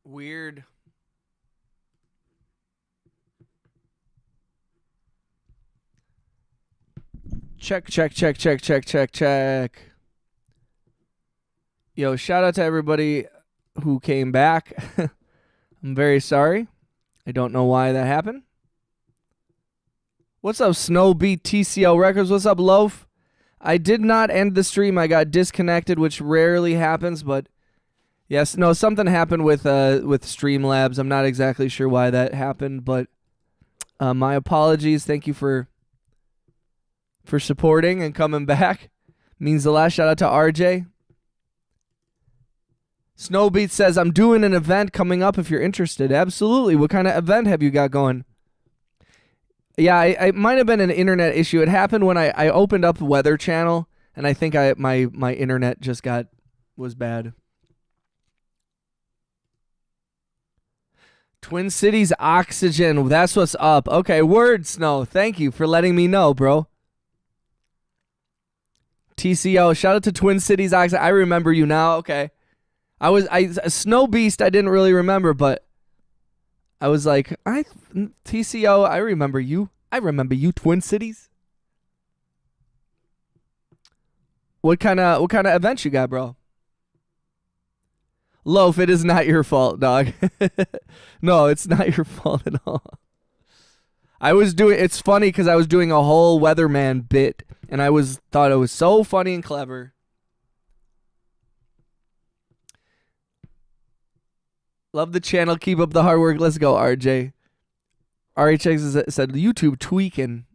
Weird. Check. Yo, shout out to everybody who came back. I'm very sorry. I don't know why that happened. What's up, Snowbeat TCL Records? What's up, Loaf? I did not end the stream. I got disconnected, which rarely happens, but yes, no, something happened with Streamlabs. I'm not exactly sure why that happened, but my apologies. Thank you for supporting and coming back. Means a lot. Shout out to RJ. Snowbeat says, I'm doing an event coming up if you're interested. Absolutely. What kind of event have you got going? Yeah, it might have been an internet issue. It happened when I opened up the Weather Channel, and I think my internet just was bad. Twin Cities Oxygen. That's what's up. Okay, word, Snow. Thank you for letting me know, bro. TCO. Shout out to Twin Cities Oxygen. I remember you now. Okay. Snow Beast, I didn't really remember, but I was like, TCO, I remember you. I remember you, Twin Cities. What kind of events you got, bro? Loaf, it is not your fault, dog. No, it's not your fault at all. It's funny because I was doing a whole weatherman bit, and thought it was so funny and clever. Love the channel. Keep up the hard work. Let's go, RJ. RHX said YouTube tweaking.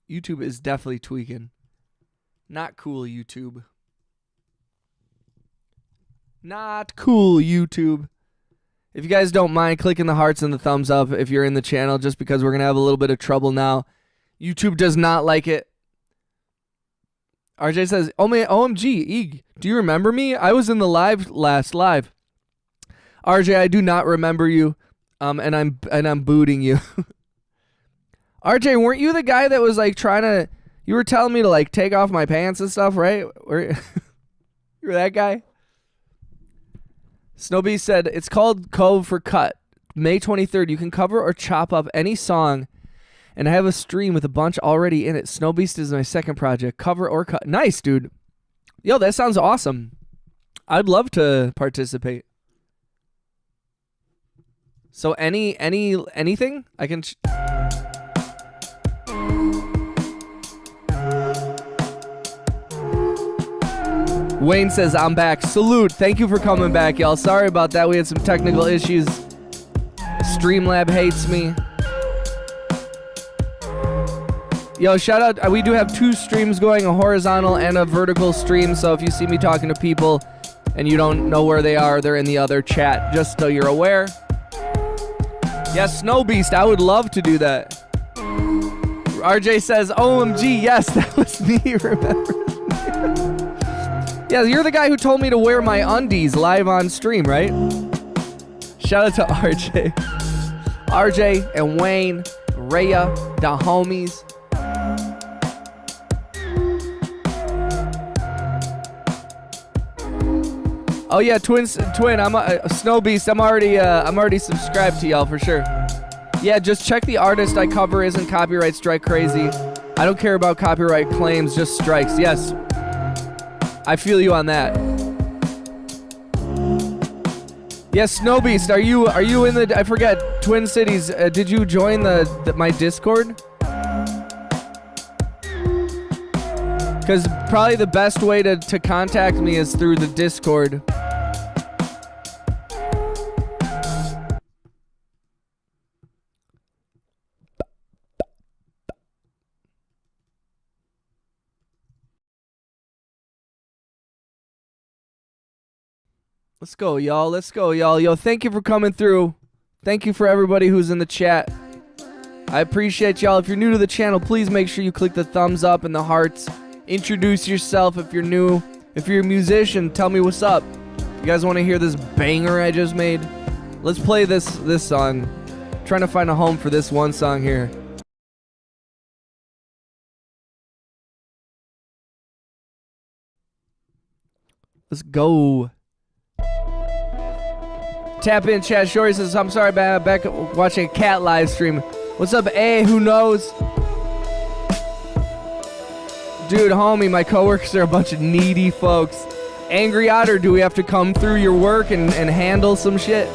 YouTube is definitely tweaking. Not cool, YouTube. Not cool, YouTube. If you guys don't mind clicking the hearts and the thumbs up if you're in the channel, just because we're going to have a little bit of trouble now. YouTube does not like it. RJ says, oh man, OMG, Eeg, do you remember me? I was in the last live. RJ, I do not remember you, and I'm booting you. RJ, weren't you the guy that was like you were telling me to like take off my pants and stuff, right? You were that guy? Snowbee said, it's called Cove for Cut. May 23rd, you can cover or chop up any song, and I have a stream with a bunch already in it. Snowbeast is my second project. Cover or cut. Nice, dude. Yo, that sounds awesome. I'd love to participate. So anything I can. Wayne says I'm back. Salute. Thank you for coming back, y'all. Sorry about that. We had some technical issues. Streamlab hates me. Yo, shout out. We do have 2 streams going, a horizontal and a vertical stream. So if you see me talking to people and you don't know where they are, they're in the other chat, just so you're aware. Yes, Snow Beast, I would love to do that. RJ says, OMG, yes, that was me, remember? Yeah, you're the guy who told me to wear my undies live on stream, right? Shout out to RJ. RJ and Wayne, Rhea, the homies. Oh yeah, twin. I'm a Snow Beast. I'm already subscribed to y'all for sure. Yeah, just check the artist I cover isn't copyright strike crazy. I don't care about copyright claims, just strikes. Yes, I feel you on that. Yes, Snow Beast, are you in the? I forget. Twin Cities. Did you join my Discord? Because probably the best way to contact me is through the Discord. Let's go, y'all. Let's go, y'all. Yo, thank you for coming through. Thank you for everybody who's in the chat. I appreciate y'all. If you're new to the channel, please make sure you click the thumbs up and the hearts. Introduce yourself if you're new. If you're a musician, tell me what's up. You guys want to hear this banger I just made? Let's play this song. I'm trying to find a home for this one song here. Let's go. Tap in, chat. Shorty says, I'm sorry, back watching a cat live stream. What's up, A? Who knows? Dude, homie, my coworkers are a bunch of needy folks. Angry Otter, do we have to come through your work and handle some shit?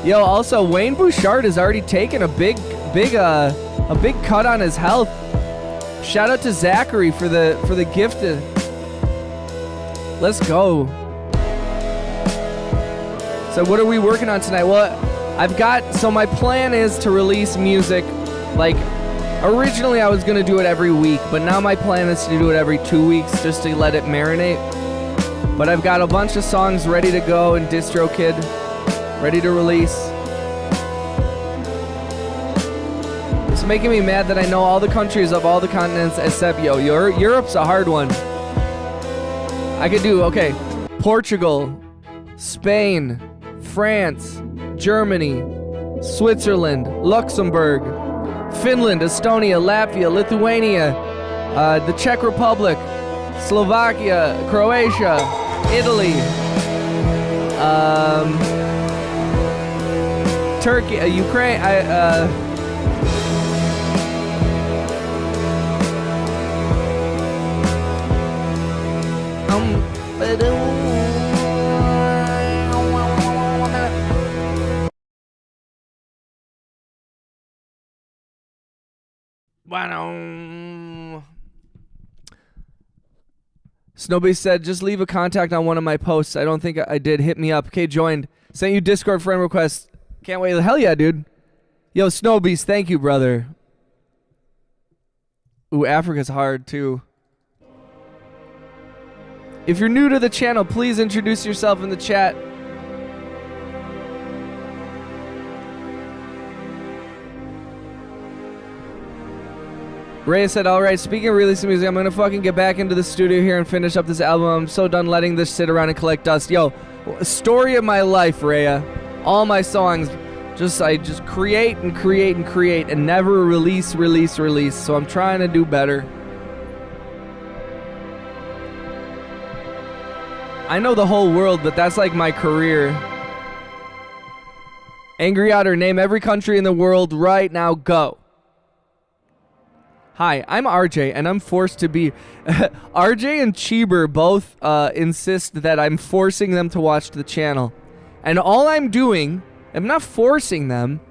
Yo, also, Wayne Bouchard has already taken a big cut on his health. Shout out to Zachary for the gift. Let's go. So what are we working on tonight? Well, so my plan is to release music, like, originally I was going to do it every week, but now my plan is to do it every 2 weeks just to let it marinate. But I've got a bunch of songs ready to go in DistroKid, ready to release. It's making me mad that I know all the countries of all the continents except Europe's a hard one. I could do, okay, Portugal, Spain, France, Germany, Switzerland, Luxembourg, Finland, Estonia, Latvia, Lithuania, the Czech Republic, Slovakia, Croatia, Italy, Turkey, Ukraine, Snowby said, just leave a contact on one of my posts. I don't think I did. Hit me up. Okay, joined. Sent you Discord friend request. Can't wait. Hell yeah, dude. Yo, Snowbeast, thank you, brother. Ooh, Africa's hard, too. If you're new to the channel, please introduce yourself in the chat. Ray said, alright, speaking of releasing music, I'm gonna fucking get back into the studio here and finish up this album. I'm so done letting this sit around and collect dust. Yo, story of my life, Raya. All my songs, I just create and create and create and never release. So I'm trying to do better. I know the whole world, but that's like my career. Angry Otter, name every country in the world right now, go. Hi, I'm RJ, and I'm forced to be... RJ and Cheeber both insist that I'm forcing them to watch the channel. And all I'm doing, I'm not forcing them.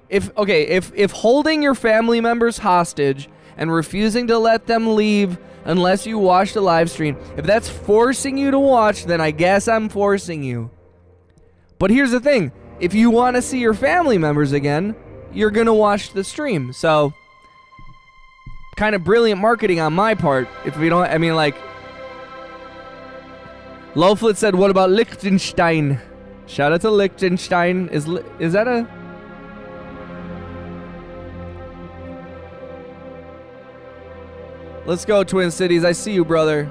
If holding your family members hostage and refusing to let them leave unless you watch the live stream, if that's forcing you to watch, then I guess I'm forcing you. But here's the thing. If you want to see your family members again, you're going to watch the stream. So... kind of brilliant marketing on my part. If we don't, I mean, like, Lowflit said, what about Liechtenstein? Shout out to Liechtenstein. Is that a... Let's go, Twin Cities. I see you, brother.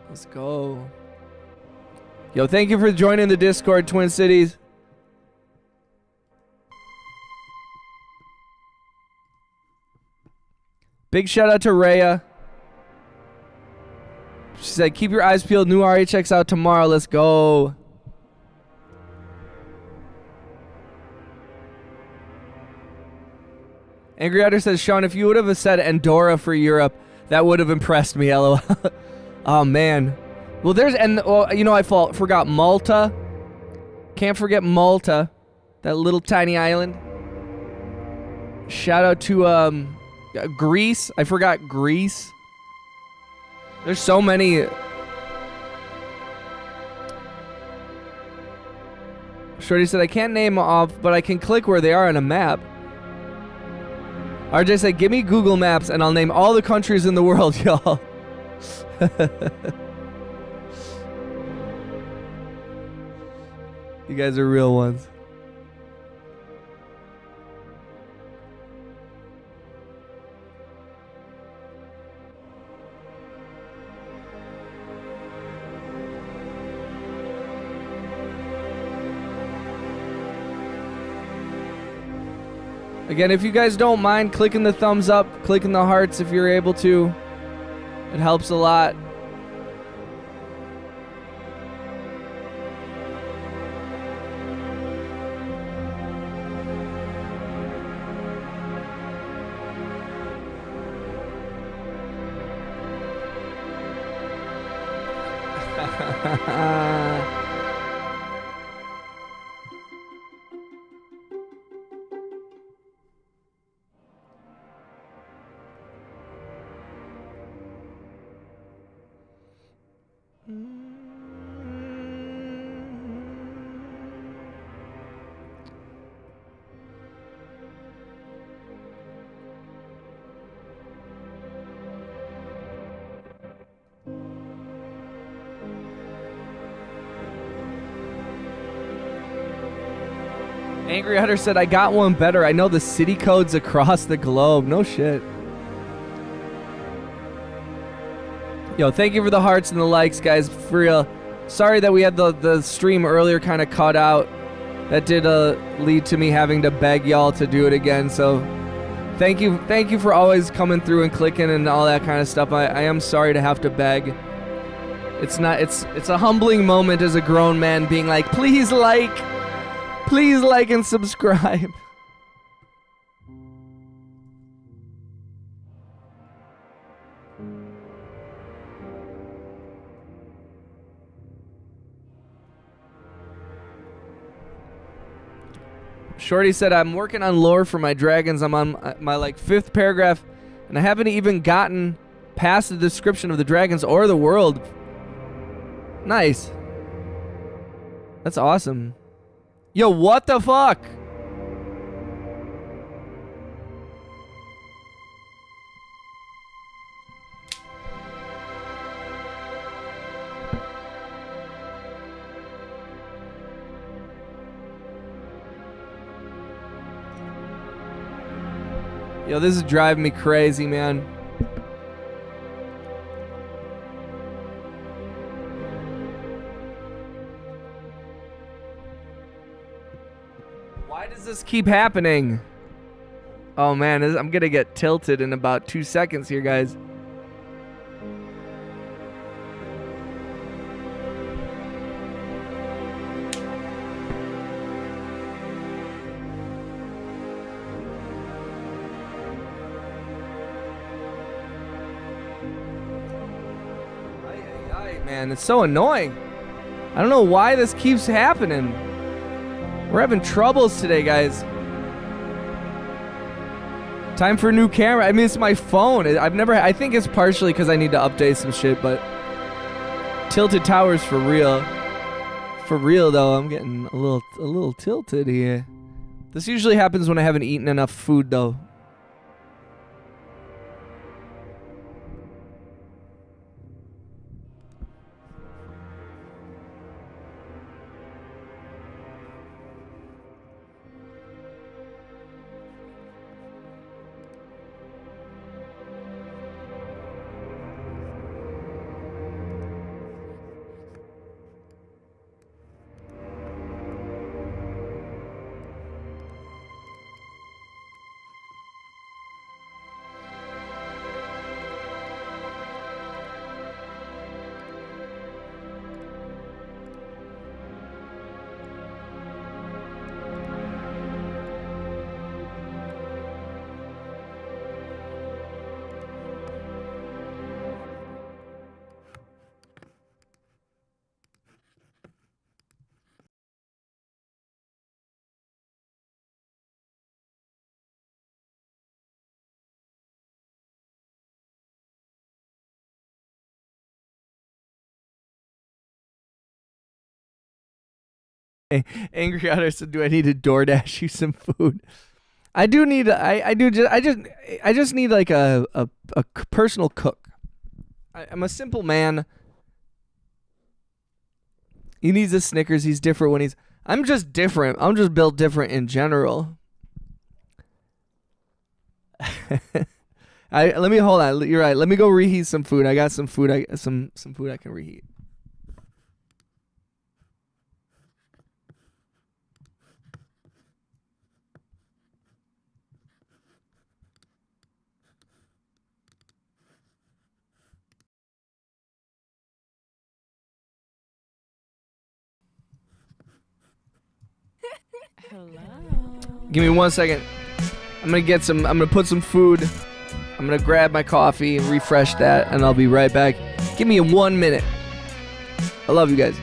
Let's go. Yo, thank you for joining the Discord, Twin Cities. Big shout out to Raya. She said, keep your eyes peeled. New RHX out tomorrow. Let's go. Angry Otter says, Sean, if you would have said Andorra for Europe, that would have impressed me, LOL. Oh, man. Well, I forgot Malta. Can't forget Malta. That little tiny island. Shout out to Greece. I forgot Greece. There's so many. Shorty said, I can't name off, but I can click where they are on a map. RJ said, give me Google Maps and I'll name all the countries in the world, y'all. You guys are real ones. Again, if you guys don't mind clicking the thumbs up, clicking the hearts if you're able to, it helps a lot. Angry Hunter said, I got one better. I know the city codes across the globe. No shit. Yo, thank you for the hearts and the likes, guys. For real. Sorry that we had the stream earlier kind of cut out. That did lead to me having to beg y'all to do it again. So thank you for always coming through and clicking and all that kind of stuff. I am sorry to have to beg. It's a humbling moment as a grown man being like, please like and subscribe. Shorty said, I'm working on lore for my dragons. I'm on my like 5th paragraph, and I haven't even gotten past the description of the dragons or the world. Nice. That's awesome. Yo, what the fuck? Yo, this is driving me crazy, man. Why does this keep happening? Oh man, I'm gonna get tilted in about 2 seconds here, guys. Man, it's so annoying. I don't know why this keeps happening. We're having troubles today, guys. Time for a new camera. I mean, it's my phone. I think it's partially because I need to update some shit, but Tilted Towers for real. For real though, I'm getting a little tilted here. This usually happens when I haven't eaten enough food though. Angry Otter said, "Do I need to DoorDash you some food?" I do need. I just need like a personal cook. I'm a simple man. He needs a Snickers. He's different when he's. I'm just different. I'm just built different in general. Let me hold on. You're right. Let me go reheat some food. I got some food. Some food I can reheat. Give me 1 second. I'm gonna put some food. I'm gonna grab my coffee and refresh that, and I'll be right back. Give me 1 minute. I love you guys.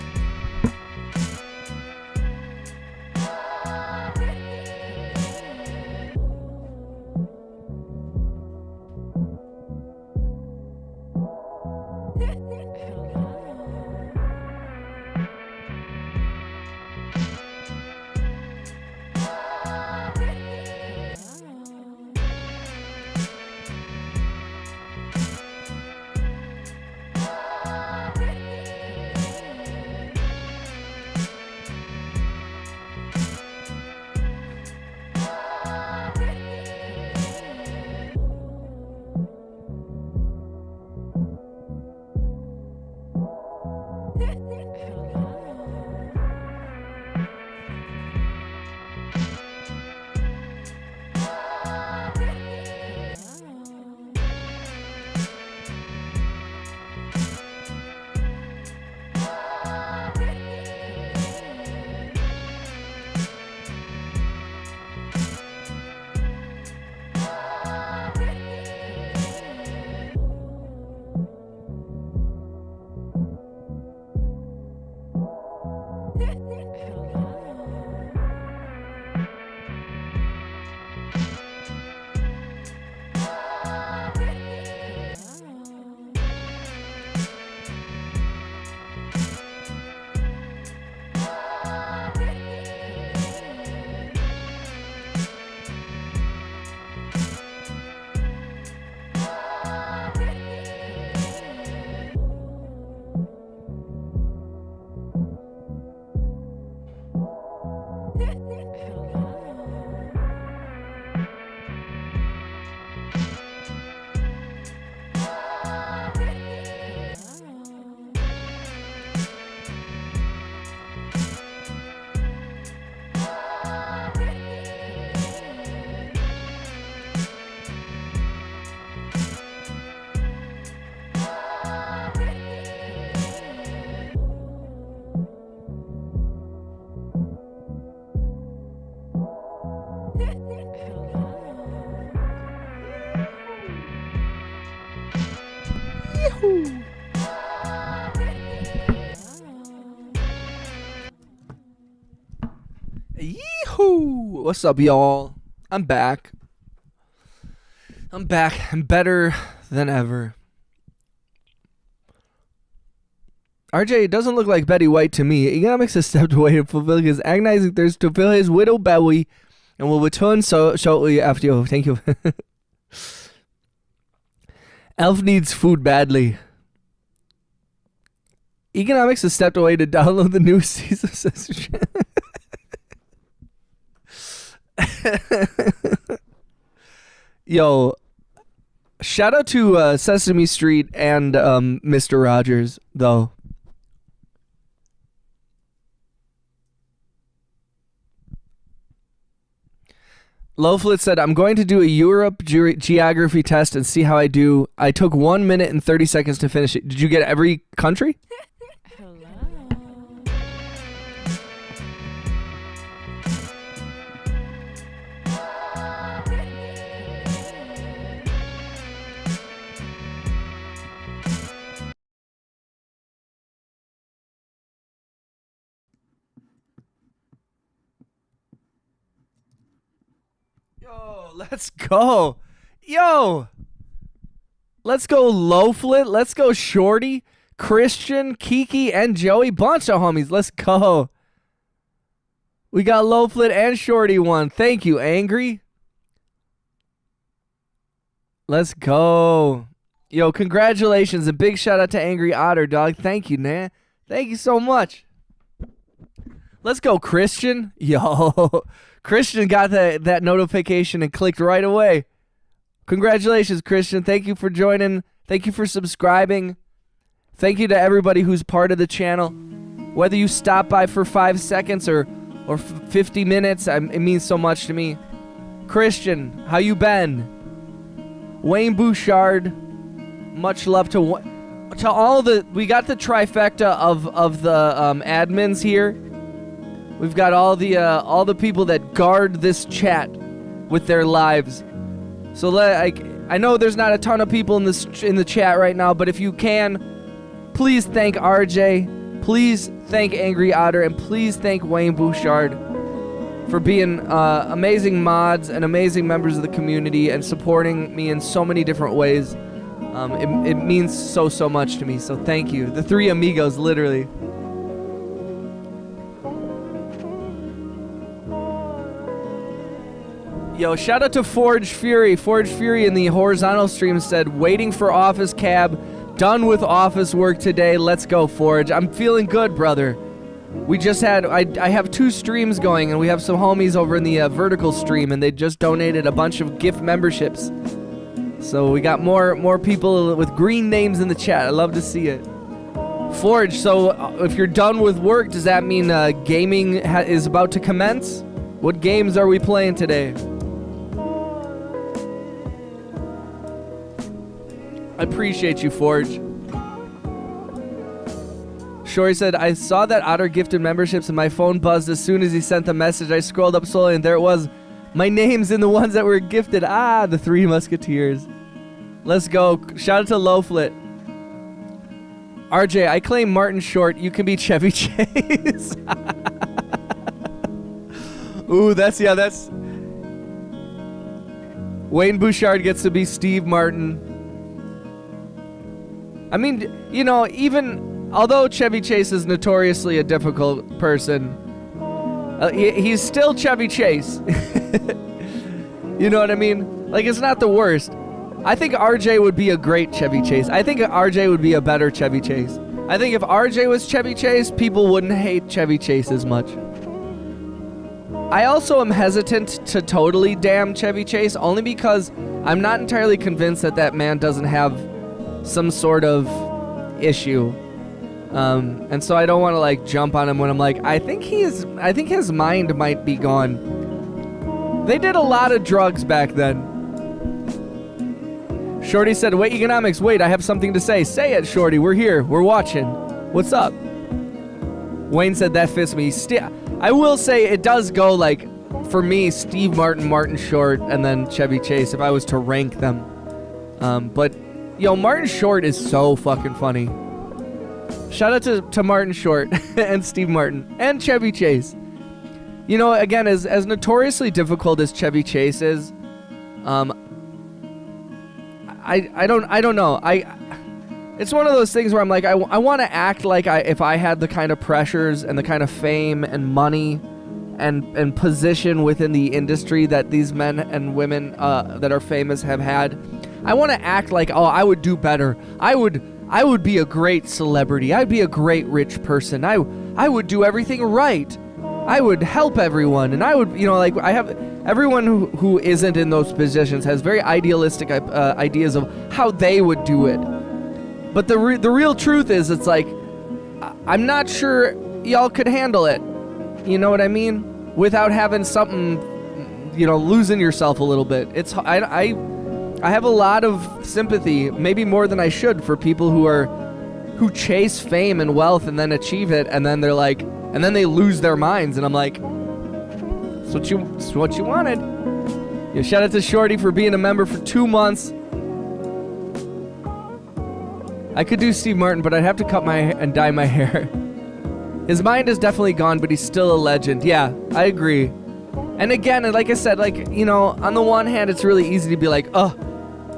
Yee-hoo! What's up, y'all? I'm back. I'm better than ever. RJ, it doesn't look like Betty White to me. Economics has stepped away to fulfill his agonizing thirst to fill his widow belly and will return shortly after you. Thank you. Elf needs food badly. Economics has stepped away to download the new season censorship. Yo, shout out to Sesame Street and Mr. Rogers, though. Lowflit said, I'm going to do a Europe geography test and see how I do. I took 1 minute and 30 seconds to finish it. Did you get every country? Yo, let's go. Yo. Let's go Lowflit. Let's go Shorty, Christian, Kiki, and Joey. Bunch of homies. Let's go. We got Lowflit and Shorty one. Thank you, Angry. Let's go. Yo, congratulations. A big shout out to Angry Otter, dog. Thank you, man. Thank you so much. Let's go, Christian. Yo. Christian got that notification and clicked right away. Congratulations, Christian. Thank you for joining. Thank you for subscribing. Thank you to everybody who's part of the channel. Whether you stop by for 5 seconds or 50 minutes, it means so much to me. Christian, how you been? Wayne Bouchard, much love to all the. We got the trifecta of the admins here. We've got all the people that guard this chat with their lives. So I know there's not a ton of people in the chat right now, but if you can, please thank RJ, please thank Angry Otter, and please thank Wayne Bouchard for being amazing mods and amazing members of the community and supporting me in so many different ways. It means so much to me, so thank you. The three amigos, literally. Yo, shout out to Forge Fury. Forge Fury in the horizontal stream said, waiting for office cab, done with office work today. Let's go, Forge. I'm feeling good, brother. We just had, I have 2 streams going, and we have some homies over in the vertical stream, and they just donated a bunch of gift memberships. So we got more people with green names in the chat. I love to see it. Forge, so if you're done with work, does that mean gaming is about to commence? What games are we playing today? I appreciate you, Forge. Shori said, I saw that Otter gifted memberships and my phone buzzed as soon as he sent the message. I scrolled up slowly and there it was. My name's in the ones that were gifted. Ah, the Three Musketeers. Let's go. Shout out to Lowflit. RJ, I claim Martin Short. You can be Chevy Chase. Ooh, that's... Wayne Bouchard gets to be Steve Martin. I mean, you know, even... Although Chevy Chase is notoriously a difficult person, he's still Chevy Chase. You know what I mean? Like, it's not the worst. I think RJ would be a great Chevy Chase. I think RJ would be a better Chevy Chase. I think if RJ was Chevy Chase, people wouldn't hate Chevy Chase as much. I also am hesitant to totally damn Chevy Chase, only because I'm not entirely convinced that that man doesn't have some sort of issue. And so I don't want to like jump on him when I'm like, I think his mind might be gone. They did a lot of drugs back then. Shorty said, wait, economics, wait, I have something to say. Say it, Shorty, we're here, we're watching. What's up? Wayne said, that fits me. I will say it does go like, for me, Steve Martin, Martin Short, and then Chevy Chase, if I was to rank them. But, yo, Martin Short is so fucking funny. Shout out to Martin Short and Steve Martin and Chevy Chase. You know, again, as notoriously difficult as Chevy Chase is, I don't know. It's one of those things where I'm like, I want to act like if I had the kind of pressures and the kind of fame and money and position within the industry that these men and women that are famous have had. I want to act like, oh, I would do better. I would be a great celebrity. I'd be a great rich person. I would do everything right. I would help everyone, and I would, you know, like I have everyone who isn't in those positions has very idealistic ideas of how they would do it. But the real truth is, it's like I'm not sure y'all could handle it. You know what I mean? Without having something, you know, losing yourself a little bit. I have a lot of sympathy, maybe more than I should, for people who chase fame and wealth and then achieve it, and then they're like, and then they lose their minds, and I'm like, it's what you wanted. Yeah, shout out to Shorty for being a member for 2 months. I could do Steve Martin, but I'd have to cut my hair and dye my hair. His mind is definitely gone, but he's still a legend. Yeah, I agree. And again, like I said, like, you know, on the one hand, it's really easy to be like, oh,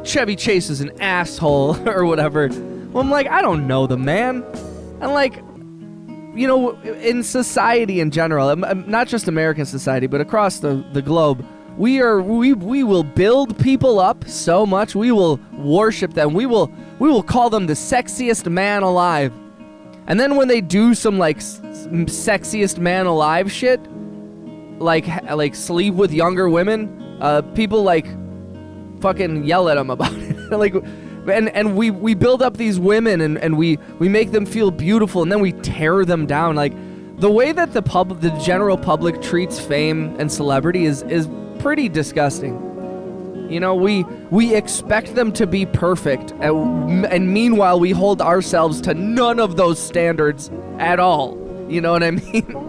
Chevy Chase is an asshole or whatever. Well, I'm like, I don't know the man. And like, you know, in society in general, not just American society, but across the globe, we will build people up so much. We will worship them. We will call them the sexiest man alive. And then when they do some like sexiest man alive shit, like sleep with younger women, people like fucking yell at them about it. Like, and we build up these women and we make them feel beautiful, and then we tear them down. Like, the way that the general public treats fame and celebrity is pretty disgusting. You know, we expect them to be perfect, and meanwhile we hold ourselves to none of those standards at all. You know what I mean?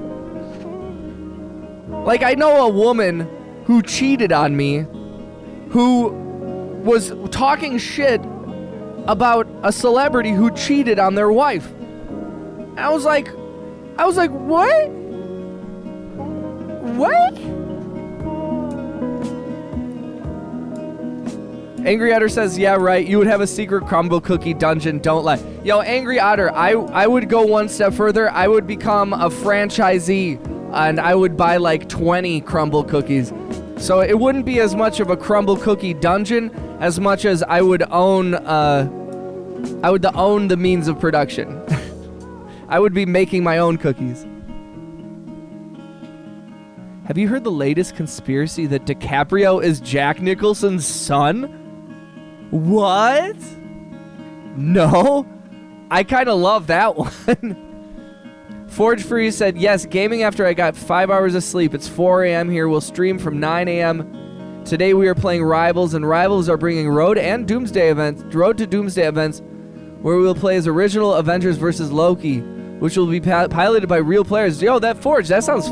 Like, I know a woman who cheated on me, who was talking shit about a celebrity who cheated on their wife. And I was like, what? What? Angry Otter says, yeah, right. You would have a secret crumble cookie dungeon. Don't lie. Yo, Angry Otter, I would go one step further. I would become a franchisee, and I would buy like 20 crumble cookies. So it wouldn't be as much of a crumble cookie dungeon as much as I would own the means of production. I would be making my own cookies. Have you heard the latest conspiracy that DiCaprio is Jack Nicholson's son? What? No? I kind of love that one. Forge Free said, yes, gaming after I got 5 hours of sleep. It's 4 a.m. here. We'll stream from 9 a.m. Today we are playing Rivals, and Rivals are bringing Road to Doomsday events, where we will play as original Avengers versus Loki, which will be piloted by real players. Yo, that Forge, that sounds...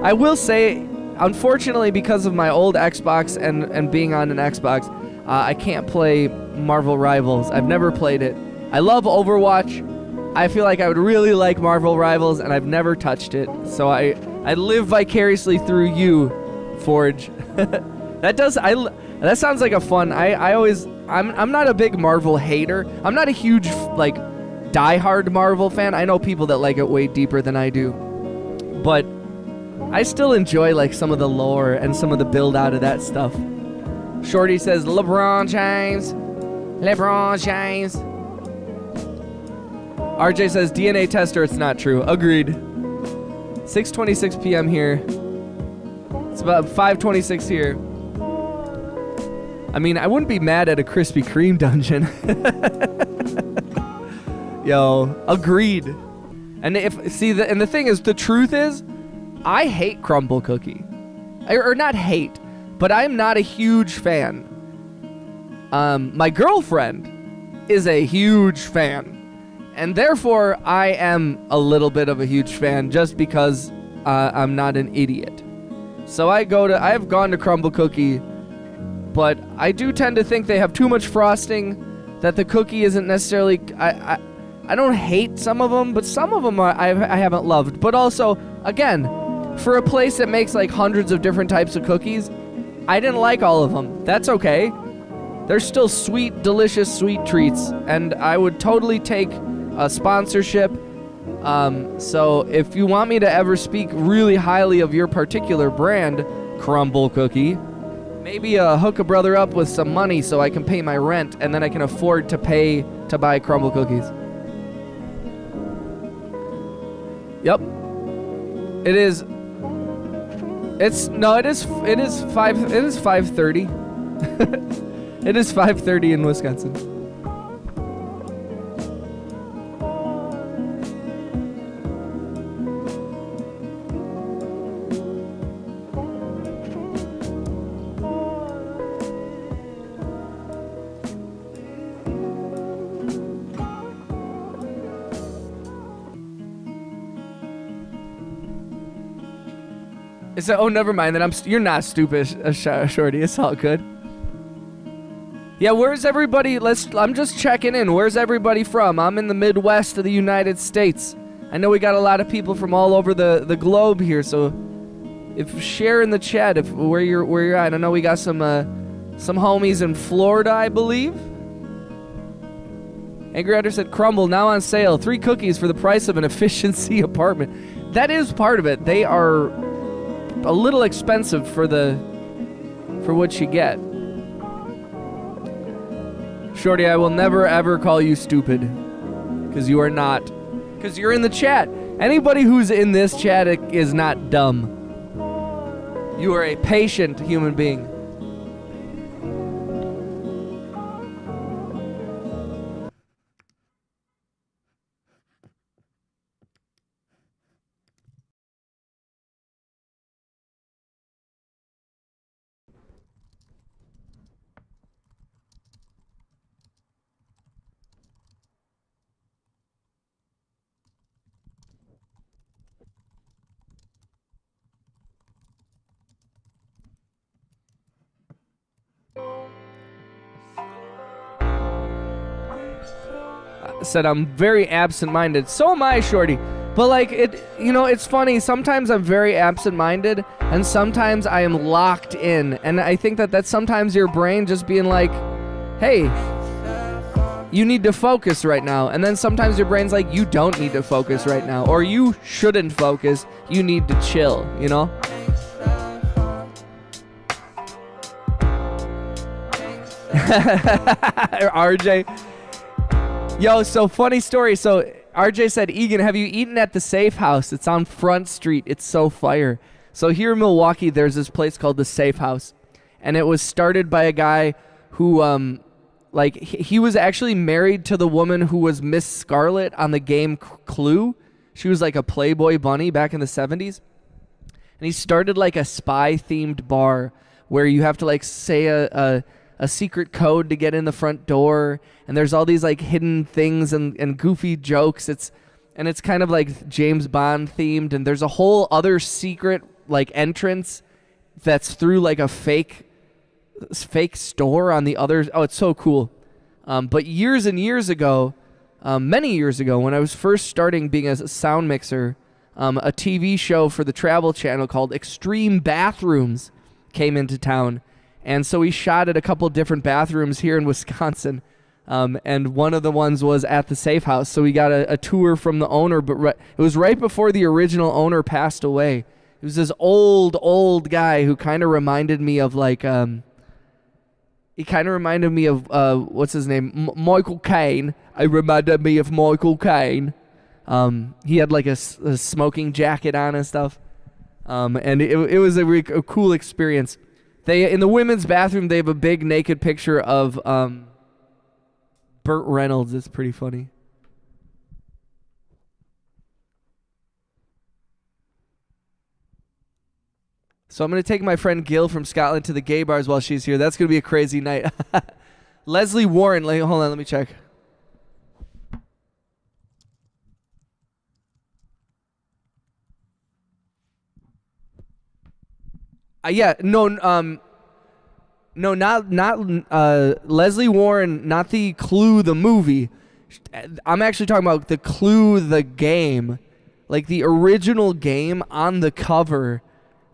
I will say, unfortunately, because of my old Xbox and being on an Xbox, I can't play Marvel Rivals. I've never played it. I love Overwatch. I feel like I would really like Marvel Rivals, and I've never touched it. So I live vicariously through you, Forge. That sounds like a fun. I'm not a big Marvel hater. I'm not a huge like diehard Marvel fan. I know people that like it way deeper than I do, but I still enjoy like some of the lore and some of the build out of that stuff. Shorty says LeBron James. RJ says DNA tester, it's not true. Agreed. 6:26 p.m. here. It's about 5:26 here. I mean, I wouldn't be mad at a Krispy Kreme dungeon. Yo, agreed. And the thing is, the truth is, I hate crumble cookie. Or not hate, but I'm not a huge fan. My girlfriend is a huge fan. And therefore, I am a little bit of a huge fan just because I'm not an idiot. So I have gone to crumble cookie, but I do tend to think they have too much frosting, that the cookie isn't necessarily... I don't hate some of them, but some of them I haven't loved. But also, again, for a place that makes like hundreds of different types of cookies, I didn't like all of them. That's okay. They're still sweet, delicious sweet treats, and I would totally take a sponsorship. So if you want me to ever speak really highly of your particular brand, crumble cookie, maybe hook a brother up with some money so I can pay my rent, and then I can afford to pay to buy crumble cookies. Yep. It is 5:30. It is 5:30 in Wisconsin. Oh, never mind. Then you're not stupid, Shorty. It's all good. Yeah, where's everybody? I'm just checking in. Where's everybody from? I'm in the Midwest of the United States. I know we got a lot of people from all over the globe here. So, share in the chat where you're at. I know we got some homies in Florida, I believe. Angry Rider said, "Crumble now on sale. 3 cookies for the price of an efficiency apartment." That is part of it. They are a little expensive for what you get. Shorty, I will never ever call you stupid, because you are not. Because you're in the chat. Anybody who's in this chat is not dumb. You are a patient human being. said I'm very absent-minded. So am I, Shorty. But like it's funny. Sometimes I'm very absent-minded, and sometimes I am locked in. And I think that's sometimes your brain just being like, "Hey, you need to focus right now." And then sometimes your brain's like, "You don't need to focus right now," or "You shouldn't focus. You need to chill." You know. RJ. Yo, so funny story. So RJ said, "Egan, have you eaten at the Safe House? It's on Front Street. It's so fire." So here in Milwaukee, there's this place called the Safe House. And it was started by a guy who, he was actually married to the woman who was Miss Scarlet on the game Clue. She was like a Playboy bunny back in the 70s. And he started like a spy-themed bar where you have to like say a secret code to get in the front door, and there's all these like hidden things and goofy jokes. It's kind of like James Bond themed, and there's a whole other secret like entrance that's through like a fake store on the other. Oh, it's so cool. But years and years ago, many years ago, when I was first starting being a sound mixer, a TV show for the Travel Channel called Extreme Bathrooms came into town. And so we shot at a couple different bathrooms here in Wisconsin. And one of the ones was at the Safe House. So we got a tour from the owner, but it was right before the original owner passed away. It was this old guy who kind of reminded me of like, he kind of reminded me of, what's his name? Michael Caine. It reminded me of Michael Caine. He had like a smoking jacket on and stuff. And it was a cool experience. In the women's bathroom, they have a big naked picture of Burt Reynolds. It's pretty funny. So I'm going to take my friend Gil from Scotland to the gay bars while she's here. That's going to be a crazy night. Leslie Warren. Hold on, let me check. No, not Leslie Warren, not the Clue the movie. I'm actually talking about the Clue the game. Like the original game, on the cover,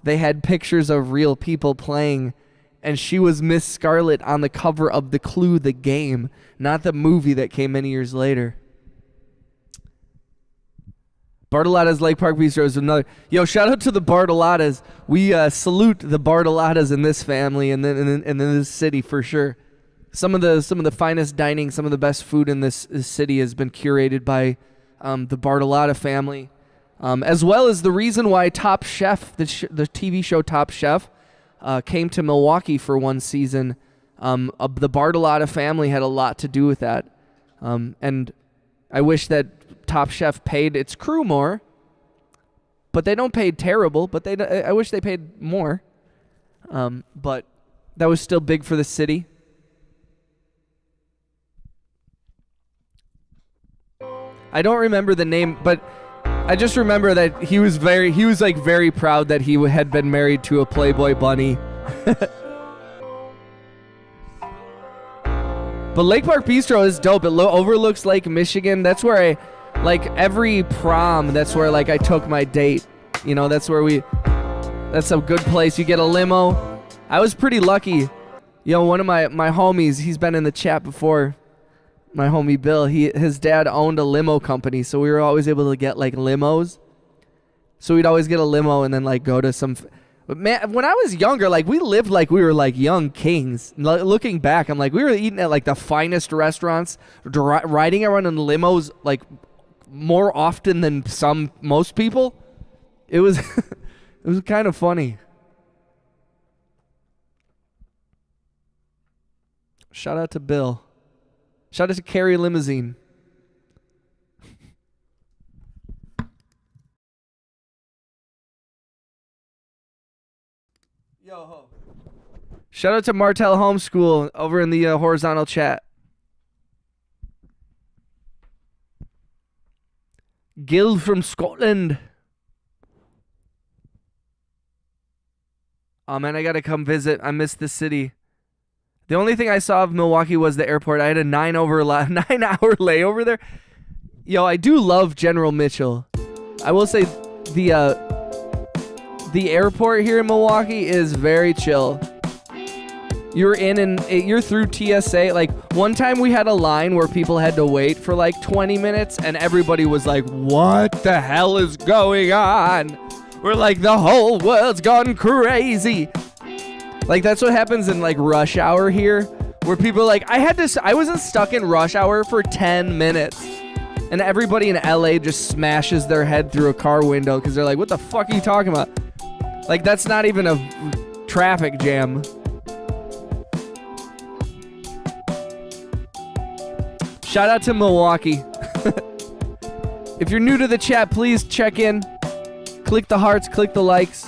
they had pictures of real people playing, and she was Miss Scarlet on the cover of the Clue the game, not the movie that came many years later. Bartolotta's Lake Park Bistro is another. Yo, shout out to the Bartolottas. We salute the Bartolottas in this family and then in this city for sure. Some of the finest dining, some of the best food in this city has been curated by the Bartolotta family, as well as the reason why Top Chef, the TV show Top Chef, came to Milwaukee for one season. The Bartolotta family had a lot to do with that, and I wish that Top Chef paid its crew more, but they don't pay terrible. But I wish they paid more. But that was still big for the city. I don't remember the name, but I just remember that he was very proud that he had been married to a Playboy bunny. But Lake Park Bistro is dope. It overlooks Lake Michigan. That's where every prom, that's where I took my date. You know, that's a good place. You get a limo. I was pretty lucky. You know, one of my homies, he's been in the chat before. My homie Bill, his dad owned a limo company, so we were always able to get limos. So we'd always get a limo and then go to some. But man, when I was younger, we lived like we were young kings. Looking back, I'm we were eating at the finest restaurants, riding around in limos more often than most people. It was it was kind of funny. Shout out to Bill. Shout out to Carrie Limousine. Yo ho. Shout out to Martell Homeschool over in the horizontal chat. Gil from Scotland. Oh man, I gotta come visit. I miss the city. The only thing I saw of Milwaukee was the airport. I had a 9-hour layover there. Yo, I do love General Mitchell. I will say the airport here in Milwaukee is very chill. You're in and you're through TSA. Like, one time we had a line where people had to wait for like 20 minutes and everybody was like, what the hell is going on? We're like, the whole world's gone crazy. Like, that's what happens in like rush hour here, where people are like, I wasn't stuck in rush hour for 10 minutes. And everybody in LA just smashes their head through a car window because they're like, what the fuck are you talking about? Like, that's not even a traffic jam. Shout out to Milwaukee. If you're new to the chat, please check in. Click the hearts, click the likes.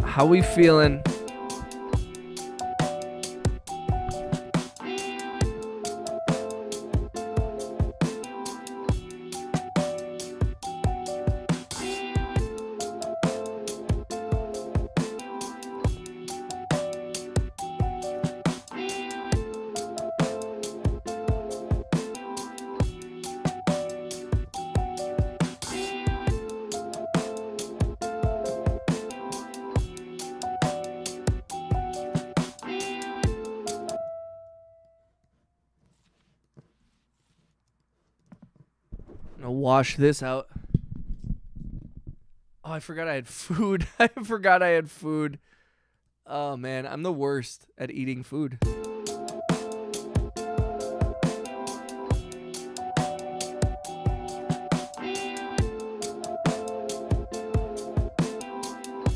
How we feeling? Wash this out. Oh, I forgot I had food. I forgot I had food. Oh, man. I'm the worst at eating food.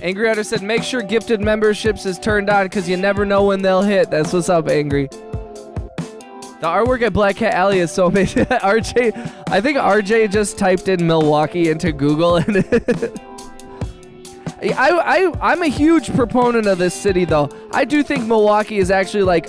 Angry Otter said, make sure gifted memberships is turned on because you never know when they'll hit. That's what's up, Angry. The artwork at Black Cat Alley is so amazing. RJ, I think RJ just typed in Milwaukee into Google, and I'm a huge proponent of this city, though. I do think Milwaukee is actually like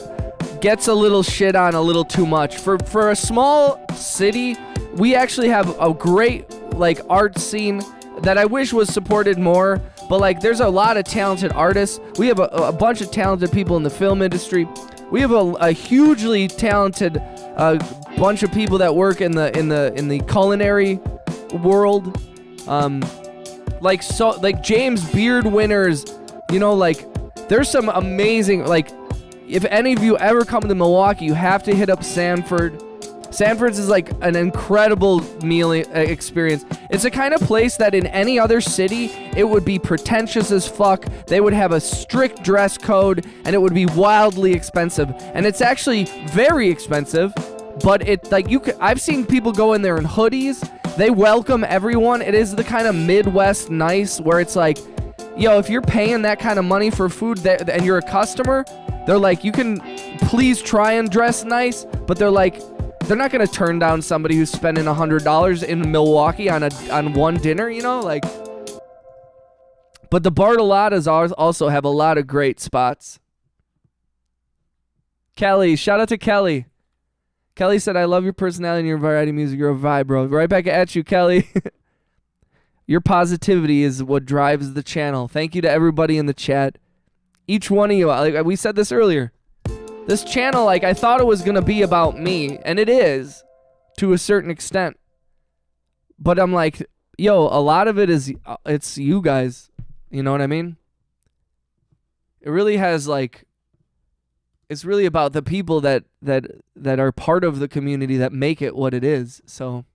gets a little shit on a little too much. For a small city, we actually have a great like art scene that I wish was supported more. But like, there's a lot of talented artists. We have a bunch of talented people in the film industry. We have a hugely talented bunch of people that work in the culinary world, like James Beard winners. You know, like there's some amazing, like, if any of you ever come to Milwaukee, you have to hit up Sanford. Sanford's is like an incredible meal experience. It's the kind of place that in any other city, it would be pretentious as fuck. They would have a strict dress code, and it would be wildly expensive. And it's actually very expensive, but it like I've seen people go in there in hoodies. They welcome everyone. It is the kind of Midwest nice where it's like, yo, if you're paying that kind of money for food and you're a customer, they're like, you can please try and dress nice, but they're like, they're not going to turn down somebody who's spending $100 in Milwaukee on one dinner, you know? Like, but the Bartolotta's also have a lot of great spots. Kelly, shout out to Kelly. Kelly said, I love your personality and your variety music. You're a vibe, bro. Right back at you, Kelly. Your positivity is what drives the channel. Thank you to everybody in the chat. Each one of you, like we said this earlier. This channel, like, I thought it was going to be about me, and it is, to a certain extent. But I'm like, yo, a lot of it is, it's you guys. You know what I mean? It really has, like, it's really about the people that are part of the community that make it what it is. So,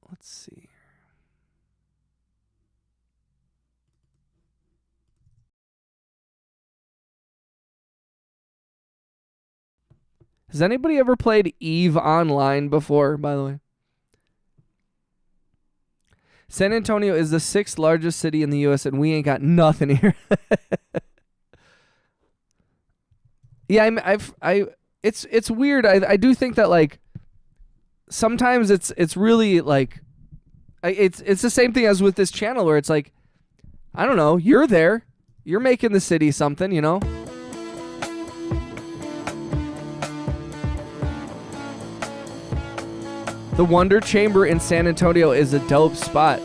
let's see. Has anybody ever played EVE Online before, by the way? San Antonio is the 6th largest city in the U.S., and we ain't got nothing here. Yeah, it's weird. I do think that, like, sometimes it's really like it's the same thing as with this channel where it's like, I don't know, you're there, you're making the city something, you know. The Wonder Chamber in San Antonio is a dope spot.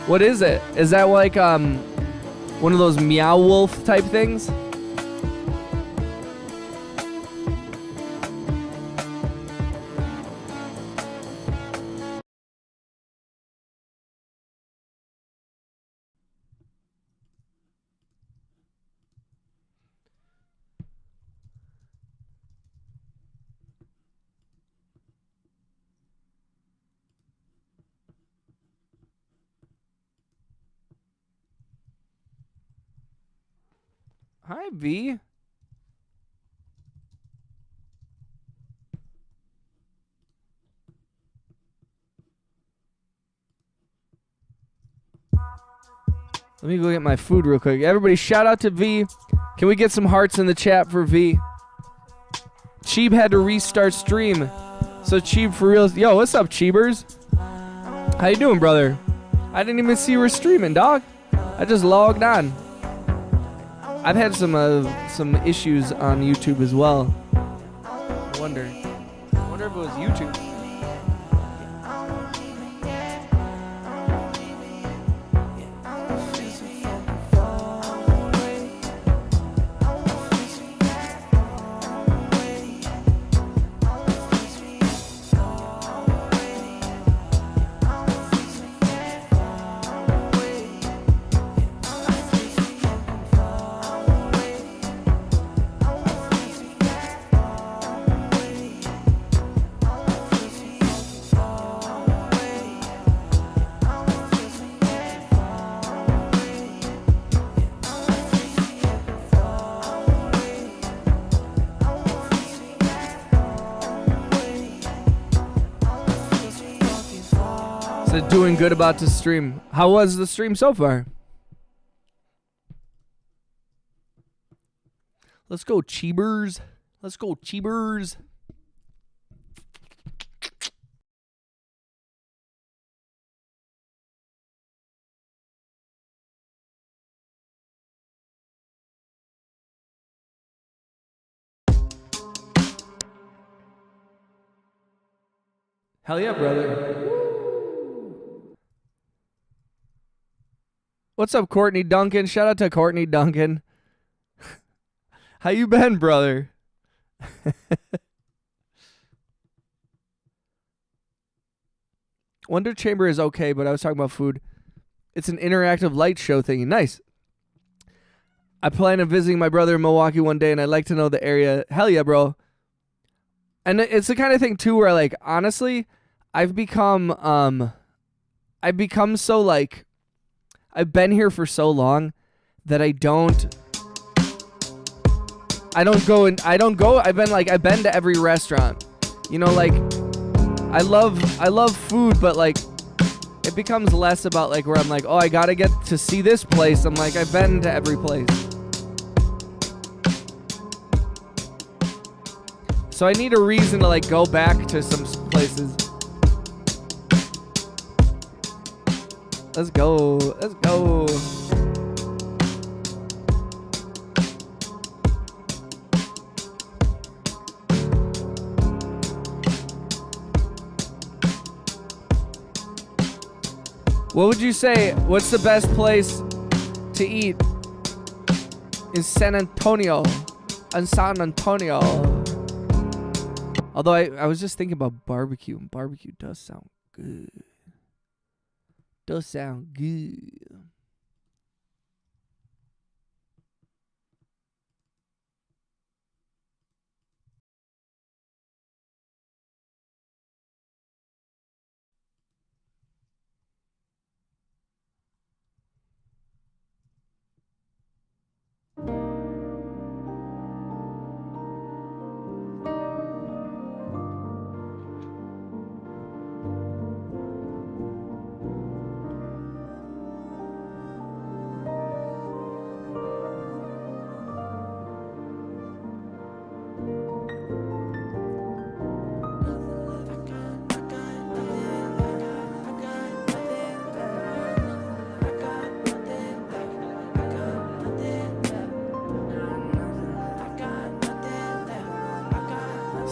What is it? Is that like one of those Meow Wolf type things? Hi, V. Let me go get my food real quick. Everybody, shout out to V. Can we get some hearts in the chat for V? Cheeb had to restart stream. So Cheeb for real. Yo, what's up, Cheebers? How you doing, brother? I didn't even see you were streaming, dog. I just logged on. I've had some issues on YouTube as well. I wonder if it was YouTube. Doing good about the stream. How was the stream so far? Let's go, Cheebers. Let's go, Cheebers. Hell yeah, brother. What's up, Courtney Duncan? Shout out to Courtney Duncan. How you been, brother? Wonder Chamber is okay, but I was talking about food. It's an interactive light show thingy. Nice. I plan on visiting my brother in Milwaukee one day, and I'd like to know the area. Hell yeah, bro. And it's the kind of thing, too, where, like, honestly, I've become so, like, I've been here for so long that I've been to every restaurant. You know, like, I love food, but like it becomes less about like where I'm like, oh, I gotta get to see this place. I'm like, I've been to every place. So I need a reason to like go back to some places. Let's go. Let's go. What would you say? What's the best place to eat in San Antonio? In San Antonio. Although I was just thinking about barbecue, and barbecue does sound good. Does sound good.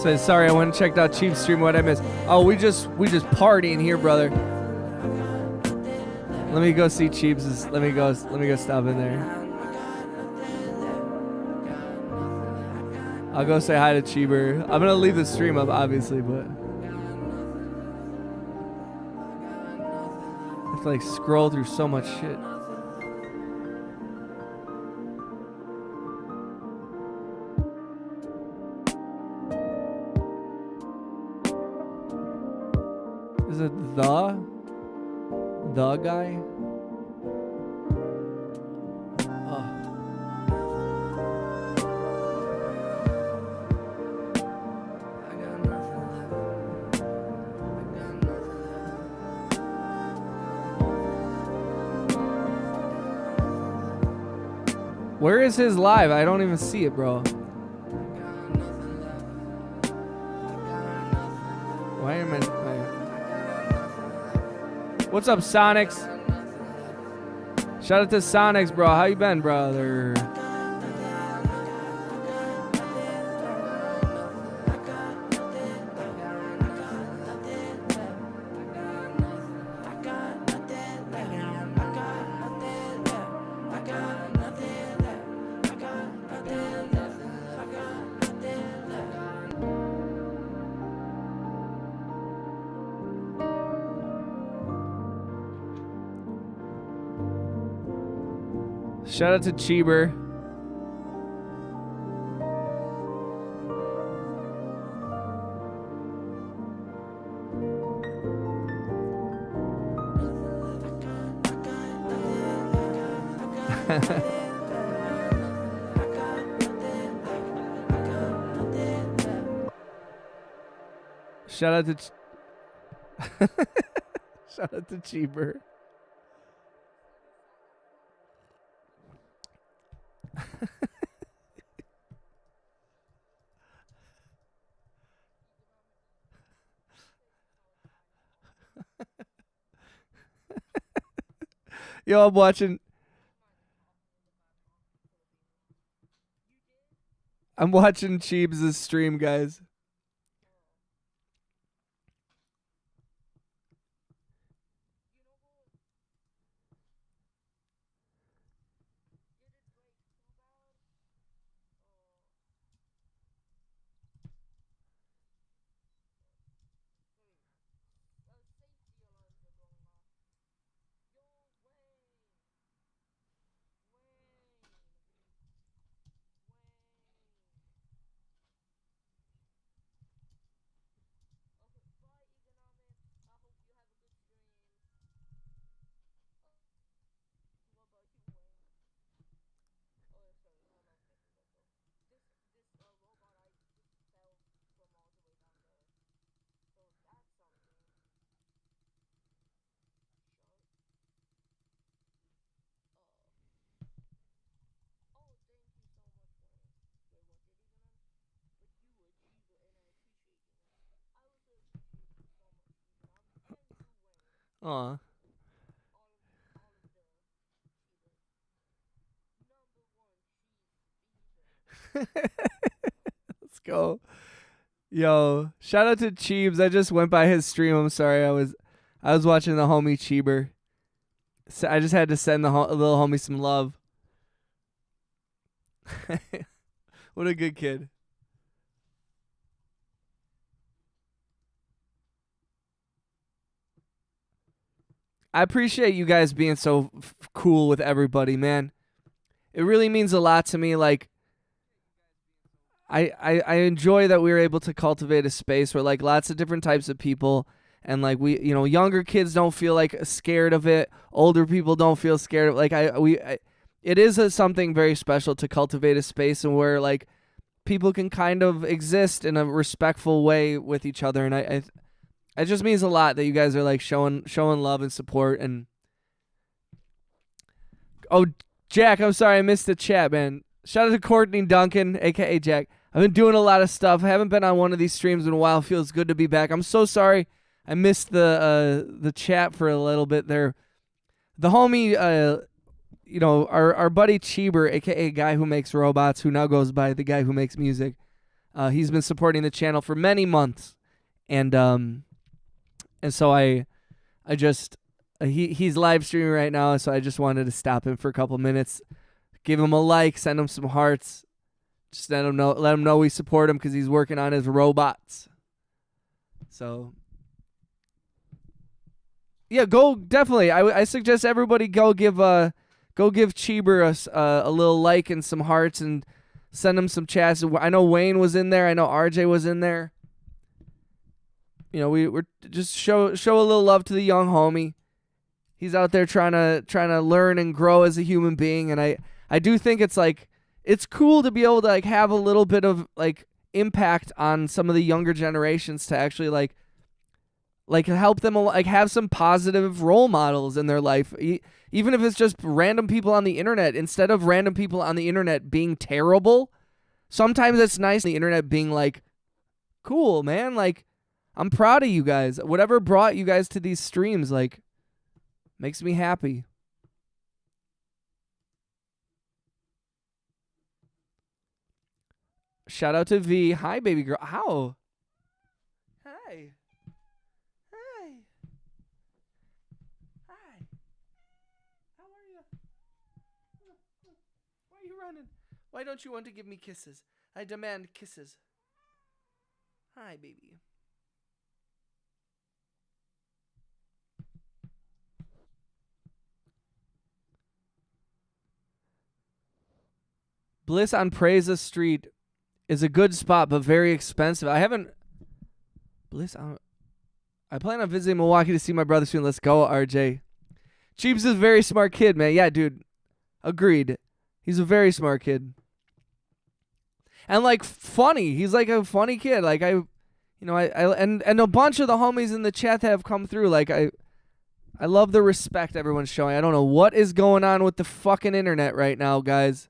So sorry, I went and checked out Cheap stream. What I missed? Oh, we just partying here, brother. Let me go see Cheap's. Let me go stop in there. I'll go say hi to Cheeber. I'm gonna leave the stream up, obviously, but I have to like scroll through so much shit. Is it the guy? Where is his live? I don't even see it, bro. Why am I? What's up, Sonics? Shout out to Sonics, bro. How you been, brother? Shout out to Cheeber. Shout out to shout out to Cheeber. Yo, I'm watching Cheebs' stream, guys. Aw. Let's go. Yo, shout out to Cheebs. I just went by his stream. I'm sorry. I was watching the homie Cheeber. So I just had to send the little homie some love. What a good kid. I appreciate you guys being so cool with everybody, man. It really means a lot to me. Like, I enjoy that we were able to cultivate a space where like lots of different types of people, and like we, you know, younger kids don't feel like scared of it. Older people don't feel scared of it. It is something very special to cultivate a space and where like people can kind of exist in a respectful way with each other. And it just means a lot that you guys are like showing love and support. And oh, Jack, I'm sorry I missed the chat, man. Shout out to Courtney Duncan, aka Jack. I've been doing a lot of stuff. I haven't been on one of these streams in a while. Feels good to be back. I'm so sorry I missed the chat for a little bit there. The homie, you know, our buddy Cheeber, aka guy who makes robots, who now goes by the guy who makes music. He's been supporting the channel for many months, and so I just he's live streaming right now, so I just wanted to stop him for a couple minutes, give him a like, send him some hearts, just let him know we support him because he's working on his robots. So yeah, go definitely. I suggest everybody go give Cheeber a little like and some hearts and send him some chats. I know Wayne was in there. I know RJ was in there. You know, we're just show a little love to the young homie. He's out there trying to learn and grow as a human being, and I do think it's cool to be able to like have a little bit of like impact on some of the younger generations to actually like help them like have some positive role models in their life, even if it's just random people on the internet. Instead of random people on the internet being terrible, sometimes it's nice the internet being like, cool, man, like I'm proud of you guys. Whatever brought you guys to these streams, like, makes me happy. Shout out to V. Hi, baby girl. How? Hi. Hi. Hi. How are you? Why are you running? Why don't you want to give me kisses? I demand kisses. Hi, baby. Bliss on Praiza Street is a good spot, but very expensive. I plan on visiting Milwaukee to see my brother soon. Let's go, RJ. Cheeps is a very smart kid, man. Yeah, dude. Agreed. He's a very smart kid. And like funny. He's like a funny kid. Like and a bunch of the homies in the chat that have come through. Like I love the respect everyone's showing. I don't know what is going on with the fucking internet right now, guys.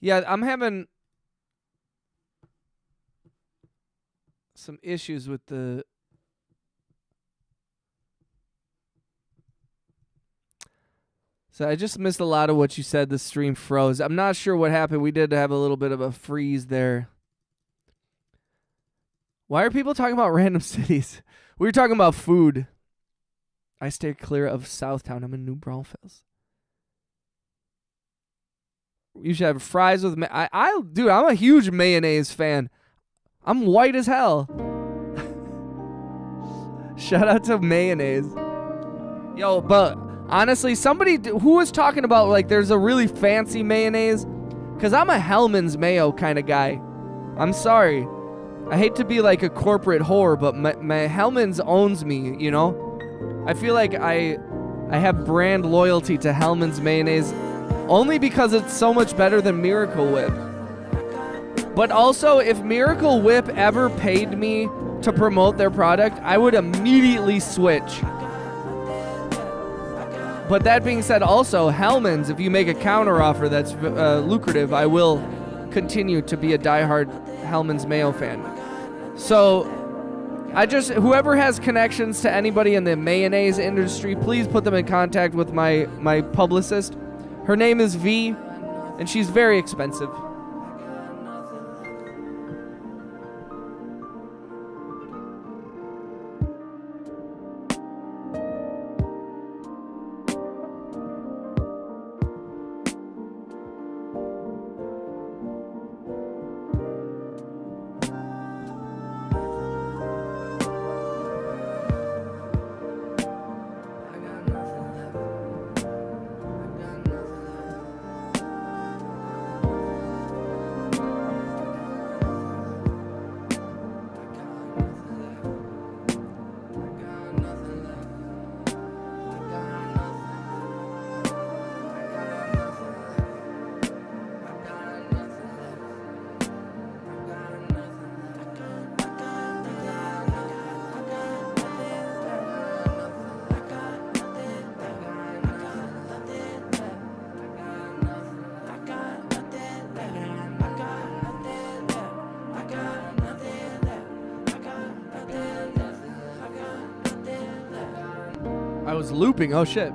Yeah, I'm having some issues with the... So I just missed a lot of what you said. The stream froze. I'm not sure what happened. We did have a little bit of a freeze there. Why are people talking about random cities? We were talking about food. I stay clear of Southtown. I'm in New Braunfels. You should have fries with dude, I'm a huge mayonnaise fan. I'm white as hell. Shout out to mayonnaise. Yo, but honestly, somebody who was talking about like there's a really fancy mayonnaise, because I'm a Hellman's mayo kind of guy. I'm sorry. I hate to be like a corporate whore, but my Hellman's owns me, you know? I feel like I have brand loyalty to Hellman's mayonnaise only because it's so much better than Miracle Whip. But also, if Miracle Whip ever paid me to promote their product, I would immediately switch. But that being said, also, Hellman's, if you make a counter offer that's lucrative, I will continue to be a diehard Hellman's mayo fan. So, whoever has connections to anybody in the mayonnaise industry, please put them in contact with my publicist. Her name is V, and she's very expensive. I was looping. Oh shit.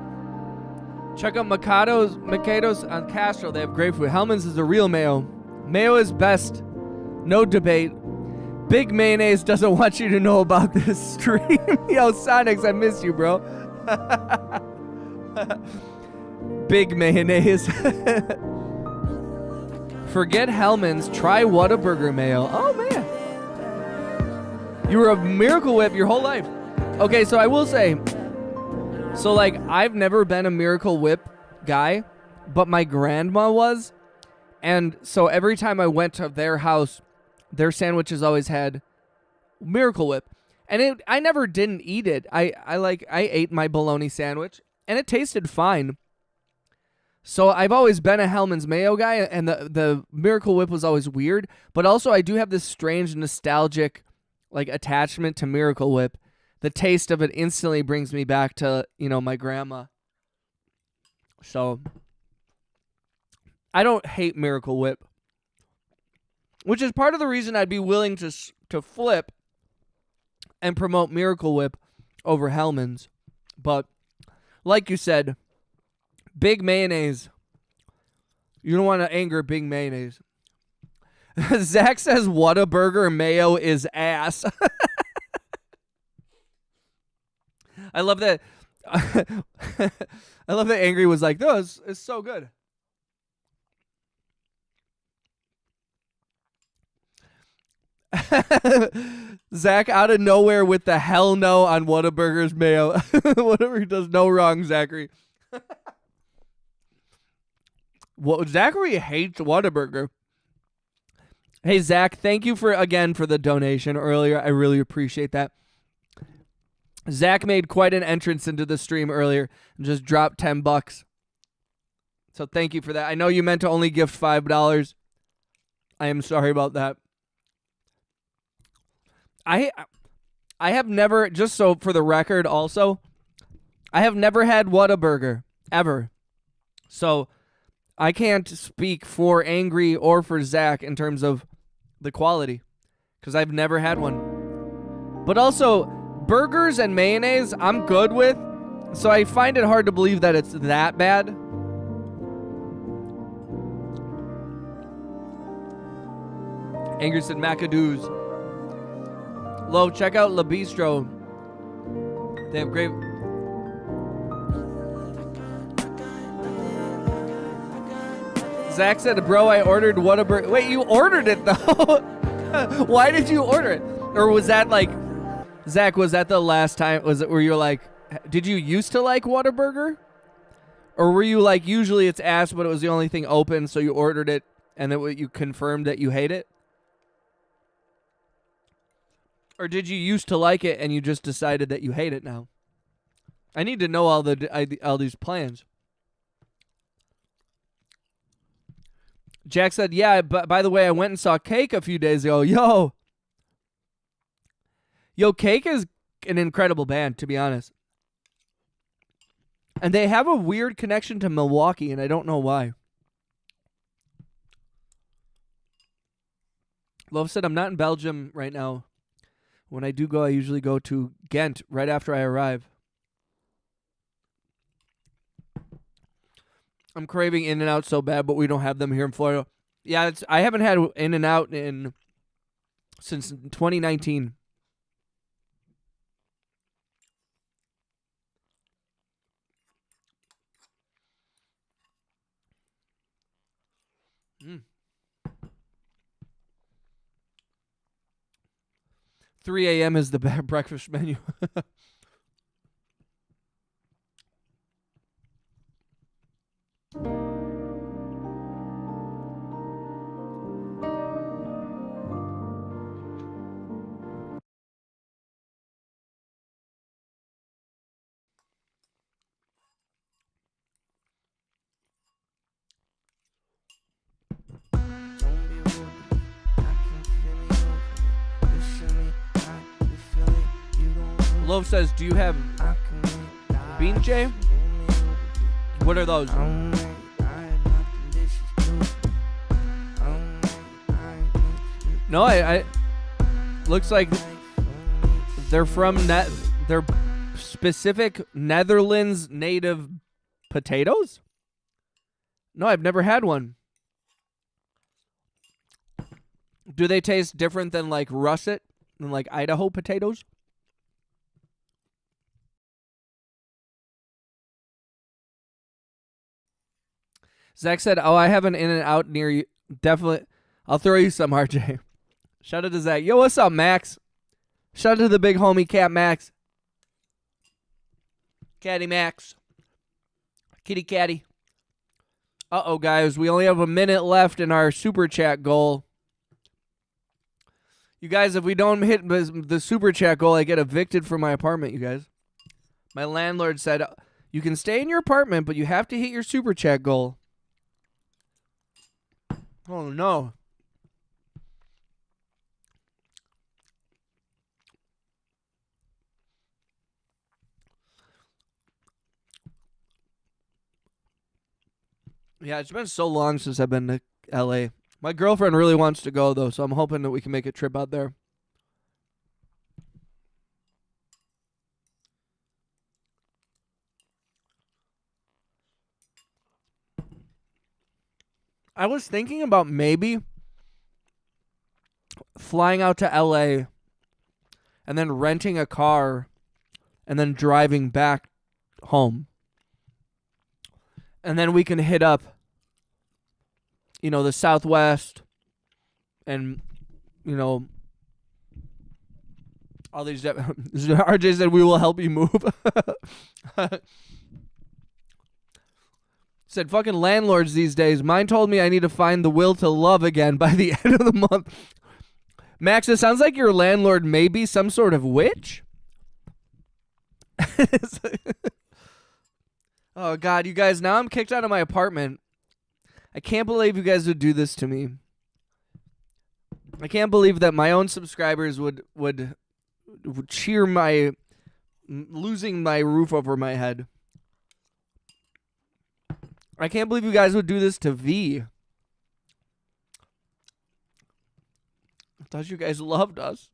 Check out Mikado's on Castro. They have great food. Hellman's is a real mayo. Mayo is best. No debate. Big Mayonnaise doesn't want you to know about this stream. Yo, Sonics, I miss you, bro. Big Mayonnaise. Forget Hellman's. Try Whataburger mayo. Oh, man. You were a Miracle Whip your whole life. Okay, so I will say, so like I've never been a Miracle Whip guy, but my grandma was. And so every time I went to their house, their sandwiches always had Miracle Whip. And I never didn't eat it. I ate my bologna sandwich and it tasted fine. So I've always been a Hellman's mayo guy, and the Miracle Whip was always weird. But also I do have this strange nostalgic like attachment to Miracle Whip. The taste of it instantly brings me back to, my grandma. So I don't hate Miracle Whip, which is part of the reason I'd be willing to flip and promote Miracle Whip over Hellman's. But like you said, Big Mayonnaise. You don't want to anger Big Mayonnaise. Zach says Whataburger mayo is ass. I love that. I love that Angry was like, no, it's so good. Zach out of nowhere with the hell no on Whataburger's mayo. Whatever does no wrong, Zachary. Zachary hates Whataburger. Hey, Zach, thank you for the donation earlier. I really appreciate that. Zach made quite an entrance into the stream earlier and just dropped $10. So thank you for that. I know you meant to only gift $5. I am sorry about that. I have never, just so for the record also, I have never had Whataburger, ever. So I can't speak for Angry or for Zach in terms of the quality, because I've never had one. But also, burgers and mayonnaise I'm good with, so I find it hard to believe that it's that bad. Angry said McAdoo's. Lo, check out La Bistro. They have great... Zach said, bro, I ordered Whataburger. Wait, you ordered it, though? Why did you order it? Or was that like... Zach, was that the last time? Was it where you're like... Did you used to like Whataburger? Or were you like, usually it's ass, but it was the only thing open, so you ordered it, and then you confirmed that you hate it? Or did you used to like it, and you just decided that you hate it now? I need to know all these plans. Jack said, yeah, but by the way, I went and saw Cake a few days ago. Yo, Cake is an incredible band, to be honest. And they have a weird connection to Milwaukee, and I don't know why. Love said, I'm not in Belgium right now. When I do go, I usually go to Ghent right after I arrive. I'm craving In-N-Out so bad, but we don't have them here in Florida. Yeah, I haven't had In-N-Out since 2019. Mm. 3 a.m. is the breakfast menu. Loaf says, do you have Bean J? What are those? No, I looks like they're from they're specific Netherlands native potatoes? No, I've never had one. Do they taste different than like russet and like Idaho potatoes? Zach said, "Oh, I have an In-N-Out near you. Definitely, I'll throw you some, RJ." Shout out to Zach. Yo, what's up, Max? Shout out to the big homie, Cat Max. Catty Max. Kitty Catty. Uh-oh, guys. We only have a minute left in our super chat goal. You guys, if we don't hit the super chat goal, I get evicted from my apartment, you guys. My landlord said, you can stay in your apartment, but you have to hit your super chat goal. Oh, no. Yeah, it's been so long since I've been to LA. My girlfriend really wants to go, though, so I'm hoping that we can make a trip out there. I was thinking about maybe flying out to LA and then renting a car and then driving back home. And then we can hit up, you know, the Southwest and, you know, all these. RJ said, we will help you move. Said, fucking landlords these days. Mine told me I need to find the will to love again by the end of the month. Max, it sounds like your landlord may be some sort of witch. Oh, God, you guys, now I'm kicked out of my apartment. I can't believe you guys would do this to me. I can't believe that my own subscribers would cheer my losing my roof over my head. I can't believe you guys would do this to V. I thought you guys loved us.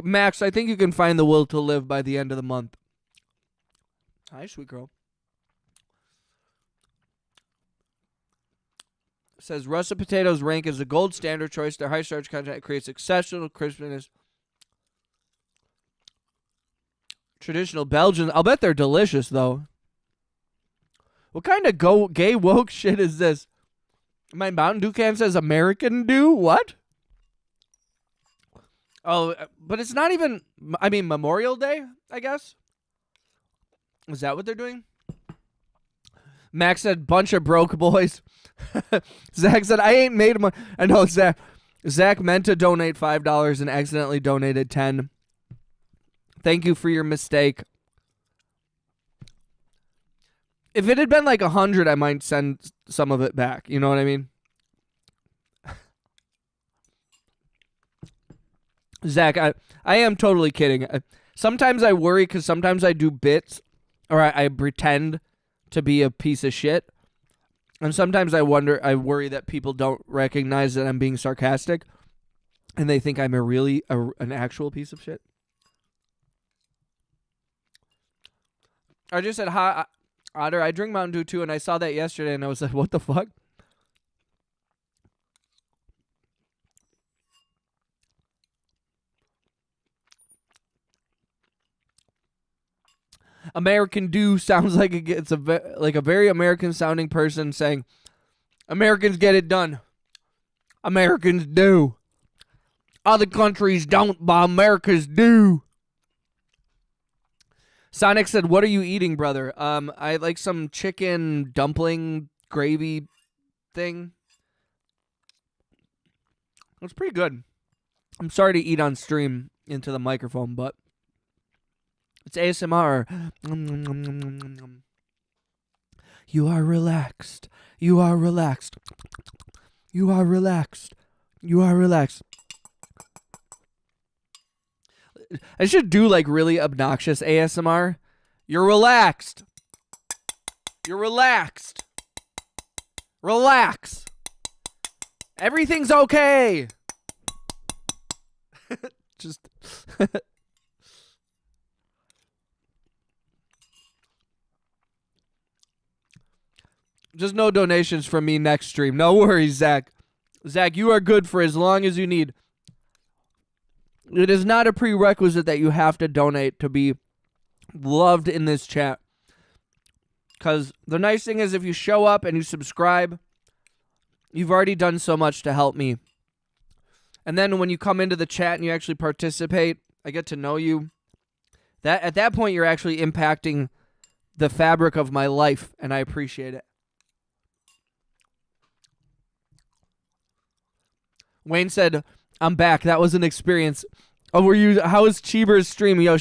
Max, I think you can find the will to live by the end of the month. Hi, sweet girl. It says russet potatoes rank as a gold standard choice. Their high starch content creates exceptional crispness. Traditional Belgian. I'll bet they're delicious, though. What kind of gay woke shit is this? My Mountain Dew can says American Dew? What? Oh, but it's not even, I mean, Memorial Day, I guess? Is that what they're doing? Max said, bunch of broke boys. Zach said, I ain't made money. I know, Zach meant to donate $5 and accidentally donated $10. Thank you for your mistake. If it had been like 100, I might send some of it back. You know what I mean? Zach, I am totally kidding. Sometimes I worry because sometimes I do bits or I pretend to be a piece of shit. And sometimes I worry that people don't recognize that I'm being sarcastic and they think I'm an actual piece of shit. I just said, hi, Otter, I drink Mountain Dew too, and I saw that yesterday and I was like, what the fuck? American Dew sounds like it's a very American sounding person saying, Americans get it done. Americans do. Other countries don't, but Americans do. Sonic said, what are you eating, brother? I like some chicken dumpling gravy thing. It's pretty good. I'm sorry to eat on stream into the microphone, but it's ASMR. You are relaxed. You are relaxed. You are relaxed. You are relaxed. I should do like really obnoxious ASMR You're relaxed. You're relaxed. Relax. Everything's okay. Just just no donations from me next stream. No worries, Zach. Zach, you are good for as long as you need. It is not a prerequisite that you have to donate to be loved in this chat. Because the nice thing is if you show up and you subscribe, you've already done so much to help me. And then when you come into the chat and you actually participate, I get to know you. That at that point, you're actually impacting the fabric of my life, and I appreciate it. Wayne said, I'm back. That was an experience. Oh, were you? How was Cheever's stream? Yo,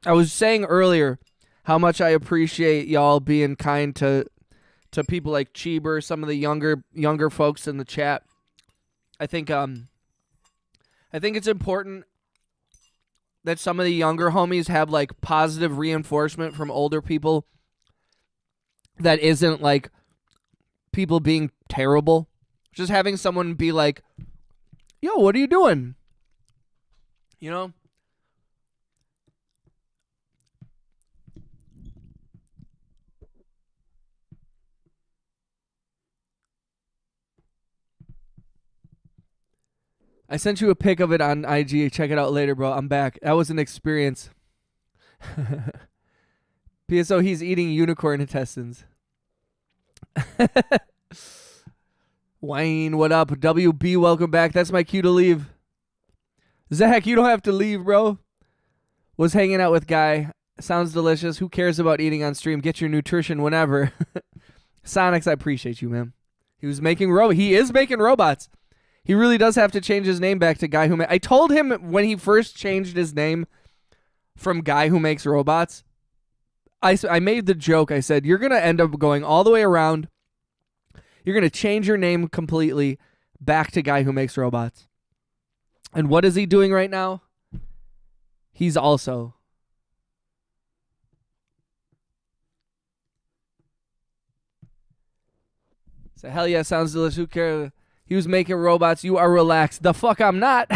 I was saying earlier how much I appreciate y'all being kind to people like Cheever, some of the younger folks in the chat. I think it's important that some of the younger homies have like positive reinforcement from older people that isn't like people being terrible. Just having someone be like, yo, what are you doing? You know? I sent you a pic of it on IG. Check it out later, bro. I'm back. That was an experience. PSO, he's eating unicorn intestines. Wayne, what up? WB, welcome back. That's my cue to leave. Zach, you don't have to leave, bro. Was hanging out with Guy. Sounds delicious. Who cares about eating on stream? Get your nutrition whenever. Sonics, I appreciate you, man. He is making robots. He really does have to change his name back to Guy Who Makes... I told him when he first changed his name from Guy Who Makes Robots, I made the joke. I said, you're going to end up going all the way around. You're going to change your name completely back to Guy Who Makes Robots. And what is he doing right now? He's also... So hell yeah, sounds delicious. Who cares? He was making robots. You are relaxed. The fuck I'm not.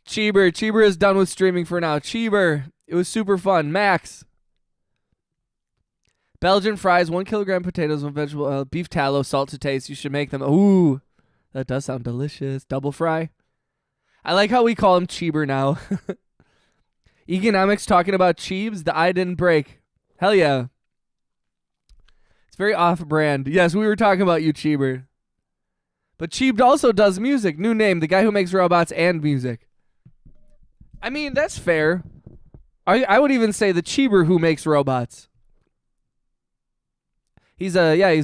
Cheever is done with streaming for now. Cheever, it was super fun. Max. Belgian fries, 1 kilogram potatoes, 1 vegetable oil, beef tallow, salt to taste. You should make them. Ooh, that does sound delicious. Double fry. I like how we call him Cheever now. Economics talking about Cheebs. The eye didn't break. Hell yeah. Very off-brand. Yes, we were talking about you, Cheever. But Cheeb also does music. New name, the guy who makes robots and music. I mean, that's fair. I would even say the Cheever who makes robots. He's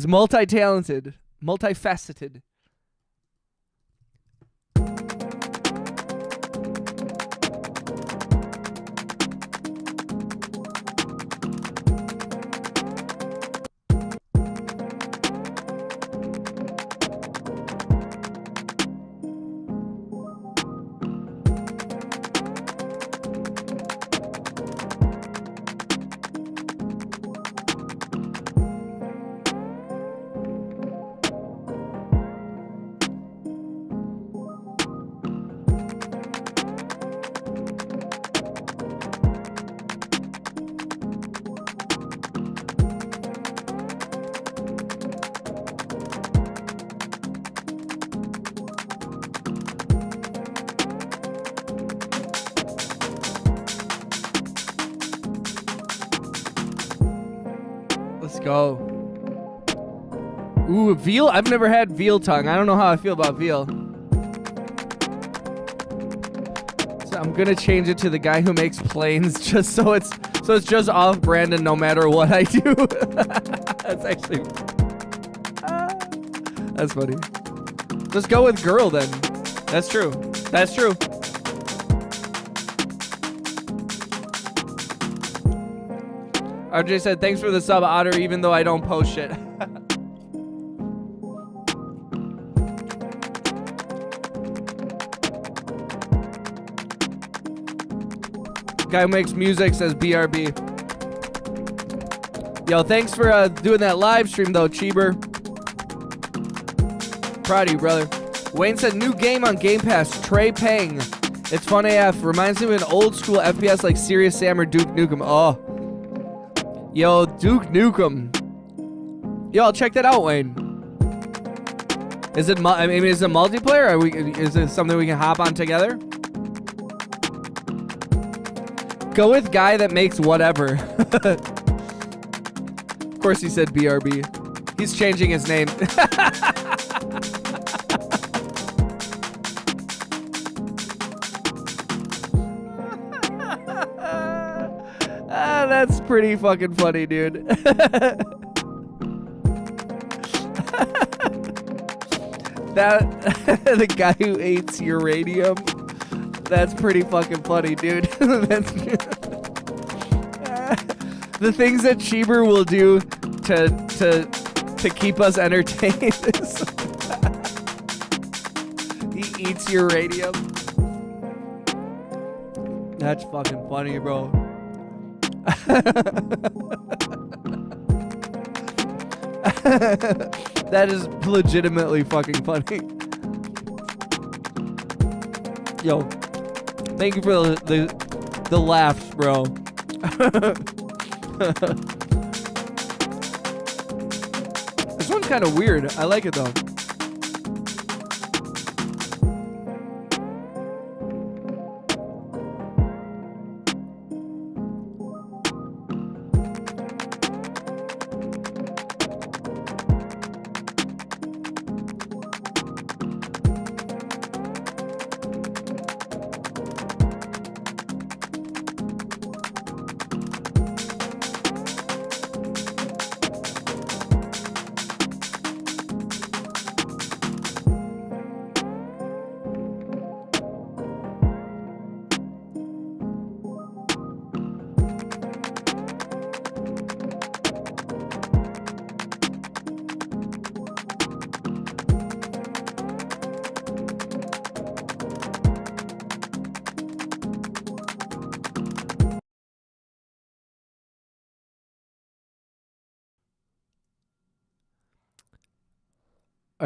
multi-talented, multifaceted. Go. Ooh, veal? I've never had veal tongue. I don't know how I feel about veal. So I'm gonna change it to the guy who makes planes just so it's just off brand and no matter what I do. That's actually that's funny. Just go with girl then. That's true. That's true. RJ said, thanks for the sub, Otter, even though I don't post shit. Guy who makes music says BRB. Yo, thanks for doing that live stream though, Cheeber. Proud of you, brother. Wayne said new game on Game Pass, Trey Pang. It's fun AF. Reminds me of an old school FPS like Serious Sam or Duke Nukem. Oh. Yo, Duke Nukem. Yo, I'll check that out, Wayne. Is it is it multiplayer? Is it something we can hop on together? Go with guy that makes whatever. Of course he said BRB. He's changing his name. That's pretty fucking funny, dude. The guy who hates uranium. That's pretty fucking funny, dude. The things that Cheeber will do to keep us entertained. He eats uranium. That's fucking funny, bro. That is legitimately fucking funny. Yo, thank you for the laughs, bro. This one's kind of weird. I like it though.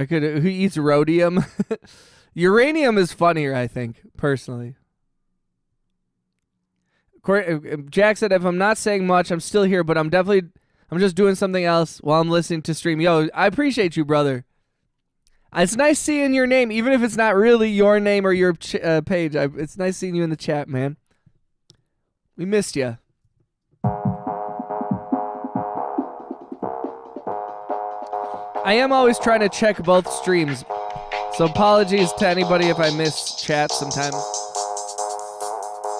Who eats rhodium? Uranium is funnier, I think, personally. Jack said, if I'm not saying much, I'm still here, but I'm just doing something else while I'm listening to stream. Yo, I appreciate you, brother. It's nice seeing your name, even if it's not really your name or your page. It's nice seeing you in the chat, man. We missed you. I am always trying to check both streams, so apologies to anybody if I miss chat sometimes.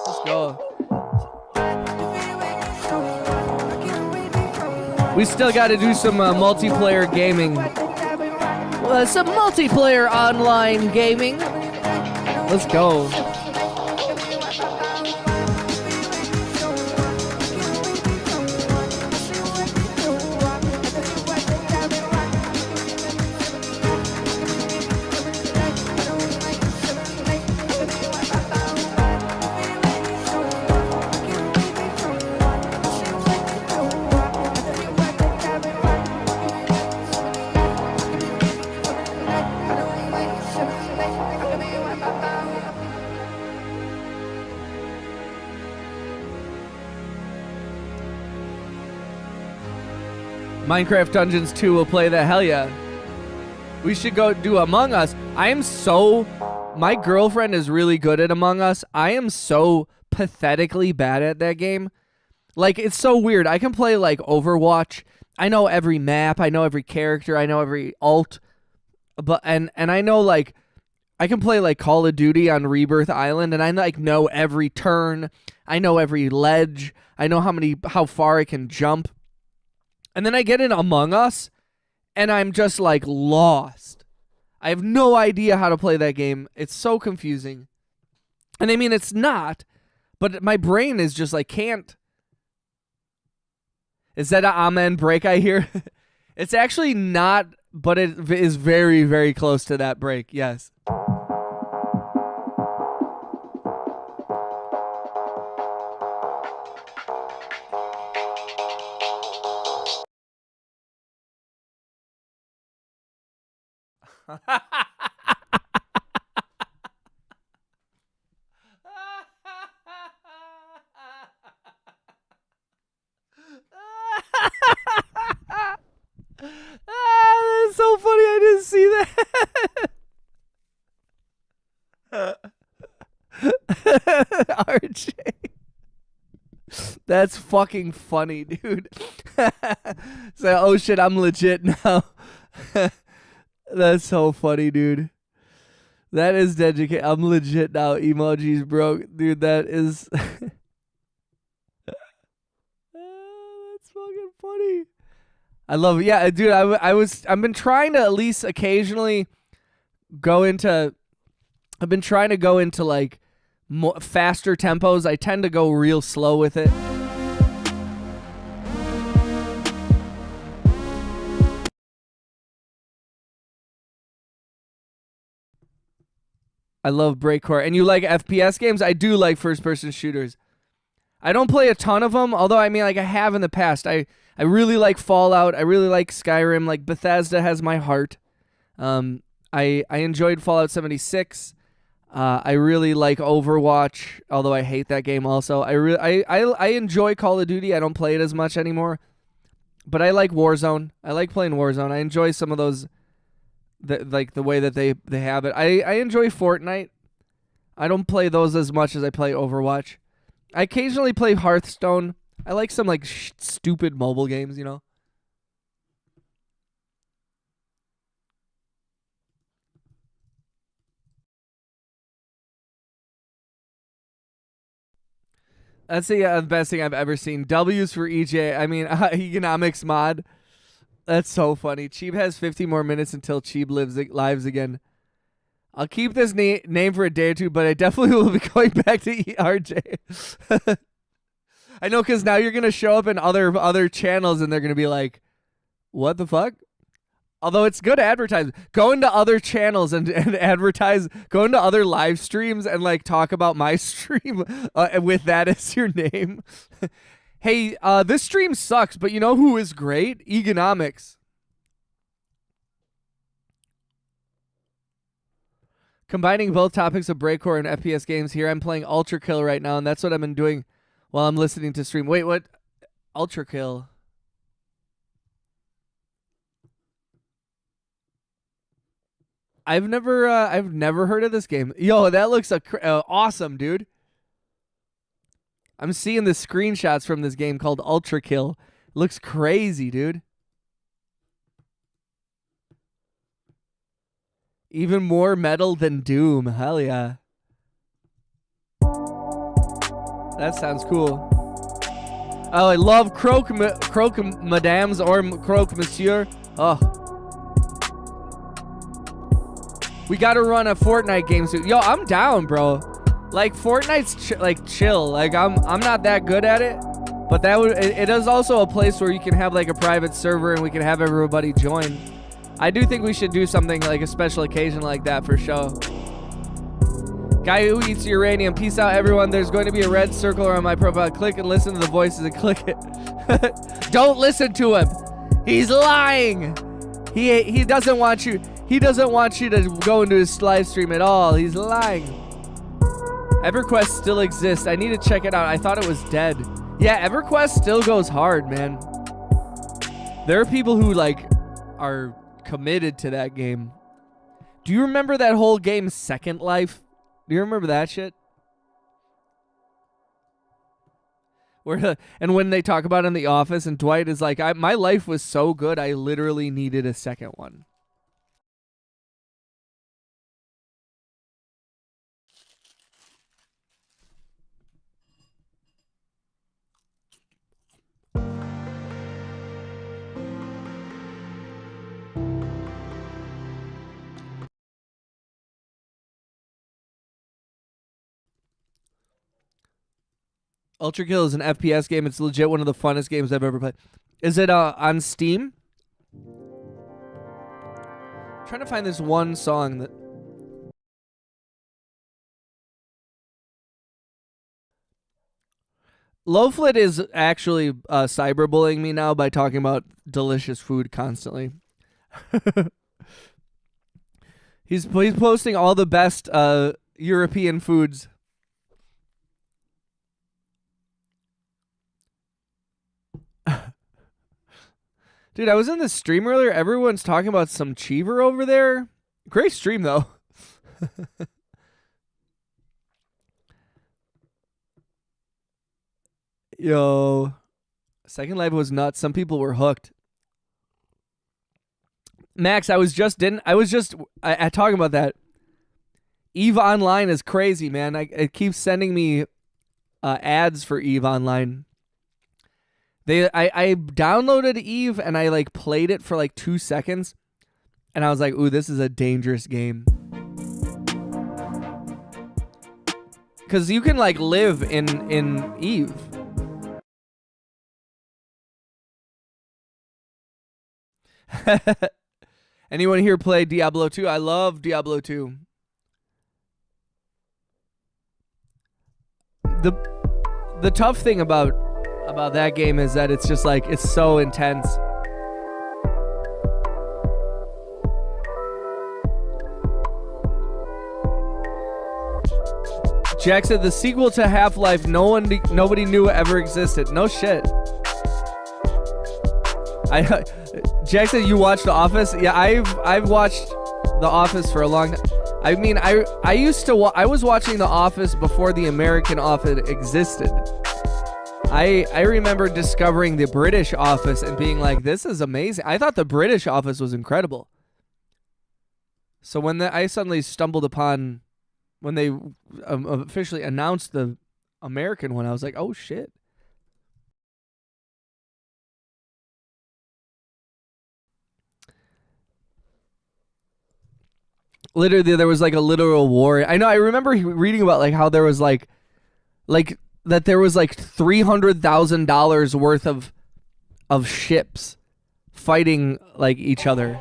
Let's go. We still got to do some multiplayer gaming. Some multiplayer online gaming. Let's go. Minecraft Dungeons 2 will play that. Hell yeah. We should go do Among Us. My girlfriend is really good at Among Us. I am so pathetically bad at that game. Like, it's so weird. I can play, like, Overwatch. I know every map. I know every character. I know every ult. And I know, like, I can play, like, Call of Duty on Rebirth Island, and I, like, know every turn. I know every ledge. I know how far I can jump. And then I get in Among Us, and I'm just, like, lost. I have no idea how to play that game. It's so confusing. And I mean, it's not, but my brain is just, like, can't. Is that an amen break I hear? It's actually not, but it is very, very close to that break, yes. That's so funny. I didn't see that. RJ. That's fucking funny, dude. So, oh shit, I'm legit now. That's so funny, dude. That is dedicated. I'm legit now. Emojis broke. Dude, that is... That's fucking funny. I love it. Yeah, dude, I've been trying to at least occasionally go into... I've been trying to go into, like, faster tempos. I tend to go real slow with it. I love breakcore. And you like FPS games? I do like first-person shooters. I don't play a ton of them, although, I mean, like, I have in the past. I really like Fallout. I really like Skyrim. Like, Bethesda has my heart. I enjoyed Fallout 76. I really like Overwatch, although I hate that game also. I enjoy Call of Duty. I don't play it as much anymore. But I like Warzone. I like playing Warzone. I enjoy some of those... like the way that they have it. I enjoy Fortnite. I don't play those as much as I play Overwatch. I occasionally play Hearthstone. I like some like stupid mobile games, you know. That's the best thing I've ever seen. W's for EJ. I mean, economics mod. That's so funny. Cheeb has 50 more minutes until Cheeb lives again. I'll keep this name for a day or two, but I definitely will be going back to ERJ. I know, because now you're going to show up in other channels, and they're going to be like, what the fuck? Although it's good advertising. Go into other channels and advertise. Go into other live streams and like talk about my stream with that as your name. Hey, this stream sucks, but you know who is great? Economics. Combining both topics of breakcore and FPS games here, I'm playing Ultra Kill right now, and that's what I've been doing while I'm listening to stream. Wait, what? Ultra Kill. I've never heard of this game. Yo, that looks awesome, dude. I'm seeing the screenshots from this game called Ultra Kill. Looks crazy, dude. Even more metal than Doom. Hell yeah. That sounds cool. Oh, I love Croque Madames or Croque Monsieur. Oh. We gotta run a Fortnite game soon. Yo, I'm down, bro. Like, Fortnite's chill. Like, I'm not that good at it, but it is also a place where you can have like a private server and we can have everybody join. I do think we should do something like a special occasion like that for show. Guy who eats uranium. Peace out, everyone. There's going to be a red circle around my profile. Click and listen to the voices and click it. Don't listen to him. He's lying. He doesn't want you. He doesn't want you to go into his live stream at all. He's lying. EverQuest still exists. I need to check it out. I thought it was dead. Yeah, EverQuest still goes hard, man. There are people who like are committed to that game. Do you remember that whole game Second Life? Do you remember that shit? And when they talk about it in The Office, and Dwight is like, my life was so good, I literally needed a second one. Ultra Kill is an FPS game. It's legit one of the funnest games I've ever played. Is it on Steam? I'm trying to find this one song that... Lowflit is actually cyberbullying me now by talking about delicious food constantly. He's posting all the best European foods. Dude, I was in the stream earlier. Everyone's talking about some Cheever over there. Great stream, though. Yo. Second Life was nuts. Some people were hooked. Max, I talking about that. EVE Online is crazy, man. It keeps sending me ads for EVE Online. I downloaded EVE and I like played it for like 2 seconds, and I was like, ooh, this is a dangerous game. Cause you can like live in EVE. Anyone here play Diablo 2? I love Diablo 2. The tough thing about that game is that it's just like, it's so intense. Jack said the sequel to Half-Life nobody knew ever existed. No shit. Jack said you watched The Office. Yeah, I've watched The Office for a long time. I mean, I was watching The Office before the American Office existed. I remember discovering the British Office and being like, this is amazing. I thought the British Office was incredible. So when I suddenly stumbled upon, when they officially announced the American one, I was like, oh shit. Literally, there was like a literal war. I know. I remember reading about like how there was like that there was like $300,000 worth of ships fighting like each other.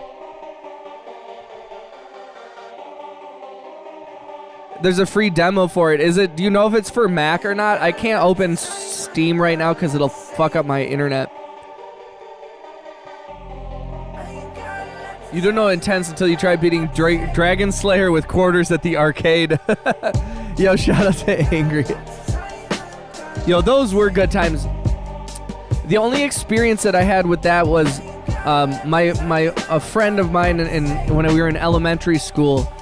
There's a free demo for it. Do you know if it's for Mac or not? I can't open Steam right now because it'll fuck up my internet. You don't know intense until you try beating Dragon Slayer with quarters at the arcade. Yo, shout out to Angry. Yo, those were good times. The only experience that I had with that was a friend of mine when we were in elementary school.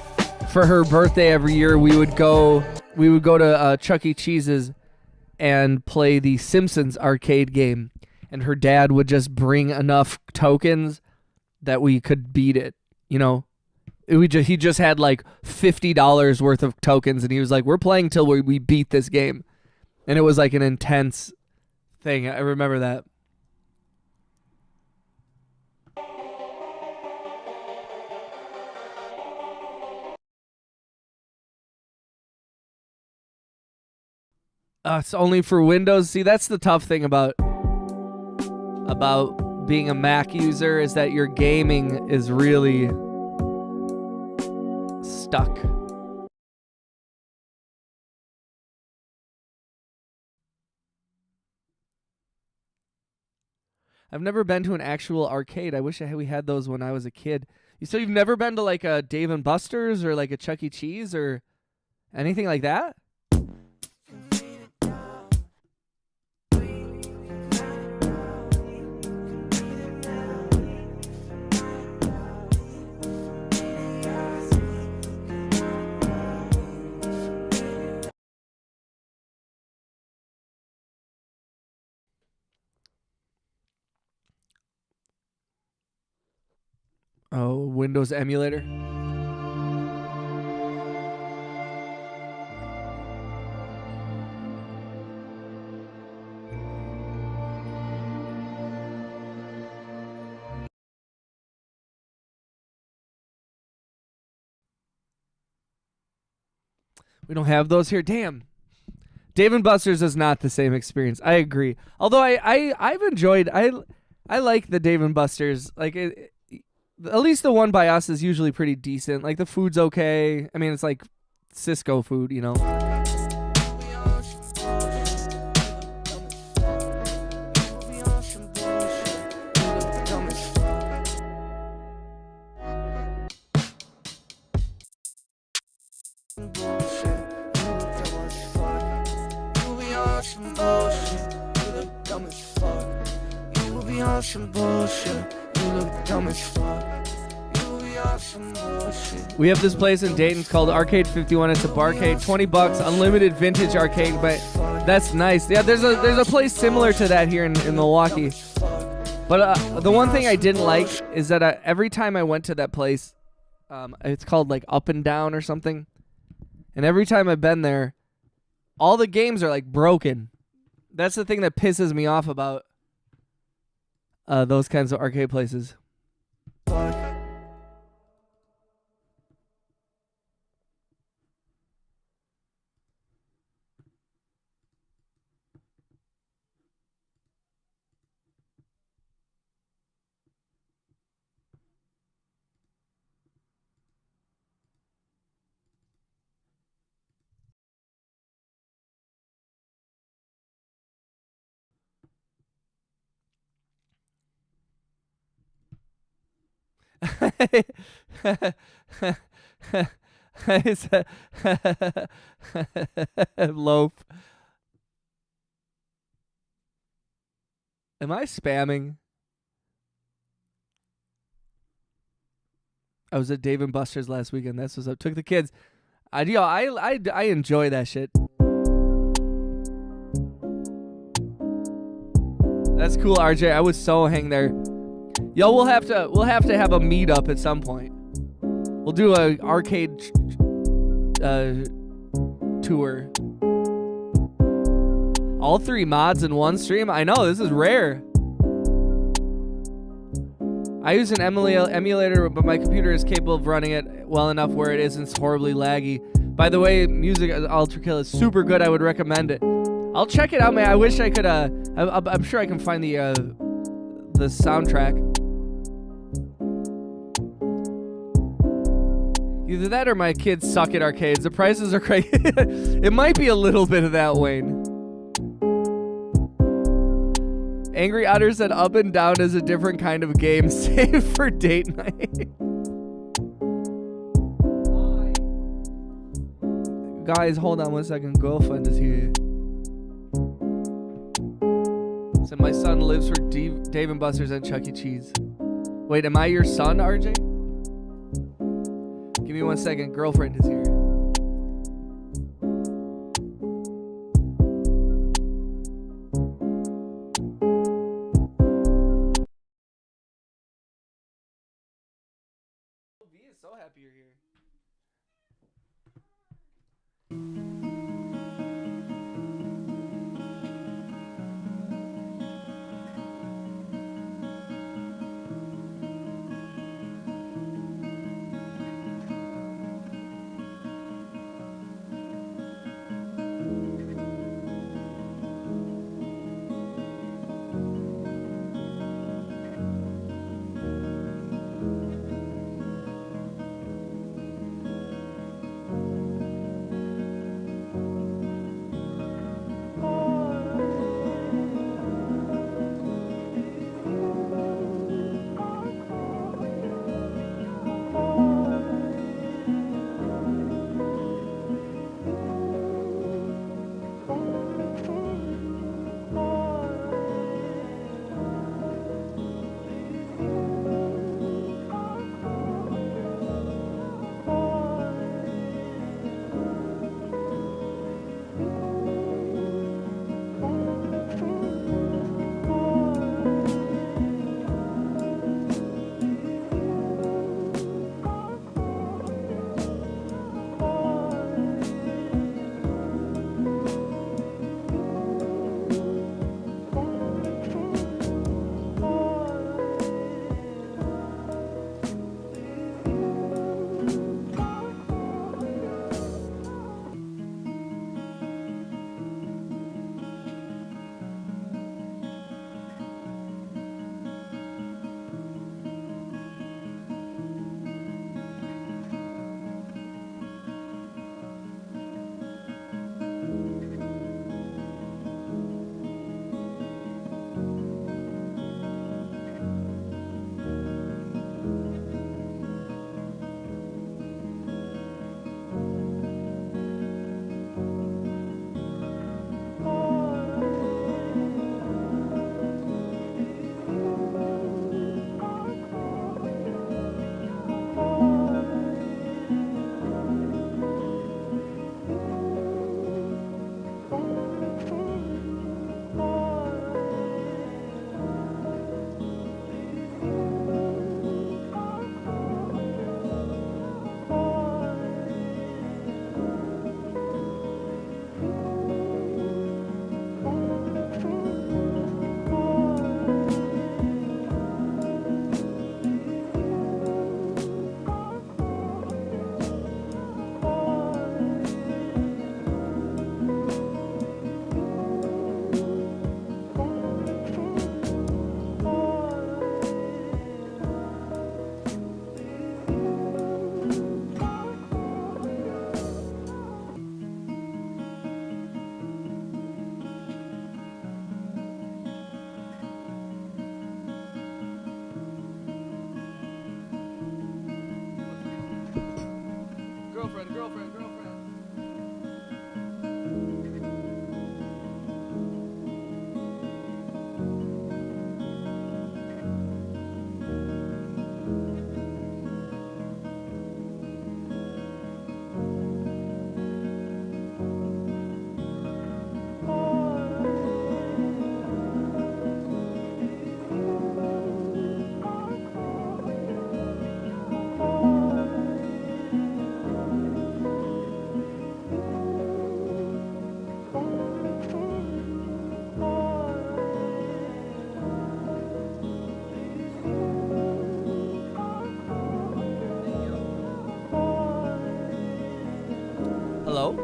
For her birthday every year, we would go to Chuck E. Cheese's and play the Simpsons arcade game, and her dad would just bring enough tokens that we could beat it. You know, he just had like $50 worth of tokens, and he was like, "We're playing till we beat this game," and it was like an intense thing. I remember that. It's only for Windows. See, that's the tough thing about being a Mac user, is that your gaming is really stuck. I've never been to an actual arcade. I wish we had those when I was a kid. So you've never been to like a Dave & Buster's or like a Chuck E. Cheese or anything like that? Oh, Windows emulator. We don't have those here. Damn. Dave & Buster's is not the same experience. I agree. Although I've enjoyed. I like the Dave & Buster's. Like at least the one by us is usually pretty decent. Like the food's okay. I mean, it's like Cisco food, you know. bullshit. You look dumb as fuck. You be on some bullshit. You look dumb as fuck. You be on some bullshit. You look dumb as fuck. You be on some bullshit. We have this place in Dayton. It's called Arcade 51. It's a barcade, $20, unlimited vintage arcade. But that's nice. Yeah, there's a place similar to that here in Milwaukee. But the one thing I didn't like is that every time I went to that place, it's called like Up and Down or something. And every time I've been there, all the games are like broken. That's the thing that pisses me off about those kinds of arcade places. Loaf. Am I spamming? I was at Dave and Buster's last weekend. That's what's up. Took the kids. I enjoy that shit. That's cool, RJ. I would so hang there. Yo, we'll have to have a meetup at some point. We'll do a arcade tour. All 3 mods in one stream? I know, this is rare. I use an emulator, but my computer is capable of running it well enough where it isn't horribly laggy. By the way, Music Ultra Kill is super good. I would recommend it. I'll check it out, man. I wish I could. I'm sure I can find the soundtrack. Either that or my kids suck at arcades. The prices are crazy. It might be a little bit of that, Wayne. Angry Otter said Up and Down is a different kind of game, save for date night. Guys, hold on 1 second. Girlfriend is here. So my son lives for Dave and Buster's and Chuck E. Cheese. Wait, am I your son, RJ? Give me 1 second. Girlfriend is here. V is so happy you're here. girlfriend, girlfriend, girlfriend. Hello?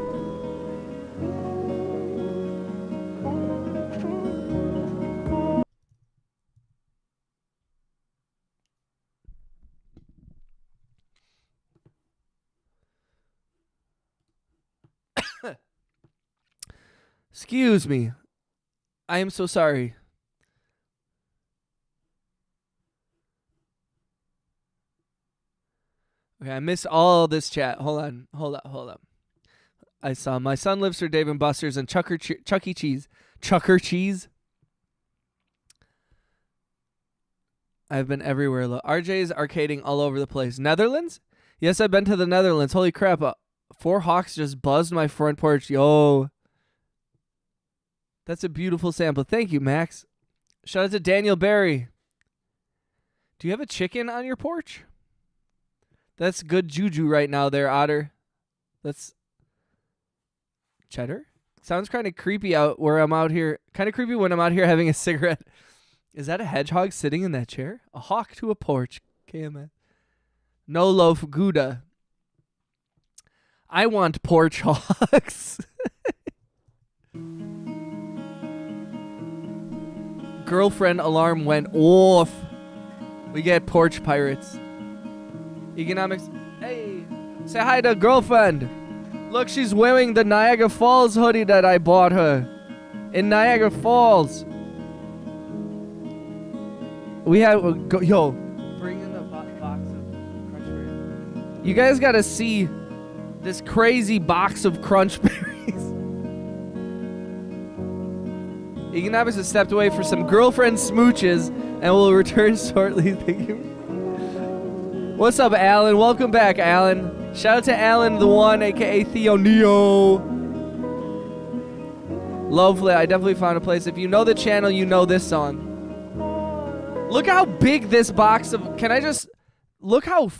Excuse me. I am so sorry. Okay, I missed all this chat. Hold on. I saw my son lives for Dave and Buster's and Chuck E. Cheese. Chucker Cheese. I've been everywhere. RJ's arcading all over the place. Netherlands? Yes, I've been to the Netherlands. Holy crap. 4 hawks just buzzed my front porch. Yo. That's a beautiful sample. Thank you, Max. Shout out to Daniel Barry. Do you have a chicken on your porch? That's good juju right now there, Otter. That's cheddar? Sounds kind of creepy out where I'm out here. Kind of creepy when I'm out here having a cigarette. Is that a hedgehog sitting in that chair? A hawk to a porch. KMS. No loaf Gouda. I want porch hawks. Girlfriend alarm went off. We get porch pirates. Economics. Hey, say hi to girlfriend. Look, she's wearing the Niagara Falls hoodie that I bought her in Niagara Falls. We have yo, bring in the box of Crunch Berries. You guys got to see this crazy box of Crunch Berries. Economics has stepped away for some girlfriend smooches and will return shortly. Thank you. What's up, Alan? Welcome back, Alan. Shout out to Alan the One, a.k.a. Theo Neo. Lovely. I definitely found a place. If you know the channel, you know this song. Look how big this box of... Can I just... Look how...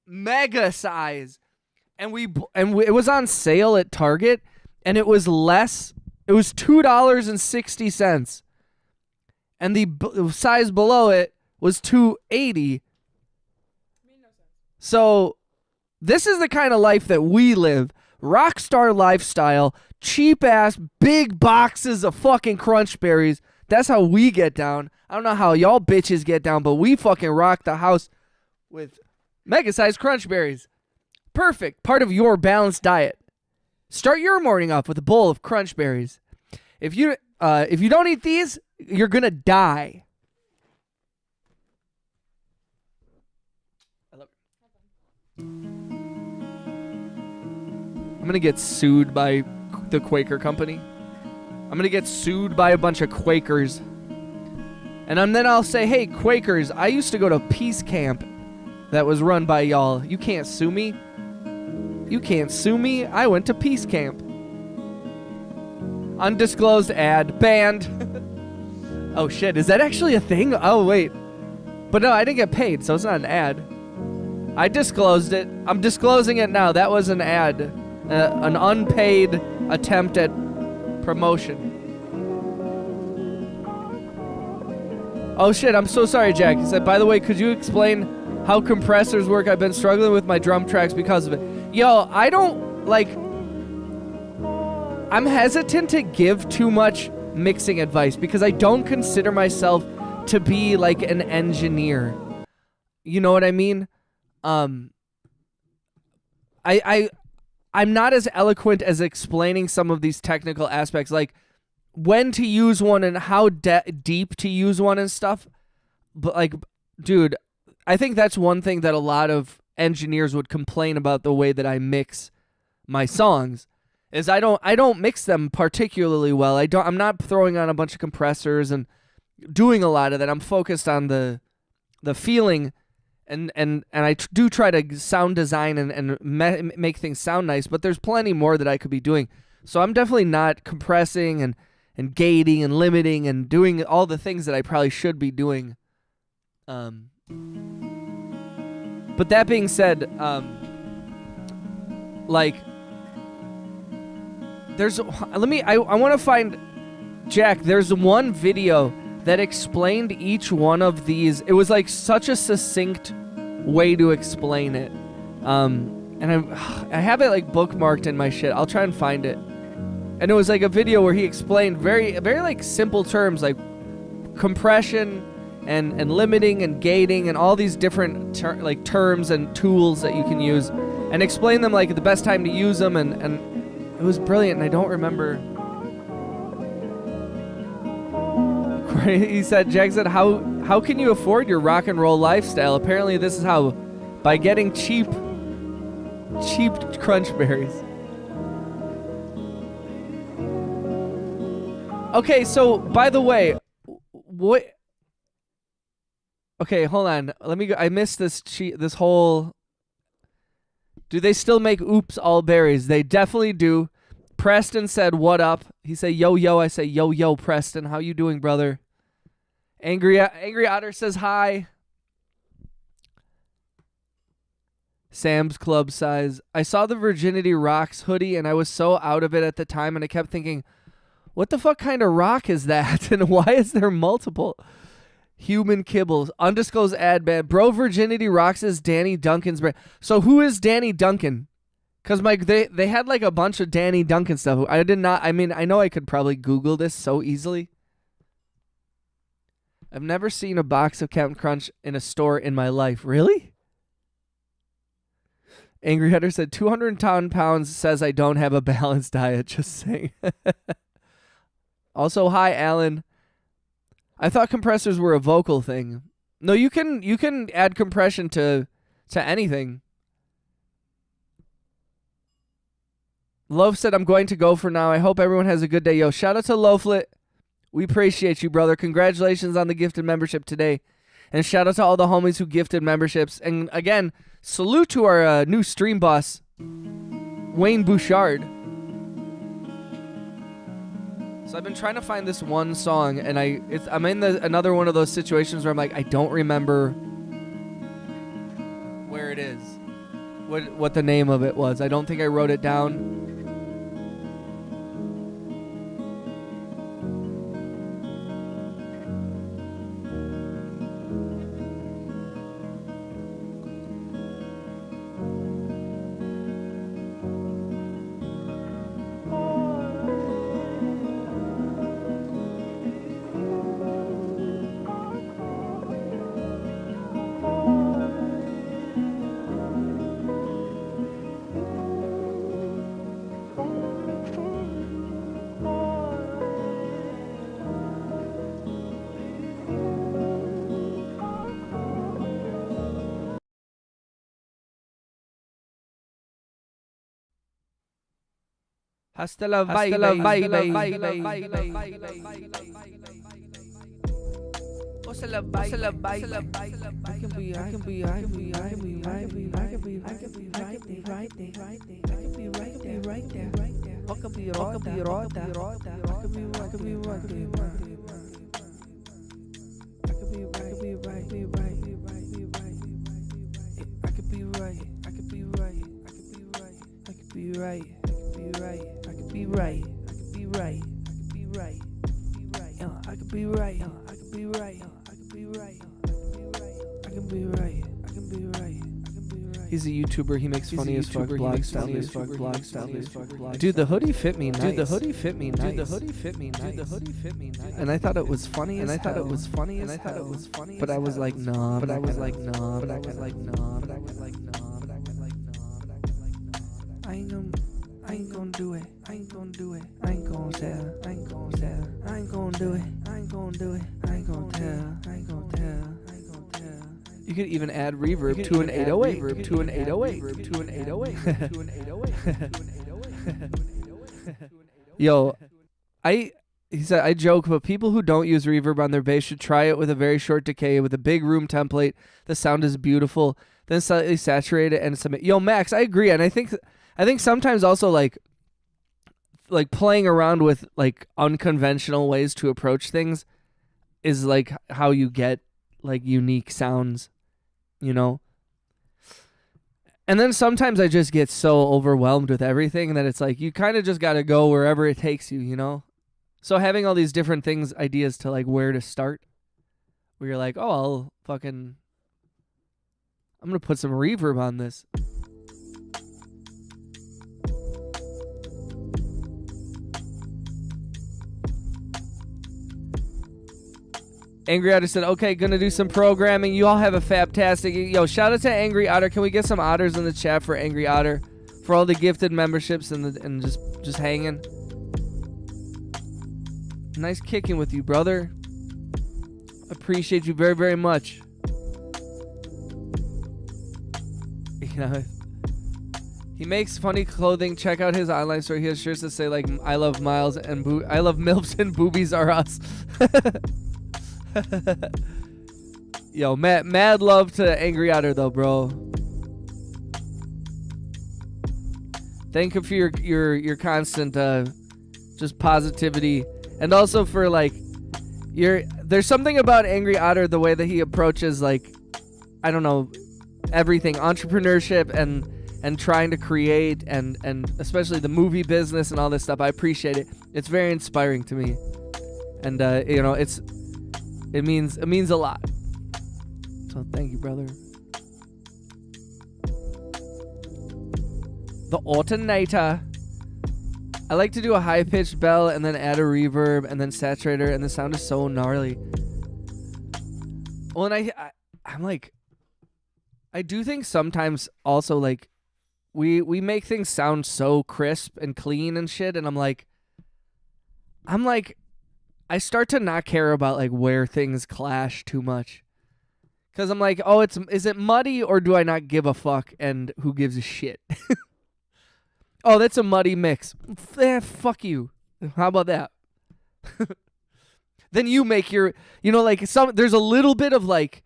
mega size. And it was on sale at Target, and it was less... It was $2.60. And the size below it was $2.80. So this is the kind of life that we live. Rockstar lifestyle, cheap ass, big boxes of fucking Crunch Berries. That's how we get down. I don't know how y'all bitches get down, but we fucking rock the house with mega sized Crunch Berries. Perfect. Part of your balanced diet. Start your morning off with a bowl of Crunch Berries. If you don't eat these, you're gonna die. I'm gonna get sued by the Quaker company. I'm gonna get sued by a bunch of Quakers. And then I'll say, hey, Quakers, I used to go to peace camp that was run by y'all. You can't sue me. You can't sue me. I went to peace camp. Undisclosed ad. Banned. Oh, shit. Is that actually a thing? Oh, wait. But no, I didn't get paid, so it's not an ad. I disclosed it. I'm disclosing it now. That was an ad. An unpaid attempt at promotion. Oh shit, I'm so sorry, Jack. He said, by the way, could you explain how compressors work? I've been struggling with my drum tracks because of it. Yo, I don't, like... I'm hesitant to give too much mixing advice because I don't consider myself to be, like, an engineer. You know what I mean? I'm not as eloquent as explaining some of these technical aspects, like when to use one and how deep to use one and stuff. But like, dude, I think that's one thing that a lot of engineers would complain about the way that I mix my songs is I don't mix them particularly well. I'm not throwing on a bunch of compressors and doing a lot of that. I'm focused on the feeling, and I do try to sound design and make things sound nice, but there's plenty more that I could be doing. So I'm definitely not compressing and gating and limiting and doing all the things that I probably should be doing. But that being said, like, I want to find, Jack, there's one video that explained each one of these. It was like such a succinct way to explain it. And I have it like bookmarked in my shit. I'll try and find it. And it was like a video where he explained very, very like simple terms like compression and limiting and gating and all these different terms and tools that you can use, and explain them like the best time to use them, and it was brilliant. And I don't remember. He said, Jack said, how can you afford your rock and roll lifestyle? Apparently this is how, by getting cheap crunch berries. Okay, so by the way, what? Okay, hold on. Let me go. I missed this whole. Do they still make Oops All Berries? They definitely do. Preston said, "What up?" He said, "Yo yo." I say, "Yo yo, Preston. How you doing, brother?" Angry Otter says hi. Sam's Club size. I saw the Virginity Rocks hoodie and I was so out of it at the time, and I kept thinking, what the fuck kind of rock is that? And why is there multiple? Human Kibbles. Undisclosed ad band. Bro, Virginity Rocks is Danny Duncan's brand. So who is Danny Duncan? Because they had like a bunch of Danny Duncan stuff. I know I could probably Google this so easily. I've never seen a box of Captain Crunch in a store in my life. Really? Angry Hunter said 210 pounds says I don't have a balanced diet. Just saying. Also, hi, Alan. I thought compressors were a vocal thing. No, you can add compression to anything. Loaf said, I'm going to go for now. I hope everyone has a good day. Yo, shout out to Loaflet. We appreciate you, brother. Congratulations on the gifted membership today. And shout out to all the homies who gifted memberships. And again, salute to our new stream boss, Wayne Bouchard. So I've been trying to find this one song, and I'm in another one of those situations where I'm like, I don't remember where it is, what the name of it was. I don't think I wrote it down. Hasta la bye. He's a YouTuber. He makes funny as fuck vlogs. Dude, the hoodie fit me nice. And I thought it was funny. But I was like, nah. I ain't gonna do it. I ain't gonna tell. I ain't gonna do it. I ain't gonna tell. You could even add reverb to an 808. To an 808. To an 808. To an 808. Yo, he said, I joke, but people who don't use reverb on their bass should try it with a very short decay with a big room template. The sound is beautiful. Then slightly saturate it and submit. Yo, Max, I agree, and I think sometimes also like playing around with like unconventional ways to approach things is like how you get like unique sounds, you know? And then sometimes I just get so overwhelmed with everything that it's like you kind of just got to go wherever it takes you, you know? So having all these different things, ideas to like where to start, where you're like, oh, I'm going to put some reverb on this. Angry Otter said, okay, gonna do some programming. You all have a fantastic... Yo, shout out to Angry Otter. Can we get some otters in the chat for Angry Otter? For all the gifted memberships and just hanging. Nice kicking with you, brother. Appreciate you very, very much. You know, he makes funny clothing. Check out his online store. He has shirts that say, like, I love Miles and I love MILFs and boobies are us. Yo, mad love to Angry Otter though, bro. Thank you for your constant just positivity, and also for like there's something about Angry Otter, the way that he approaches, like, I don't know, everything, entrepreneurship and trying to create and especially the movie business and all this stuff. I appreciate it. It's very inspiring to me, and you know, it means a lot. So thank you, brother. The alternator. I like to do a high-pitched bell and then add a reverb and then saturator, and the sound is so gnarly. Well, and I'm like, I do think sometimes also like we make things sound so crisp and clean and shit, and I'm like I start to not care about like where things clash too much. Cause I'm like, oh, is it muddy or do I not give a fuck and who gives a shit? Oh, that's a muddy mix. Fuck you. How about that? Then you make your, you know, like there's a little bit of like,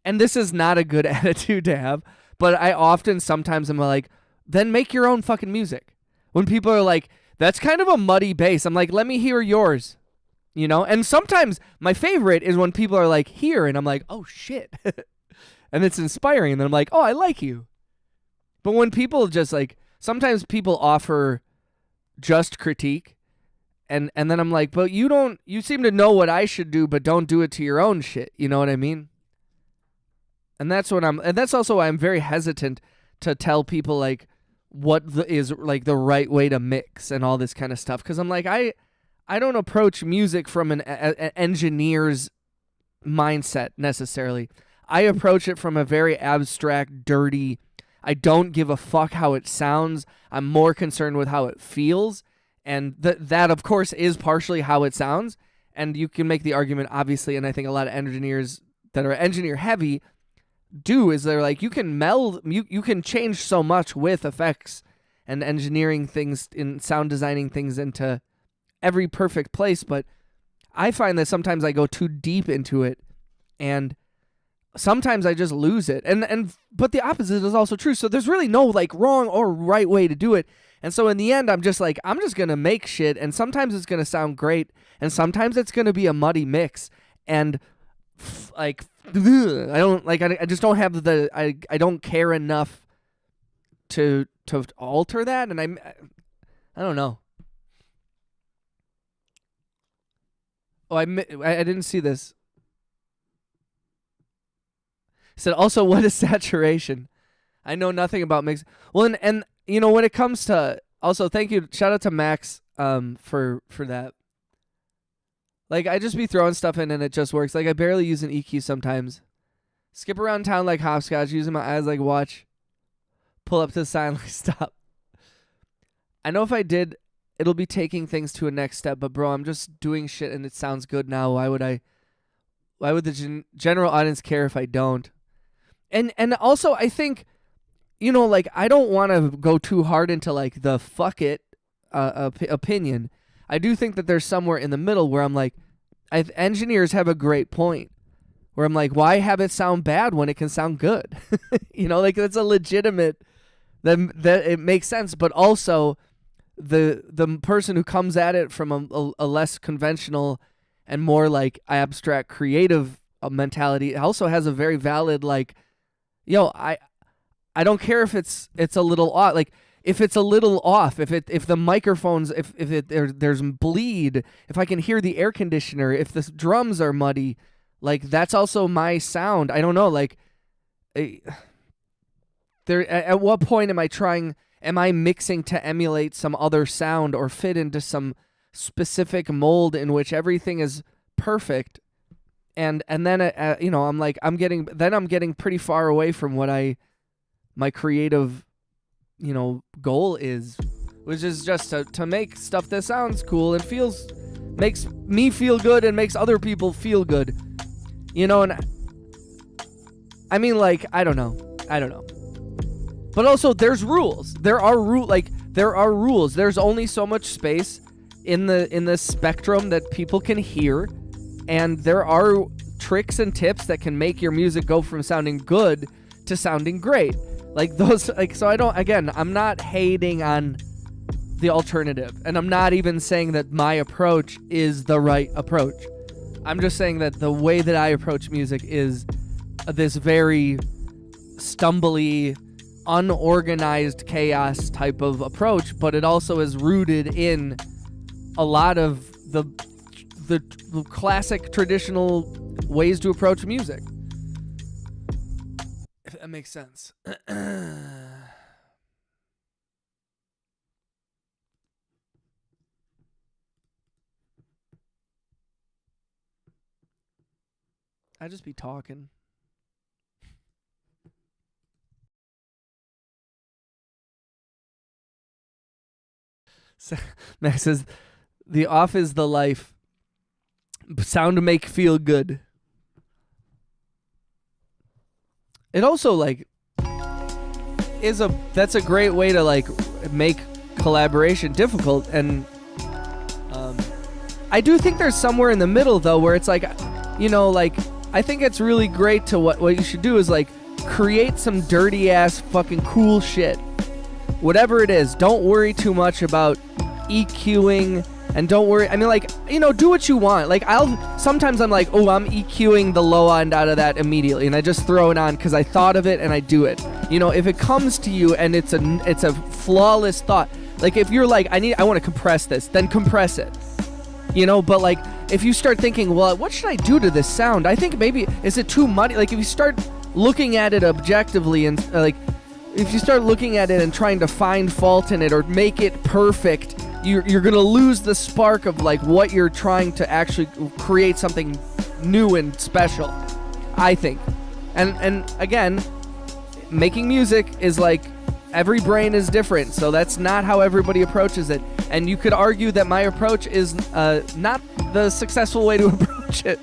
and this is not a good attitude to have, but sometimes I'm like, then make your own fucking music. When people are like, that's kind of a muddy bass, I'm like, let me hear yours. You know, and sometimes my favorite is when people are like, here, and I'm like, oh shit. And it's inspiring, and then I'm like, oh, I like you. But when people just like, sometimes people offer just critique, and then I'm like, but you seem to know what I should do, but don't do it to your own shit. You know what I mean? And that's also why I'm very hesitant to tell people like what is like the right way to mix and all this kind of stuff. Cause I'm like, I don't approach music from an engineer's mindset necessarily. I approach it from a very abstract, dirty, I don't give a fuck how it sounds. I'm more concerned with how it feels. And that, of course, is partially how it sounds. And you can make the argument, obviously, and I think a lot of engineers that are engineer heavy do, is they're like, you can meld, you can change so much with effects and engineering things, in sound designing things into every perfect place. But I find that sometimes I go too deep into it, and sometimes I just lose it. But the opposite is also true. So there's really no like wrong or right way to do it. And so in the end, I'm just like, I'm just going to make shit. And sometimes it's going to sound great. And sometimes it's going to be a muddy mix. And I just don't have I don't care enough to alter that. And I don't know. Oh, I didn't see this. It said, also, what is saturation? I know nothing about mix. Well, and you know, when it comes to, also, thank you, shout out to Max for that. Like, I just be throwing stuff in and it just works. Like, I barely use an EQ sometimes. Skip around town like hopscotch, using my eyes like watch. Pull up to the sign like stop. I know if I did, it'll be taking things to a next step, but bro, I'm just doing shit and it sounds good now. Why would the general audience care if I don't? And also I think, you know, like I don't want to go too hard into like the fuck it opinion. I do think that there's somewhere in the middle where I'm like, engineers have a great point. Where I'm like, why have it sound bad when it can sound good? You know, like that's a legitimate. That it makes sense, but also the person who comes at it from a less conventional and more like abstract creative mentality also has a very valid like, yo, I don't care if it's a little off, like if it's a little off, if the microphones, if there's bleed, if I can hear the air conditioner, if the drums are muddy, like that's also my sound. I don't know, like there at what point am I mixing to emulate some other sound or fit into some specific mold in which everything is perfect, and then you know, I'm getting pretty far away from what my creative, you know, goal is, which is just to make stuff that sounds cool and makes me feel good and makes other people feel good, you know. And I mean, like, I don't know. But also, there's rules. There are rules. There's only so much space in the spectrum that people can hear, and there are tricks and tips that can make your music go from sounding good to sounding great. Like those, like, so I'm not hating on the alternative, and I'm not even saying that my approach is the right approach. I'm just saying that the way that I approach music is this very stumbly, unorganized chaos type of approach, but it also is rooted in a lot of the classic traditional ways to approach music, if that makes sense. I just be talking. Max says, "The off is the life. Sound to make feel good." It also like that's a great way to like make collaboration difficult, and I do think there's somewhere in the middle though where it's like, you know, like I think it's really great to what you should do is like create some dirty ass fucking cool shit. Whatever it is, don't worry too much about EQing, and don't worry, I mean, like, you know, do what you want. Like, sometimes I'm like, oh, I'm EQing the low end out of that immediately, and I just throw it on because I thought of it and I do it. You know, if it comes to you and it's a flawless thought, like if you're like, I want to compress this, then compress it. You know, but like if you start thinking, well, what should I do to this sound? I think maybe, is it too muddy? Like if you start looking at it objectively and like if you start looking at it and trying to find fault in it or make it perfect, you're gonna lose the spark of like what you're trying to actually create something new and special, I think. And again, making music is like, every brain is different, so that's not how everybody approaches it. And you could argue that my approach is not the successful way to approach it,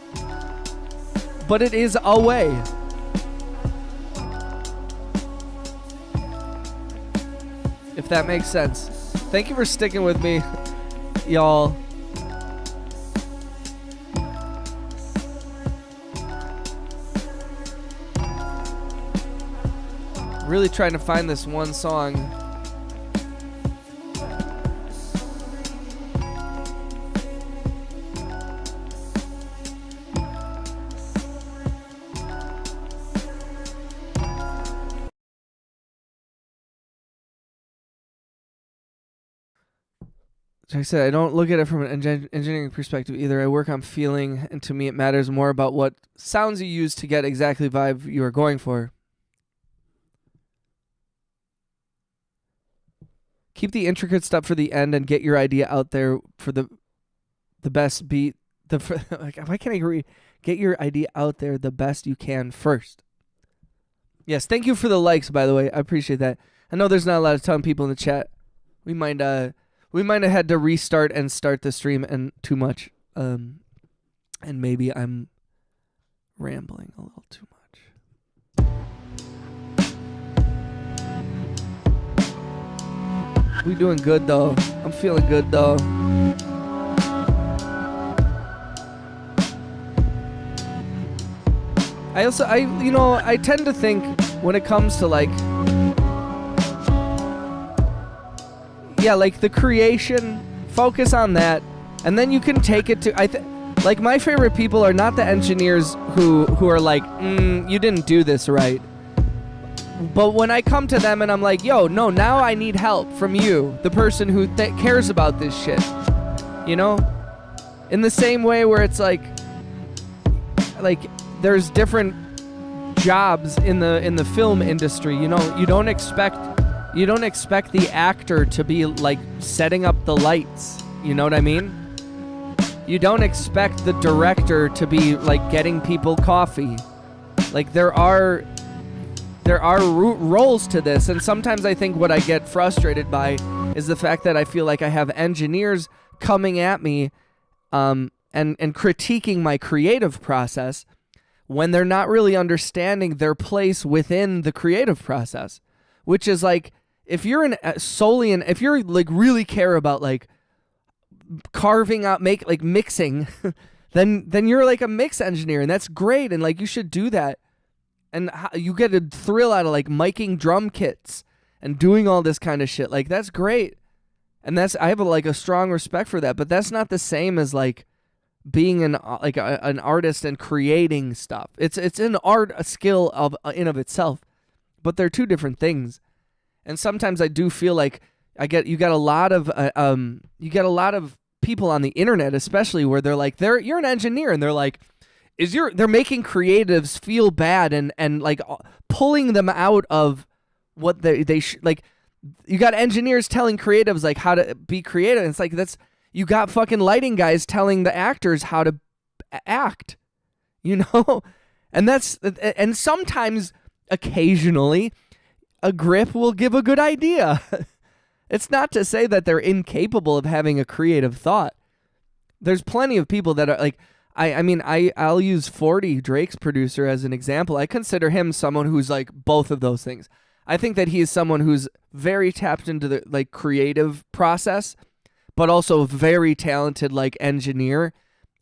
but it is a way. If that makes sense. Thank you for sticking with me, y'all. Really trying to find this one song. Like I said, I don't look at it from an engineering perspective either. I work on feeling, and to me it matters more about what sounds you use to get exactly the vibe you are going for. Keep the intricate stuff for the end and get your idea out there for the best beat. Like, why can't I read? Get your idea out there the best you can first. Yes, thank you for the likes, by the way. I appreciate that. I know there's not a lot of ton of people in the chat. We might have had to restart and start the stream and too much. And maybe I'm rambling a little too much. We doing good though. I'm feeling good though. I tend to think when it comes to like, like the creation, focus on that, and then you can take it to, like my favorite people are not the engineers who are like, you didn't do this right. But when I come to them and I'm like, yo, no, now I need help from you, the person who cares about this shit, you know? In the same way where it's like there's different jobs in the film industry, you know? You don't expect the actor to be like setting up the lights, you know what I mean? You don't expect the director to be like getting people coffee. Like there are roles to this, and sometimes I think what I get frustrated by is the fact that I feel like I have engineers coming at me and critiquing my creative process when they're not really understanding their place within the creative process, which is like, if you're if you're like really care about like carving out, mixing, then you're like a mix engineer, and that's great, and like you should do that. And you get a thrill out of like miking drum kits and doing all this kind of shit. Like that's great. And I have a strong respect for that, but that's not the same as like being an artist and creating stuff. It's an art, a skill in of itself, but they're two different things. And sometimes I do feel like you get a lot of people on the internet, especially where they're like, you're an engineer, and they're like, they're making creatives feel bad and like pulling them out of what they like. You got engineers telling creatives like how to be creative. And it's like, you got fucking lighting guys telling the actors how to act, you know? And sometimes, occasionally, a grip will give a good idea. It's not to say that they're incapable of having a creative thought. There's plenty of people that are like, I'll use 40, Drake's producer, as an example. I consider him someone who's like both of those things. I think that he is someone who's very tapped into the like creative process, but also a very talented like engineer,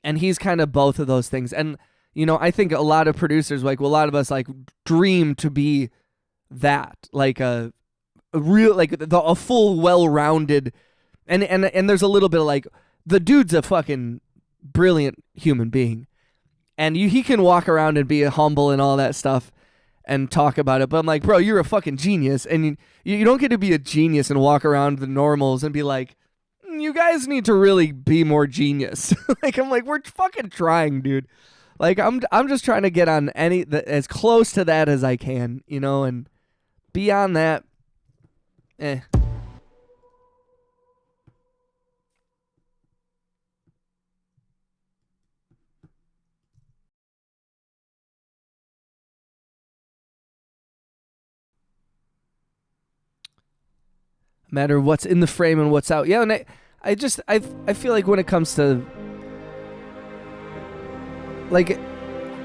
and he's kind of both of those things. And you know, I think a lot of producers, like a lot of us, like dream to be that, like a real, like a full, well-rounded, and there's a little bit of like, the dude's a fucking brilliant human being, and he can walk around and be humble and all that stuff and talk about it, but I'm like, bro, you're a fucking genius, and you don't get to be a genius and walk around the normals and be like, you guys need to really be more genius. Like, I'm like, we're fucking trying, dude. Like, I'm just trying to get on as close to that as I can, you know, and beyond that, matter what's in the frame and what's out. Yeah, and I feel like when it comes to like,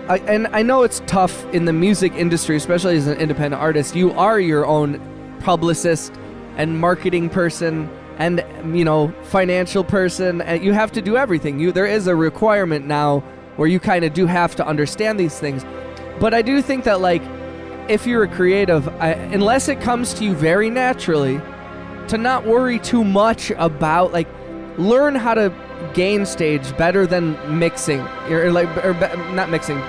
I know it's tough in the music industry, especially as an independent artist. You are your own publicist and marketing person and, you know, financial person, and you have to do everything. There is a requirement now where you kind of do have to understand these things. But I do think that, like, if you're a creative, unless it comes to you very naturally, to not worry too much about, like, learn how to gain stage better than mixing, not mixing.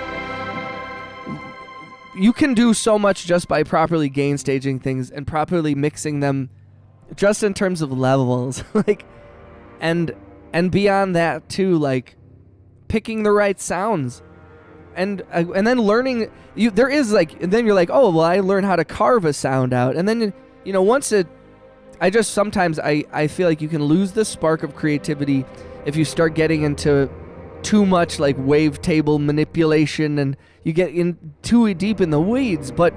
You can do so much just by properly gain staging things and properly mixing them, just in terms of levels, like, and beyond that too, like picking the right sounds, and then learning. There is like, and then you're like, oh well, I learned how to carve a sound out, and then you know once it. Sometimes I feel like you can lose the spark of creativity if you start getting into too much like wavetable manipulation and you get in too deep in the weeds. But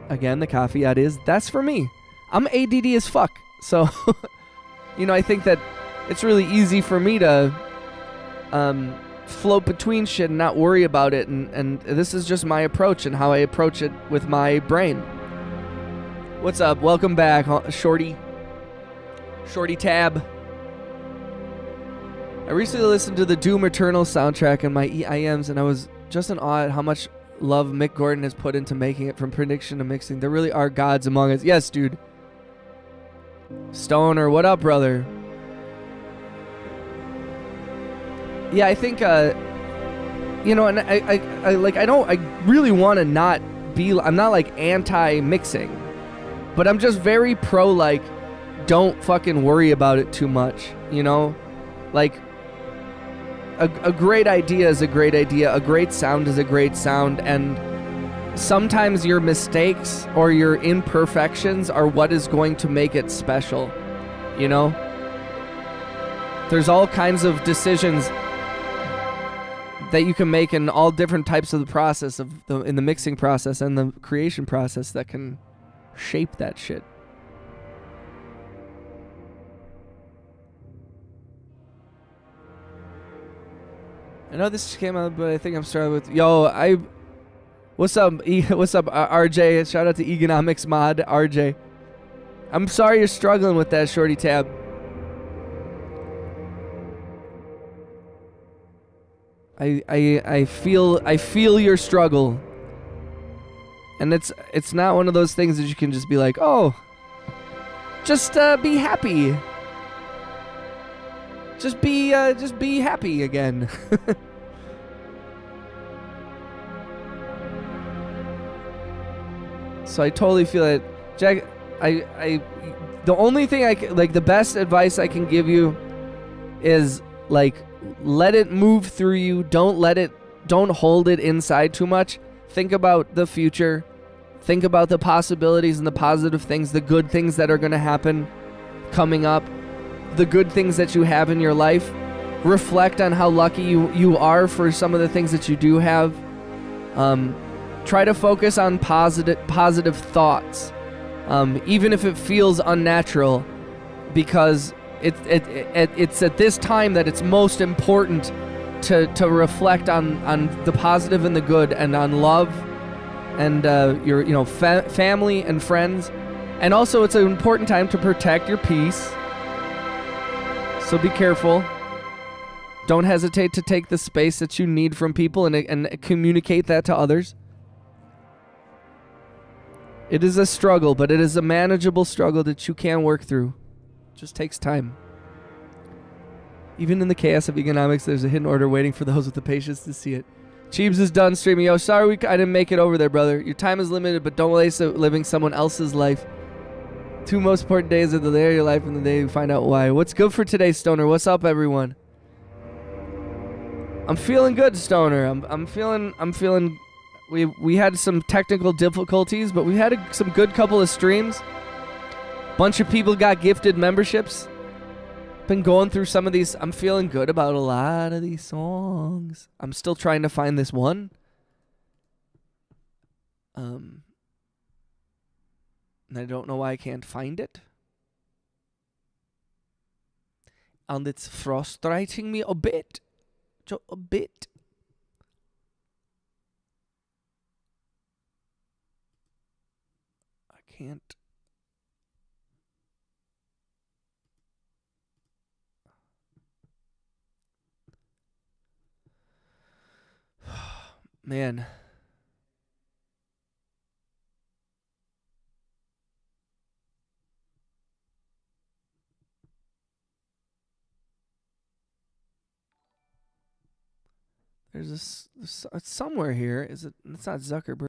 again, the caveat is that's for me. I'm ADD as fuck. So, you know, I think that it's really easy for me to float between shit and not worry about it. And this is just my approach and how I approach it with my brain. What's up? Welcome back, Shorty. Shorty Tab. I recently listened to the Doom Eternal soundtrack in my EIMs, and I was just in awe at how much love Mick Gordon has put into making it, from prediction to mixing. There really are gods among us. Yes, dude. Stoner, what up, brother? Yeah, I think, you know, and I really want to not be, I'm not like anti-mixing, but I'm just very pro, like, don't fucking worry about it too much, you know? Like, a great idea is a great idea, a great sound is a great sound, and sometimes your mistakes or your imperfections are what is going to make it special, you know? There's all kinds of decisions that you can make in all different types of the process in the mixing process and the creation process that can shape that shit. I know this came out, but I think I'm starting with what's up, what's up, RJ? Shout out to Economics Mod, RJ. I'm sorry you're struggling with that, Shorty Tab. I feel your struggle, and it's not one of those things that you can just be like, oh, just be happy, just be happy again. So I totally feel it, Jack. The only thing the best advice I can give you is, like, let it move through you. Don't hold it inside too much. Think about the future. Think about the possibilities and the positive things, the good things that are going to happen coming up, the good things that you have in your life. Reflect on how lucky you are for some of the things that you do have. Try to focus on positive thoughts, even if it feels unnatural, because it's at this time that it's most important to reflect on the positive and the good, and on love and your family and friends. And also, it's an important time to protect your peace, so be careful. Don't hesitate to take the space that you need from people and communicate that to others. It is a struggle, but it is a manageable struggle that you can work through. It just takes time. Even in the chaos of economics, there's a hidden order waiting for those with the patience to see it. Cheebs is done streaming. Yo, sorry I didn't make it over there, brother. Your time is limited, but don't waste it living someone else's life. 2 most important days are the day of your life and the day you find out why. What's good for today, Stoner? What's up, everyone? I'm feeling good, Stoner. I'm feeling. We had some technical difficulties, but we had some good couple of streams. Bunch of people got gifted memberships. Been going through some of these. I'm feeling good about a lot of these songs. I'm still trying to find this one. And I don't know why I can't find it. And it's frustrating me a bit. Just a bit. I can't. Man. There's this it's somewhere here. Is it? It's not Zuckerberg.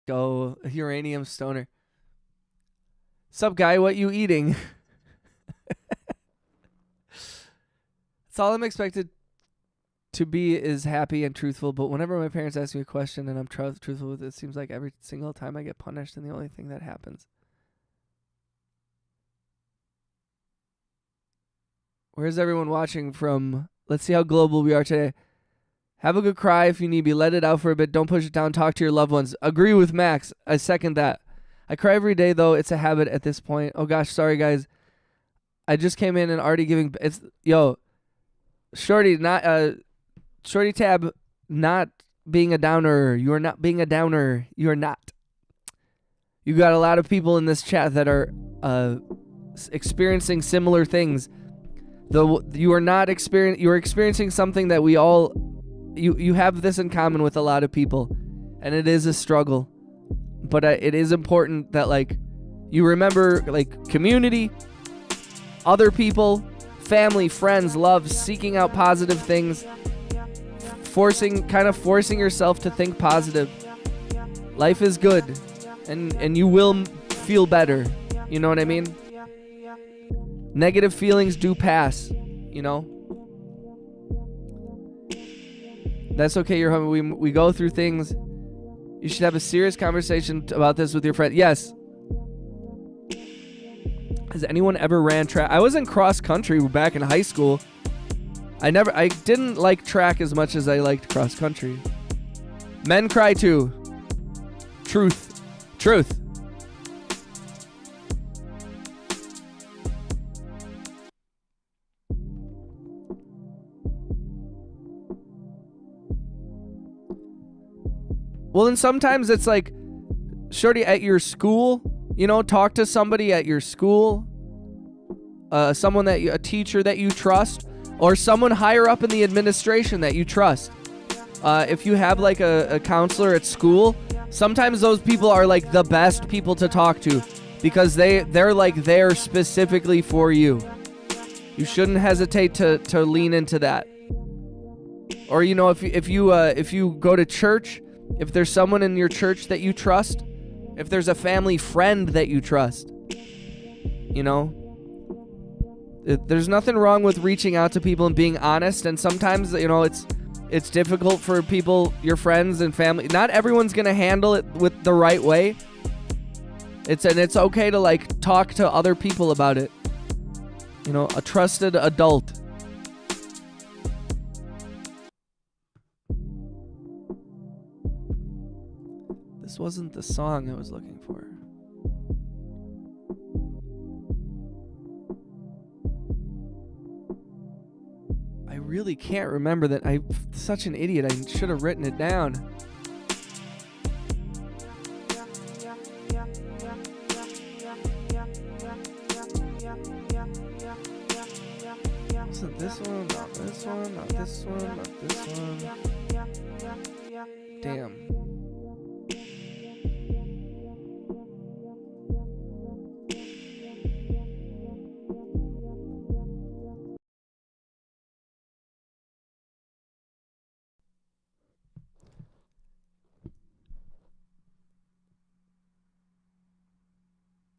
Go uranium stoner. Sup, guy? What you eating? That's all I'm expected to be, is happy and truthful. But whenever my parents ask me a question and I'm truthful with it, it seems like every single time I get punished, and the only thing that happens. Where's everyone watching from? Let's see how global we are today. Have a good cry if you need be. Let it out for a bit. Don't push it down. Talk to your loved ones. Agree with Max. I second that. I cry every day, though. It's a habit at this point. Oh, gosh. Sorry, guys. I just came in and already giving... Yo, Shorty, Shorty Tab, not being a downer. You are not being a downer. You are not. You got a lot of people in this chat that are experiencing similar things. Though you are not you're experiencing something that we all, you have this in common with a lot of people, and it is a struggle. But it is important that like you remember like community, other people, family, friends, love, seeking out positive things, forcing yourself to think positive. Life is good, and you will feel better. You know what I mean? Negative feelings do pass, you know? That's okay, you're home. We go through things. You should have a serious conversation about this with your friend. Yes. Has anyone ever ran track? I was in cross country back in high school. I didn't like track as much as I liked cross country. Men cry too. Truth. Well, and sometimes it's like, shorty, at your school, you know, talk to somebody at your school, a teacher that you trust, or someone higher up in the administration that you trust. If you have like a counselor at school, sometimes those people are like the best people to talk to because they're like there specifically for you. You shouldn't hesitate to lean into that. Or, you know, if you go to church, if there's someone in your church that you trust, if there's a family friend that you trust, you know, there's nothing wrong with reaching out to people and being honest. And sometimes, you know, it's difficult for people, your friends and family. Not everyone's going to handle it with the right way. It's okay to like talk to other people about it. You know, a trusted adult. This wasn't the song I was looking for. I really can't remember that. I'm such an idiot. I should have written it down. Wasn't this one? Not this one. Not this one. Not this one. Damn.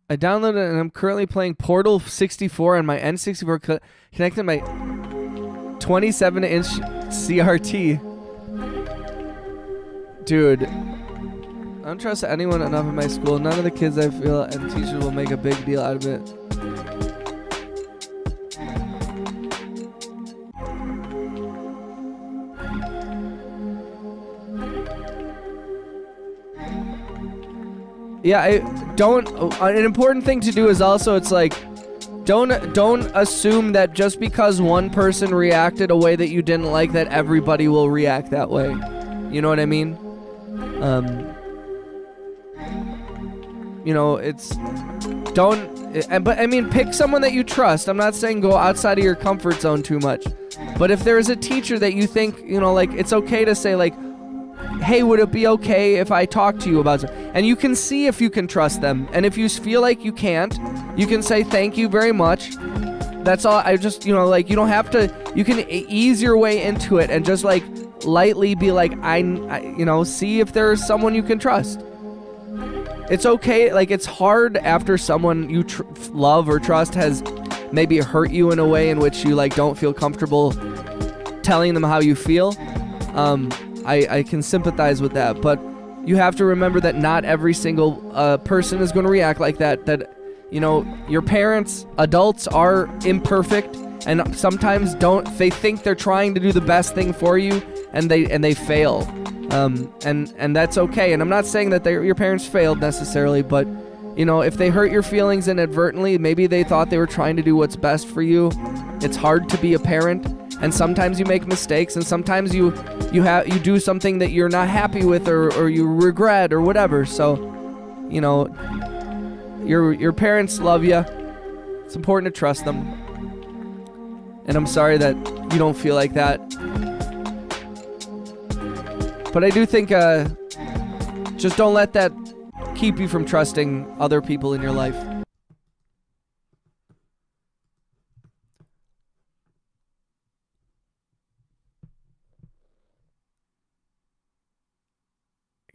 I downloaded it and I'm currently playing Portal 64 on my N64 connected my 27-inch CRT. Dude, I don't trust anyone enough in my school. None of the kids I feel and teachers will make a big deal out of it. Yeah, an important thing to do is also, it's like, don't assume that just because one person reacted a way that you didn't like, that everybody will react that way. You know what I mean? You know, but I mean, pick someone that you trust. I'm not saying go outside of your comfort zone too much. But if there is a teacher that you think, you know, like, it's okay to say, like, hey, would it be okay if I talk to you about something? And you can see if you can trust them. And if you feel like you can't, you can say thank you very much. That's all. I just, you know, like, you don't have to, you can ease your way into it and just like lightly be like, I you know, see if there's someone you can trust. It's okay. Like, it's hard after someone you love or trust has maybe hurt you in a way in which you like don't feel comfortable telling them how you feel. I can sympathize with that, but you have to remember that not every single person is going to react like that. That, you know, your parents, adults, are imperfect, and sometimes they think they're trying to do the best thing for you, and they fail, and that's okay. And I'm not saying that your parents failed necessarily, but, you know, if they hurt your feelings inadvertently, maybe they thought they were trying to do what's best for you. It's hard to be a parent. And sometimes you make mistakes, and sometimes you do something that you're not happy with, or you regret, or whatever. So, you know, your parents love you. It's important to trust them. And I'm sorry that you don't feel like that. But I do think just don't let that keep you from trusting other people in your life.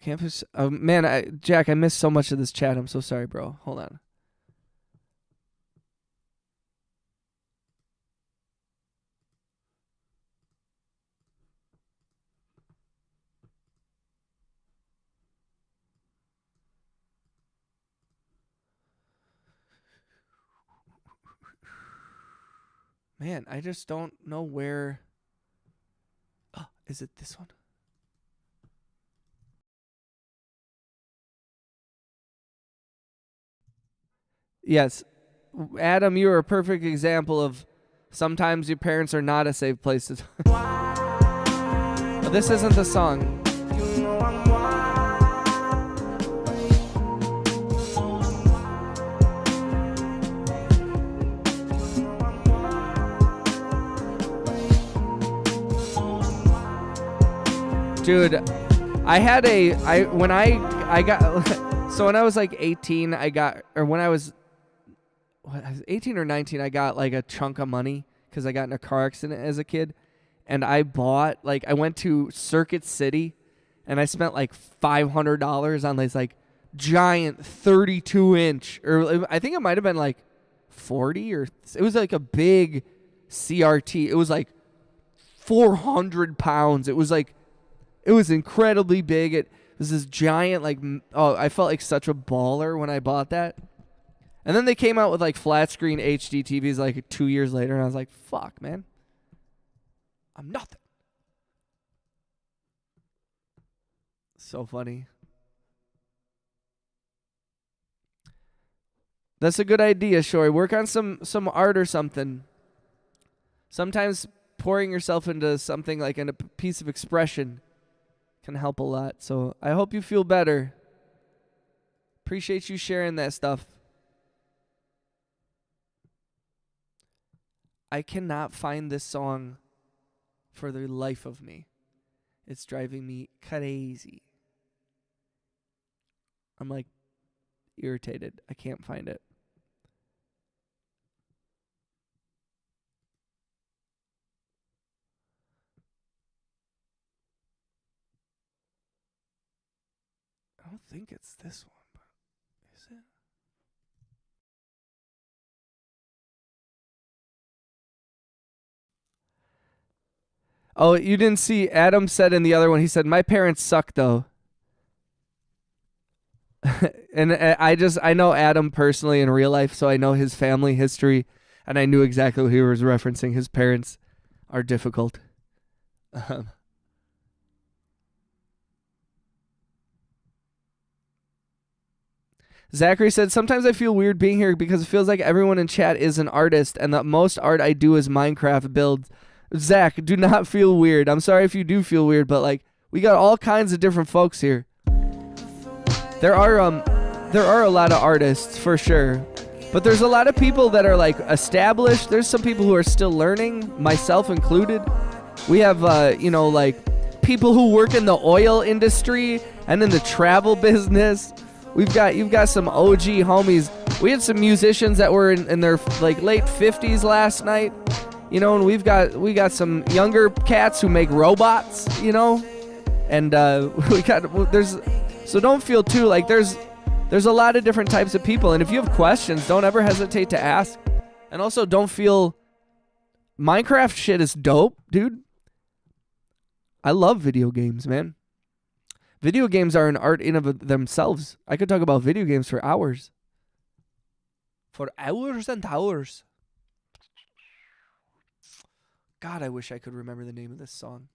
Campus. Oh, man, Jack, I missed so much of this chat. I'm so sorry, bro. Hold on. Man, I just don't know where. Oh, is it this one? Yes. Adam, you are a perfect example of sometimes your parents are not a safe place to. But this isn't the song. Dude, I had when I got, so when I was like 18, when I was 18 or 19, I got like a chunk of money because I got in a car accident as a kid. And I went to Circuit City and I spent like $500 on this like giant 32-inch, or I think it might have been like 40, or it was like a big CRT. It was like 400 pounds. It was incredibly big. It was this giant, like, I felt like such a baller when I bought that. And then they came out with like flat screen HD TVs like 2 years later, and I was like, fuck, man. I'm nothing. So funny. That's a good idea, Shory. Work on some art or something. Sometimes pouring yourself into something like in a piece of expression can help a lot. So I hope you feel better. Appreciate you sharing that stuff. I cannot find this song for the life of me. It's driving me crazy. I'm like irritated. I can't find it. I don't think it's this one, but is it? Oh, you didn't see Adam said in the other one, he said, my parents suck though. And I know Adam personally in real life, so I know his family history, and I knew exactly what he was referencing. His parents are difficult. Zachary said, sometimes I feel weird being here because it feels like everyone in chat is an artist, and the most art I do is Minecraft builds. Zach, do not feel weird. I'm sorry if you do feel weird, but like we got all kinds of different folks here. There are a lot of artists for sure, but there's a lot of people that are like established. There's some people who are still learning, myself included. We have like people who work in the oil industry and in the travel business. You've got some OG homies. We had some musicians that were in their like late 50s last night, and we got some younger cats who make robots, and so don't feel too like there's a lot of different types of people, and if you have questions, don't ever hesitate to ask. And also don't feel Minecraft shit is dope, dude. I love video games, man. Video games are an art in of themselves. I could talk about video games for hours. For hours and hours. God, I wish I could remember the name of this song.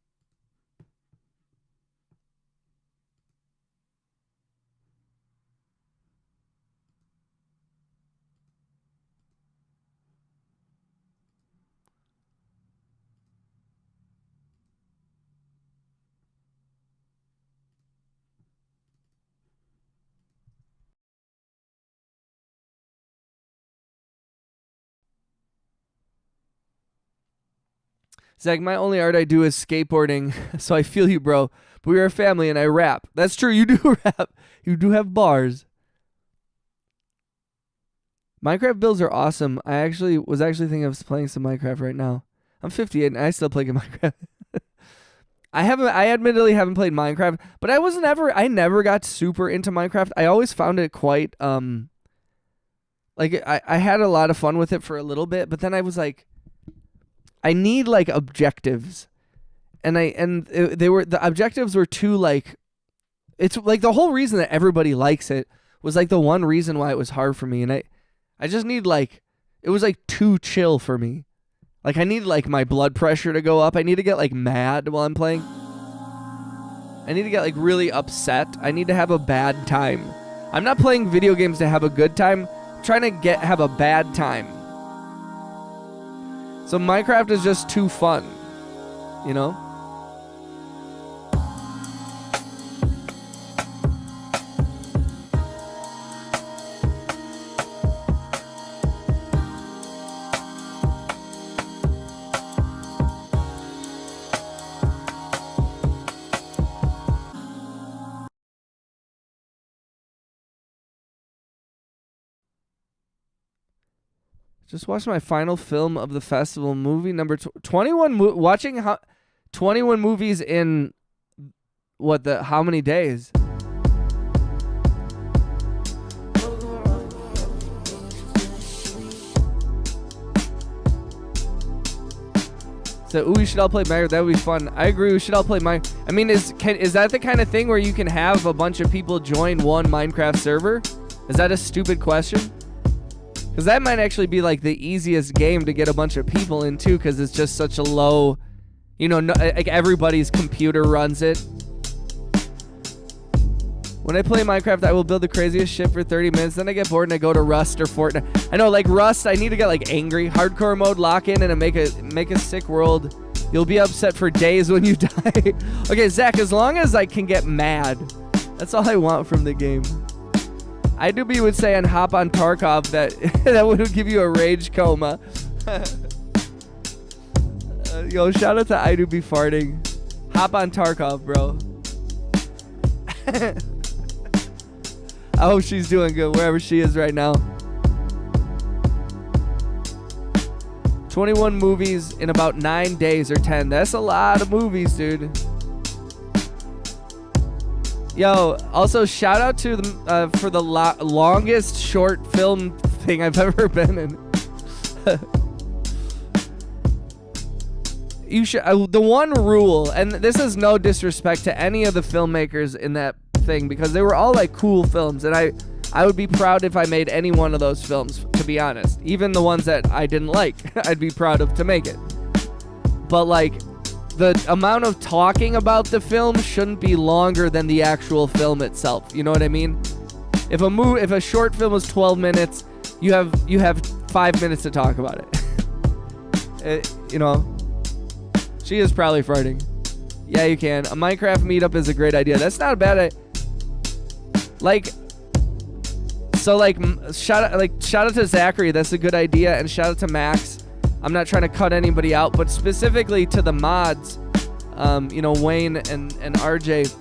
Zach, my only art I do is skateboarding, so I feel you, bro. But we are a family, and I rap. That's true. You do rap. You do have bars. Minecraft builds are awesome. I was actually thinking of playing some Minecraft right now. I'm 58 and I still play Minecraft. I admittedly haven't played Minecraft, but I never got super into Minecraft. I always found it quite like I had a lot of fun with it for a little bit, but then I was like, I need like objectives. The objectives were too like, it's like the whole reason that everybody likes it was like the one reason why it was hard for me. And I just need like, it was like too chill for me. Like I need like my blood pressure to go up. I need to get like mad while I'm playing. I need to get like really upset. I need to have a bad time. I'm not playing video games to have a good time. I'm trying to have a bad time. So Minecraft is just too fun, you know? Just watched my final film of the festival, movie number 21. Watching 21 movies in how many days? So, we should all play Minecraft. That would be fun. I agree. We should all play Minecraft. I mean, is that the kind of thing where you can have a bunch of people join one Minecraft server? Is that a stupid question? Because that might actually be like the easiest game to get a bunch of people into, because it's just such a low, like everybody's computer runs it. When I play Minecraft, I will build the craziest shit for 30 minutes, then I get bored and I go to Rust or Fortnite. I know, like Rust, I need to get like angry. Hardcore mode, lock in, and make a sick world. You'll be upset for days when you die. Okay, Zach, as long as I can get mad, that's all I want from the game. IDoobie would say on Hop on Tarkov that that would give you a rage coma. Yo, shout out to IDoobie farting. Hop on Tarkov, bro. I hope she's doing good wherever she is right now. 21 movies in about 9 days or 10. That's a lot of movies, dude. Yo, also shout out to them for the longest short film thing I've ever been in. You should. The one rule, and this is no disrespect to any of the filmmakers in that thing, because they were all like cool films, and I would be proud if I made any one of those films, to be honest. Even the ones that I didn't like, I'd be proud of to make it. But like, the amount of talking about the film shouldn't be longer than the actual film itself. You know what I mean? If a short film was 12 minutes, you have 5 minutes to talk about it. She is probably farting. Yeah, you can. A Minecraft meetup is a great idea. That's not a bad idea. Shout out to Zachary. That's a good idea, and shout out to Max. I'm not trying to cut anybody out, but specifically to the mods, Wayne and RJ,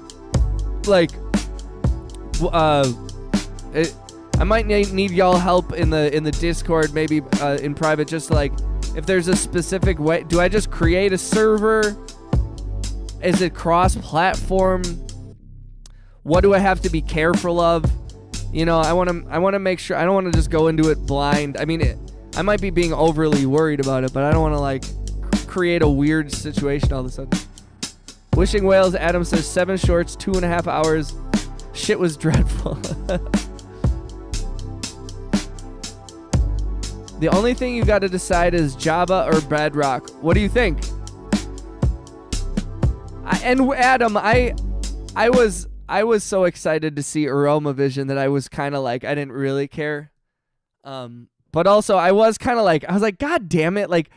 I might need y'all help in the Discord, maybe in private, just like if there's a specific way. Do I just create a server? Is it cross-platform? What do I have to be careful of? I want to make sure. I don't want to just go into it blind. I mean, I might be being overly worried about it, but I don't want to like create a weird situation all of a sudden. Wishing Whales, Adam says 7 shorts, 2.5 hours. Shit was dreadful. The only thing you got to decide is Java or Bedrock. What do you think? Adam, I was so excited to see Aroma Vision that I was kind of like, I didn't really care. But also, I was like, God damn it. Like,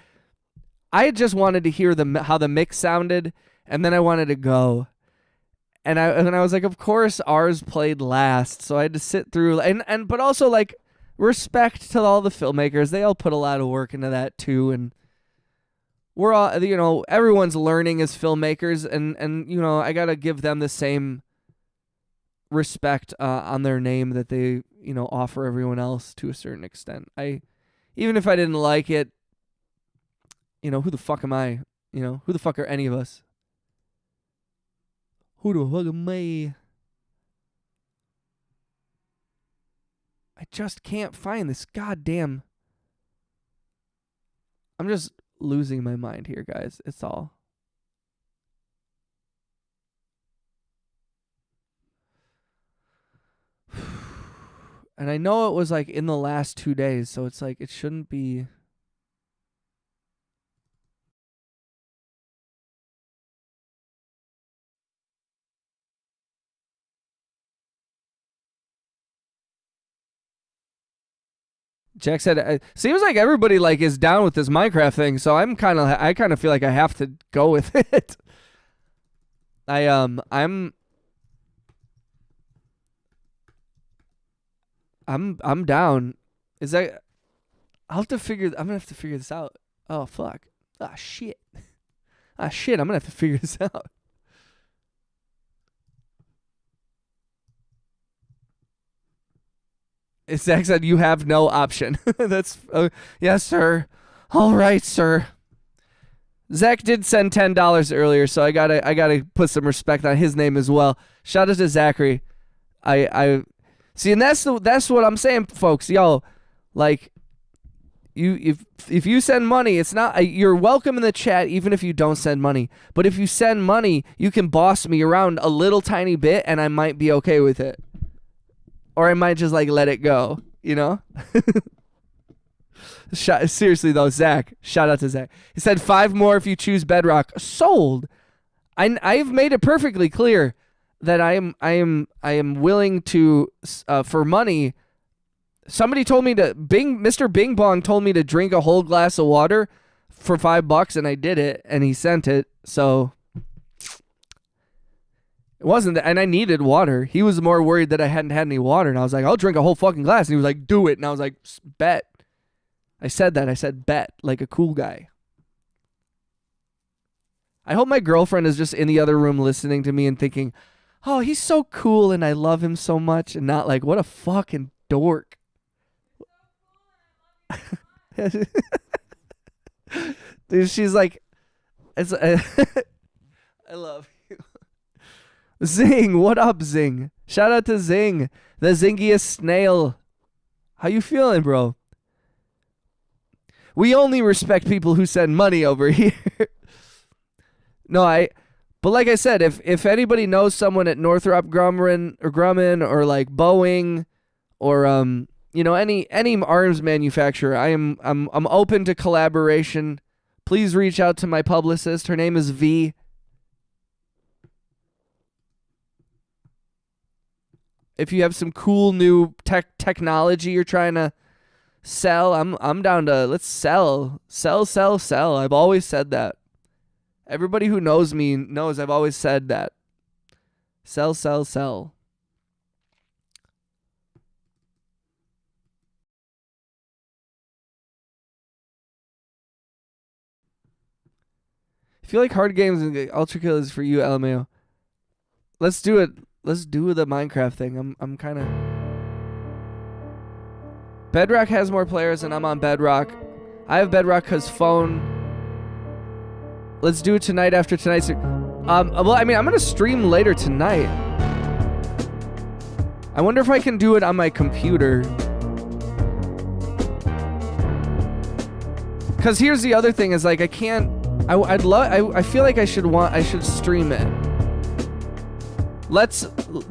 I just wanted to hear how the mix sounded, and then I wanted to go. And I was like, of course, ours played last. So I had to sit through, but also, like, respect to all the filmmakers. They all put a lot of work into that, too. And we're all, you know, everyone's learning as filmmakers, and you know, I gotta give them the same respect on their name that they, you know, offer everyone else to a certain extent. Even if I didn't like it, you know, who the fuck am I? You know, who the fuck are any of us? Who the fuck am I? I just can't find this goddamn. I'm just losing my mind here, guys. It's all. And I know it was like in the last 2 days, so it's like it shouldn't be. Jack said, "Seems like everybody like is down with this Minecraft thing, so I kind of feel like I have to go with it." I'm down. Is that? I'm gonna have to figure this out. Oh fuck. Ah shit. Ah shit. I'm gonna have to figure this out. Zach said you have no option. That's yes, sir. All right, sir. Zach did send $10 earlier, so I gotta put some respect on his name as well. Shout out to Zachary. I see, and that's what I'm saying, folks. Yo, like, if you send money, it's not you're welcome in the chat even if you don't send money. But if you send money, you can boss me around a little tiny bit, and I might be okay with it. Or I might just like let it go, you know? Seriously though, Zach, shout out to Zach. He said 5 more if you choose Bedrock. Sold. I've made it perfectly clear that I am willing to for money. Somebody told me Mr. Bing Bong told me to drink a whole glass of water for $5, and I did it, and he sent it. So it wasn't that, and I needed water. He was more worried that I hadn't had any water, and I was like, I'll drink a whole fucking glass. And he was like, do it. And I was like, bet. I said that. I said bet, like a cool guy. I hope my girlfriend is just in the other room listening to me and thinking, oh, he's so cool and I love him so much, and not like, what a fucking dork. Dude, she's like, I love you. Zing, what up, Zing? Shout out to Zing, the zingiest snail. How you feeling, bro? We only respect people who send money over here. But like I said, if anybody knows someone at Northrop Grumman or like Boeing or you know, any arms manufacturer, I'm open to collaboration. Please reach out to my publicist. Her name is V. If you have some cool new technology you're trying to sell, I'm down to let's sell. I've always said that. Everybody who knows me knows I've always said that. Sell. I feel like hard games and Ultra Kill is for you, LMAO. Let's do it. Let's do the Minecraft thing. I'm kind of. Bedrock has more players, and I'm on Bedrock. I have Bedrock because phone. Let's do it tonight after tonight's. Well, I mean, I'm gonna stream later tonight. I wonder if I can do it on my computer. Cause here's the other thing: is like I can't. I feel like I should stream it.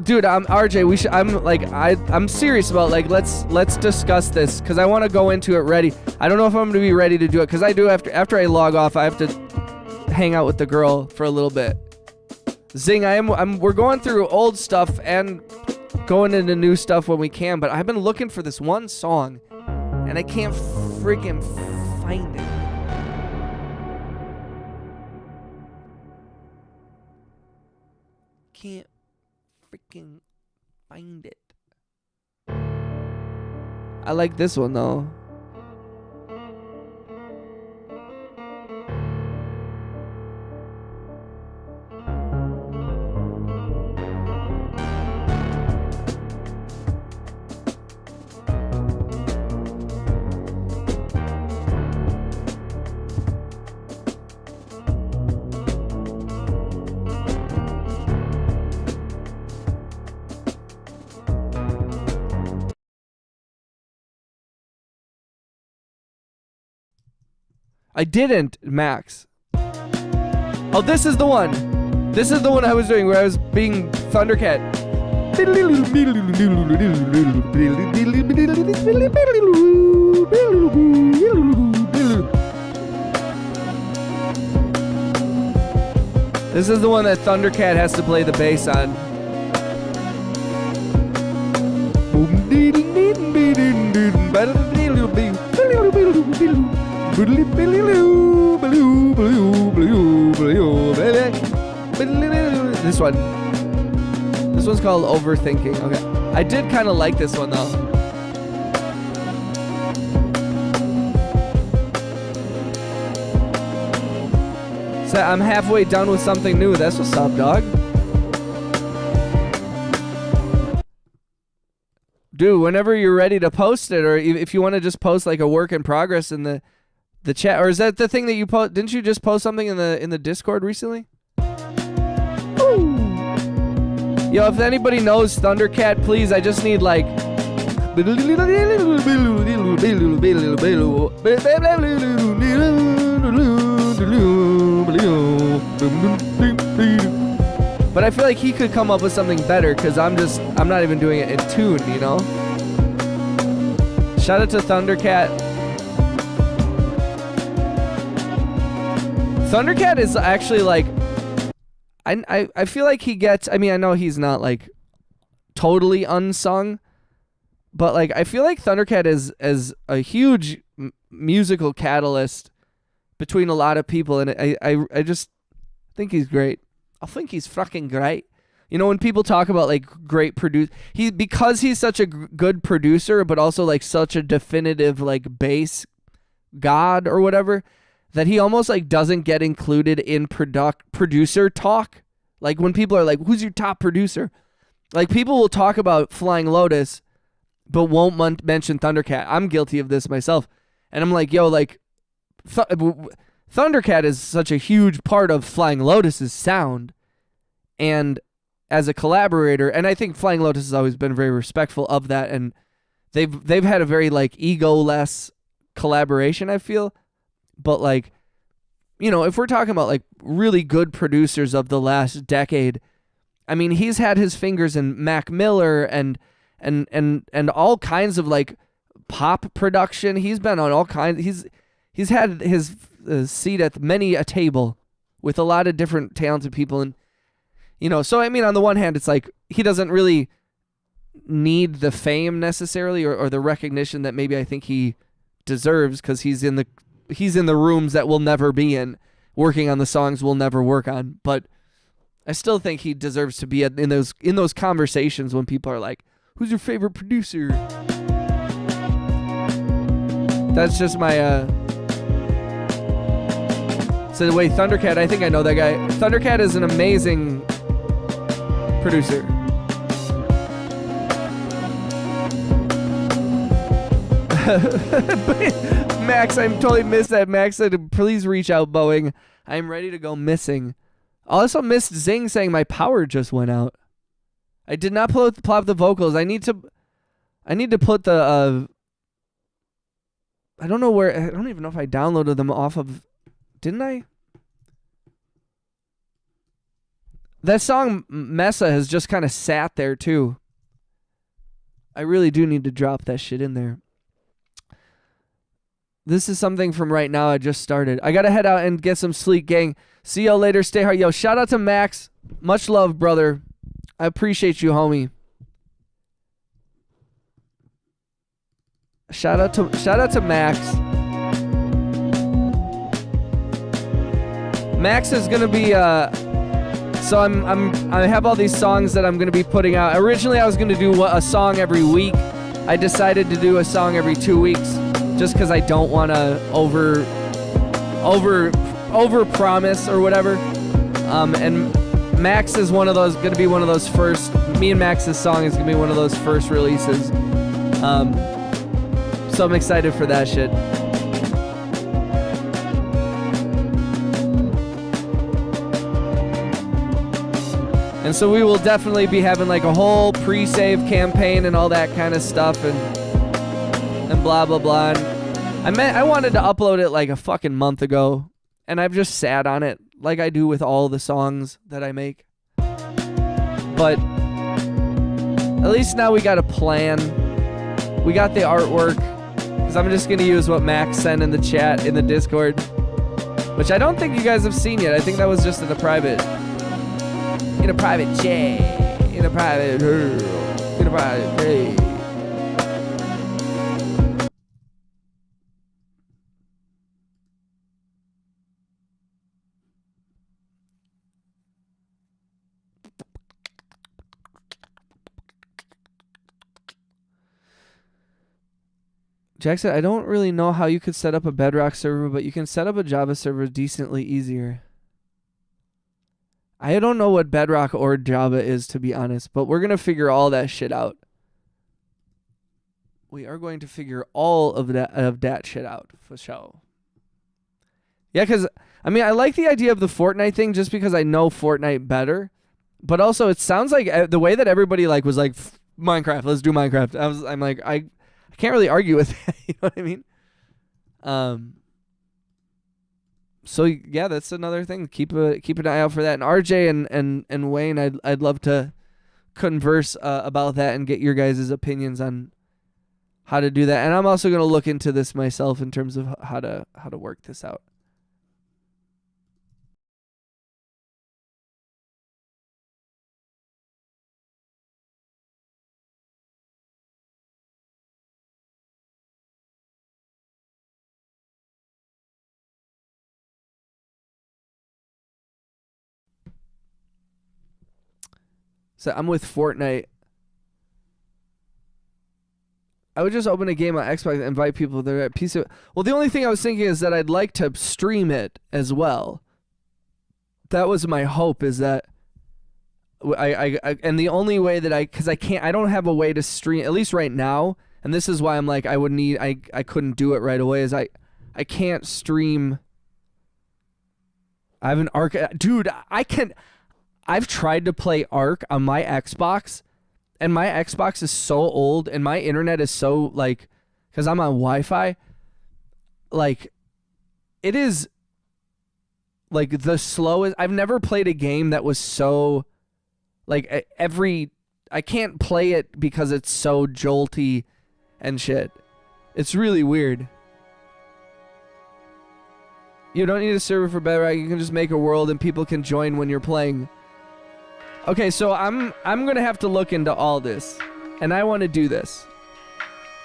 Dude, RJ, I'm serious about like let's discuss this because I want to go into it ready. I don't know if I'm gonna be ready to do it because I do after I log off. I have to hang out with the girl for a little bit. Zing, we're going through old stuff and going into new stuff when we can, but I've been looking for this one song and I can't freaking find it. Can't freaking find it. I like this one though. I didn't, Max. Oh, this is the one. This is the one I was doing where I was being Thundercat. This is the one that Thundercat has to play the bass on. This one. This one's called Overthinking. Okay. I did kind of like this one though. So I'm halfway done with something new. That's what's up, dog. Dude, whenever you're ready to post it, or if you want to just post like a work in progress in the chat, or is that the thing that you post? Didn't you just post something in the Discord recently? Ooh. Yo, if anybody knows Thundercat, please, I just need like but I feel like he could come up with something better because I'm not even doing it in tune, you know? Shout out to Thundercat. Thundercat is actually like, I feel like he gets, I mean, I know he's not like totally unsung, but like I feel like Thundercat is a huge musical catalyst between a lot of people, and I just think he's great. I think he's fucking great. You know, when people talk about like great because he's such a good producer, but also like such a definitive like bass god or whatever, that he almost like doesn't get included in producer talk. Like when people are like, who's your top producer? Like people will talk about Flying Lotus, but won't mention Thundercat. I'm guilty of this myself. And I'm like, yo, like Thundercat is such a huge part of Flying Lotus's sound. And as a collaborator, and I think Flying Lotus has always been very respectful of that, and they've had a very like ego-less collaboration, I feel. But like, you know, if we're talking about like really good producers of the last decade, I mean, he's had his fingers in Mac Miller and all kinds of like pop production. He's been on all kinds. He's had his seat at many a table with a lot of different talented people, and you know, so I mean, on the one hand, it's like he doesn't really need the fame necessarily or the recognition that maybe I think he deserves because he's in the rooms that we'll never be in, working on the songs we'll never work on. But I still think he deserves to be in those conversations when people are like, "Who's your favorite producer?" That's just my. So wait, Thundercat. I think I know that guy. Thundercat is an amazing producer. Max, I totally missed that. Max said, please reach out, Boeing. I'm ready to go missing. I also missed Zing saying my power just went out. I did not plot the vocals. I need to put the I don't know where. I don't even know if I downloaded them off of. Didn't I? That song Mesa has just kind of sat there too. I really do need to drop that shit in there. This is something from right now. I just started. I gotta head out and get some sleep, gang. See y'all later. Stay hard. Yo, shout out to Max. Much love, brother. I appreciate you, homie. Shout out to Max. Max is gonna be so I have all these songs that I'm gonna be putting out. Originally I was gonna do a song every week. I decided to do a song every 2 weeks just because I don't want to over promise or whatever. And Max is gonna be one of those first. Me and Max's song is gonna be one of those first releases. So I'm excited for that shit. And so we will definitely be having like a whole pre-save campaign and all that kind of stuff and blah, blah, blah. I wanted to upload it like a fucking month ago, and I've just sat on it like I do with all the songs that I make. But at least now we got a plan. We got the artwork, because I'm just going to use what Max sent in the chat in the Discord, which I don't think you guys have seen yet. I think that was just in a private chat, in a private hey. Jackson, I don't really know how you could set up a Bedrock server, but you can set up a Java server decently easier. I don't know what Bedrock or Java is, to be honest, but we're going to figure all that shit out. We are going to figure all of that shit out, for sure. Yeah, because, I mean, I like the idea of the Fortnite thing just because I know Fortnite better, but also it sounds like the way that everybody like was like, Minecraft, let's do Minecraft. I'm like, I can't really argue with that, you know what I mean? So yeah, that's another thing. Keep an eye out for that. And RJ and Wayne, I'd love to converse about that and get your guys' opinions on how to do that. And I'm also gonna look into this myself in terms of how to work this out. So I'm with Fortnite. I would just open a game on Xbox and invite people that are at peace. Well, the only thing I was thinking is that I'd like to stream it as well. That was my hope, is that I and the only way that I don't have a way to stream, at least right now, and this is why I'm like, I couldn't do it right away, is I can't stream. I have an Arc, dude, I've tried to play Ark on my Xbox, and my Xbox is so old, and my internet is so, like, because I'm on Wi-Fi, like, it is, like, the slowest. I've never played a game that was so, like, I can't play it because it's so jolty and shit. It's really weird. You don't need a server for Bedrock. You can just make a world, and people can join when you're playing. Okay, so I'm gonna have to look into all this, and I want to do this.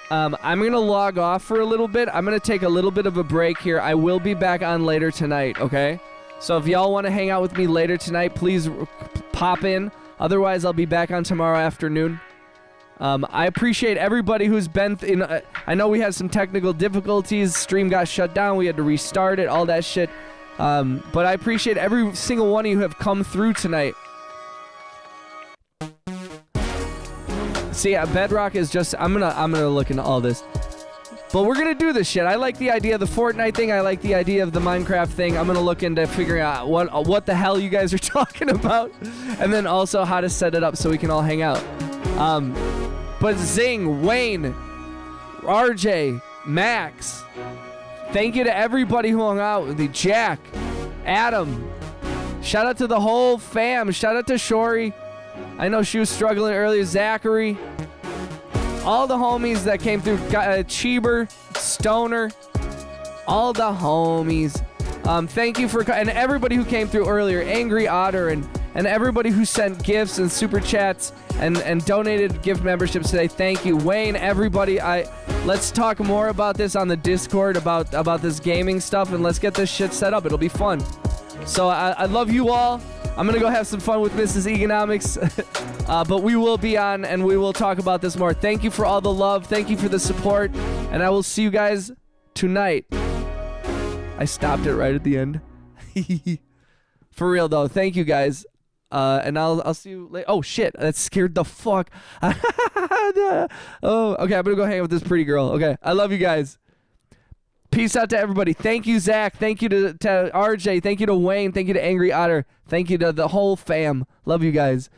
I'm gonna log off for a little bit. I'm gonna take a little bit of a break here. I will be back on later tonight, okay? So if y'all want to hang out with me later tonight, please pop in. Otherwise, I'll be back on tomorrow afternoon. I appreciate everybody who's been in. I know we had some technical difficulties. Stream got shut down. We had to restart it, all that shit. But I appreciate every single one of you who have come through tonight. See, Bedrock is just, I'm gonna look into all this. But we're gonna do this shit. I like the idea of the Fortnite thing. I like the idea of the Minecraft thing. I'm gonna look into figuring out what the hell you guys are talking about, and then also how to set it up so we can all hang out. But Zing, Wayne, RJ, Max, thank you to everybody who hung out with me. Jack, Adam, shout out to the whole fam. Shout out to Shori. I know she was struggling earlier. Zachary. All the homies that came through. Cheeber, Stoner. All the homies. Thank you for... And everybody who came through earlier. Angry Otter and everybody who sent gifts and super chats and donated gift memberships today. Thank you. Wayne, everybody. Let's talk more about this on the Discord about this gaming stuff, and let's get this shit set up. It'll be fun. So I love you all. I'm going to go have some fun with Mrs. Economics, but we will be on, and we will talk about this more. Thank you for all the love. Thank you for the support, and I will see you guys tonight. I stopped it right at the end. For real, though. Thank you, guys, and I'll see you later. Oh, shit. That scared the fuck. Oh, okay, I'm going to go hang out with this pretty girl. Okay, I love you guys. Peace out to everybody. Thank you, Zach. Thank you to RJ. Thank you to Wayne. Thank you to Angry Otter. Thank you to the whole fam. Love you guys.